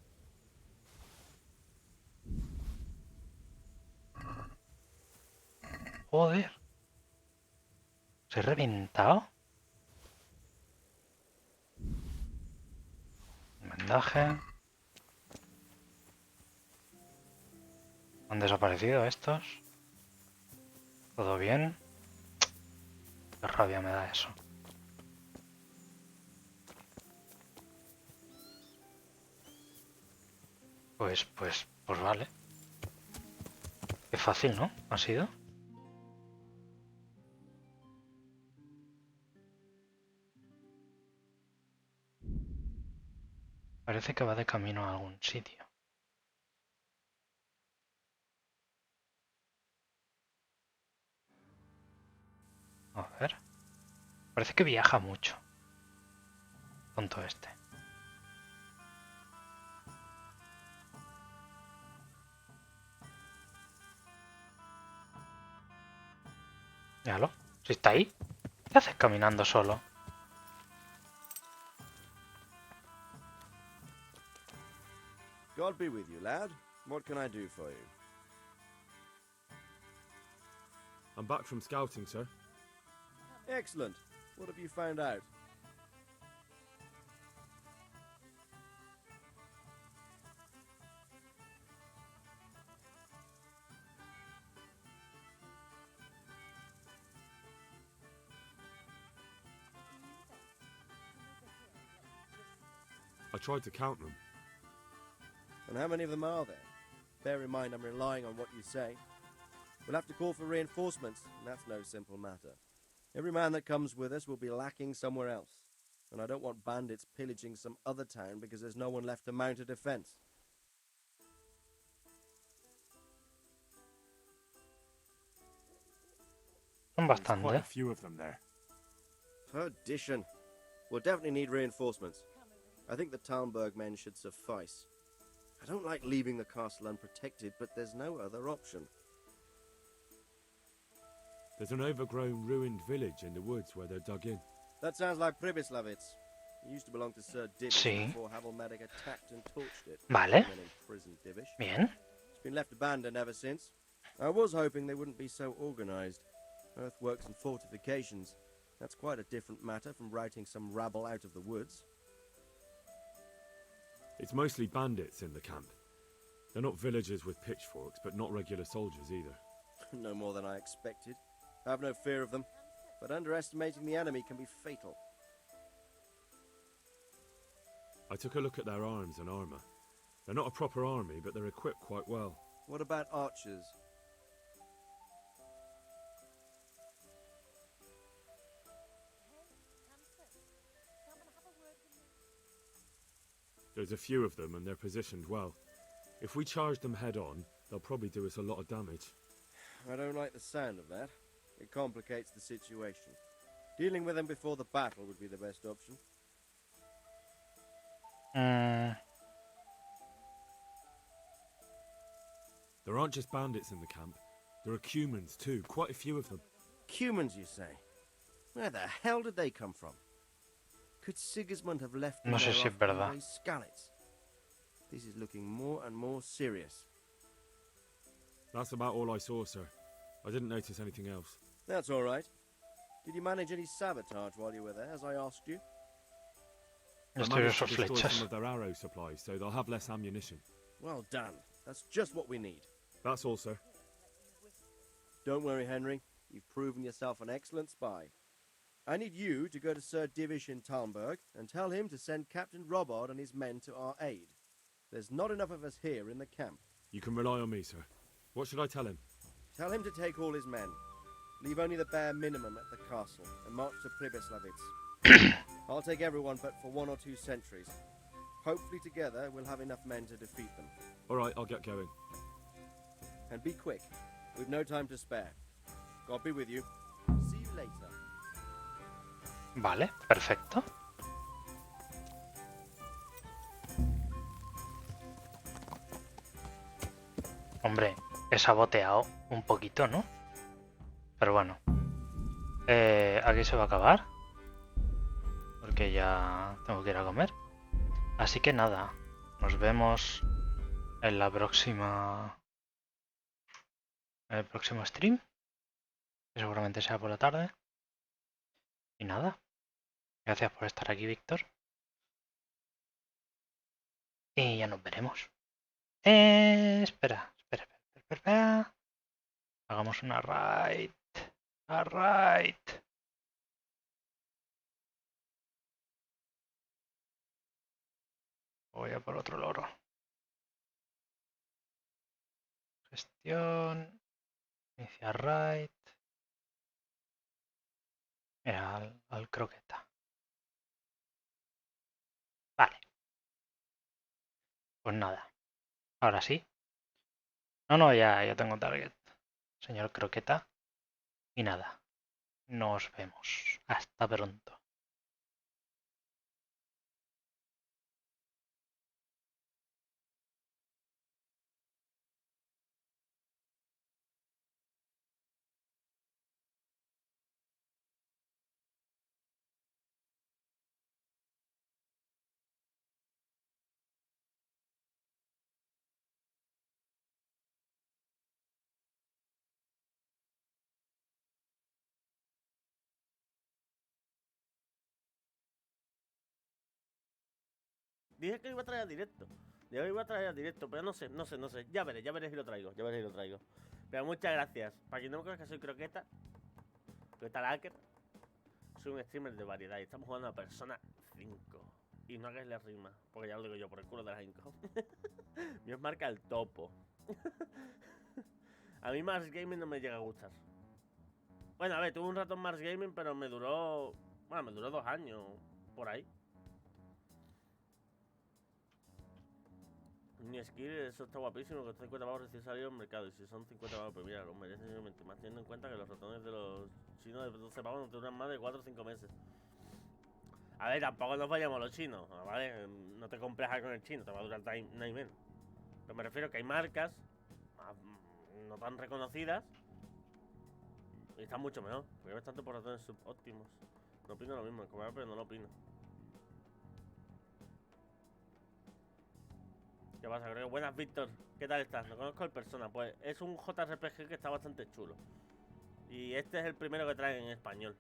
Joder. Se he reventado. Vendaje. Han desaparecido estos. ¿Todo bien? Qué rabia me da eso. Pues vale. Qué fácil, ¿no? ¿Ha sido? Parece que va de camino a algún sitio. A ver. Parece que viaja mucho. Tonto este. Míralo. Si está ahí. ¿Qué haces caminando solo? God be with you, lad. What can I do for you? I'm back from scouting, sir. Excellent. What have you found out? I tried to count them. And how many of them are there? Bear in mind I'm relying on what you say. We'll have to call for reinforcements, and that's no simple matter. Every man that comes with us will be lacking somewhere else. And I don't want bandits pillaging some other town because there's no one left to mount a defense. Son There's quite a bastante. few of them there. Perdition. We'll definitely need reinforcements. I think the Talmberg men should suffice. I don't like leaving the castle unprotected, but there's no other option. There's an overgrown, ruined village in the woods where they're dug in. That sounds like Pribyslavitz. It used to belong to Sir Divish Sí. before Havelmedic attacked and torched it. Vale. And then imprisoned Divish. Bien. It's been left abandoned ever since. I was hoping they wouldn't be so organized. Earthworks and fortifications. That's quite a different matter from routing some rabble out of the woods. It's mostly bandits in the camp. They're not villagers with pitchforks, but not regular soldiers either. No more than I expected. I have no fear of them, but underestimating the enemy can be fatal. I took a look at their arms and armour. They're not a proper army, but they're equipped quite well. What about archers? There's a few of them, and they're positioned well. If we charge them head on, they'll probably do us a lot of damage. I don't like the sound of that. It complicates the situation. Dealing with them before the battle would be the best option. There aren't just bandits in the camp. There are Cumans too, quite a few of them. Cumans, you say? Where the hell did they come from? Could Sigismund have left them No sé there si es after he verdad. raised Skalitz? This is looking more and more serious. That's about all I saw, sir. I didn't notice anything else. That's all right. Did you manage any sabotage while you were there, as I asked you? I Estoy managed to esos destroy flechas. some of their arrow supplies, so they'll have less ammunition. Well done. That's just what we need. That's all, sir. Don't worry, Henry. You've proven yourself an excellent spy. I need you to go to Sir Divish in Talmberg and tell him to send Captain Robard and his men to our aid. There's not enough of us here in the camp. You can rely on me, sir. What should I tell him? Tell him to take all his men. Leave only the bare minimum at the castle and march to Pribyslavitz. I'll take everyone but for 1 or 2 sentries. Hopefully together we'll have enough men to defeat them. All right, I'll get going. And be quick. We've no time to spare. God be with you. See you later. Vale, perfecto. Hombre, he saboteado un poquito, ¿no? Pero bueno. Aquí se va a acabar. Porque ya tengo que ir a comer. Así que nada. Nos vemos en la próxima... En el próximo stream. Que seguramente sea por la tarde. Y nada. Gracias por estar aquí, Víctor. Y ya nos veremos. Espera. Hagamos una raid. A raid. Voy a por otro loro. Gestión. Iniciar raid. Mira, al croqueta. Vale. Pues nada. Ahora sí. No, ya tengo target. Señor croqueta. Y nada. Nos vemos. Hasta pronto. Dije que iba a traer a directo. Yo iba a traer a directo, pero no sé. Ya veré si lo traigo. Pero muchas gracias. Para quien no me conozca, soy Croqueta. Croqueta Lacker. Soy un streamer de variedad y estamos jugando a Persona 5. Y no hagáis la rima, porque ya lo digo yo, por el culo de las Inco. Me os marca el topo. A mí Mars Gaming no me llega a gustar. Bueno, a ver, tuve un rato en Mars Gaming, pero me duró... Bueno, me duró 2 años, por ahí. Mi skill, eso está guapísimo, que 50 pavos recién salido al mercado. Y si son 50 pavos, pues mira, los merecen simplemente. Más teniendo en cuenta que los ratones de los chinos de 12 pavos no duran más de 4 o 5 meses. A ver, tampoco nos vayamos los chinos, ¿vale? No te compres algo en el chino, te va a durar nada y menos. Pero me refiero que hay marcas no tan reconocidas y están mucho mejor. Porque hay bastante por ratones subóptimos. No opino lo mismo, pero no lo opino. ¿Qué pasa? Creo que buenas, Víctor. ¿Qué tal estás? No conozco el Persona. Pues es un JRPG que está bastante chulo. Y este es el primero que traen en español.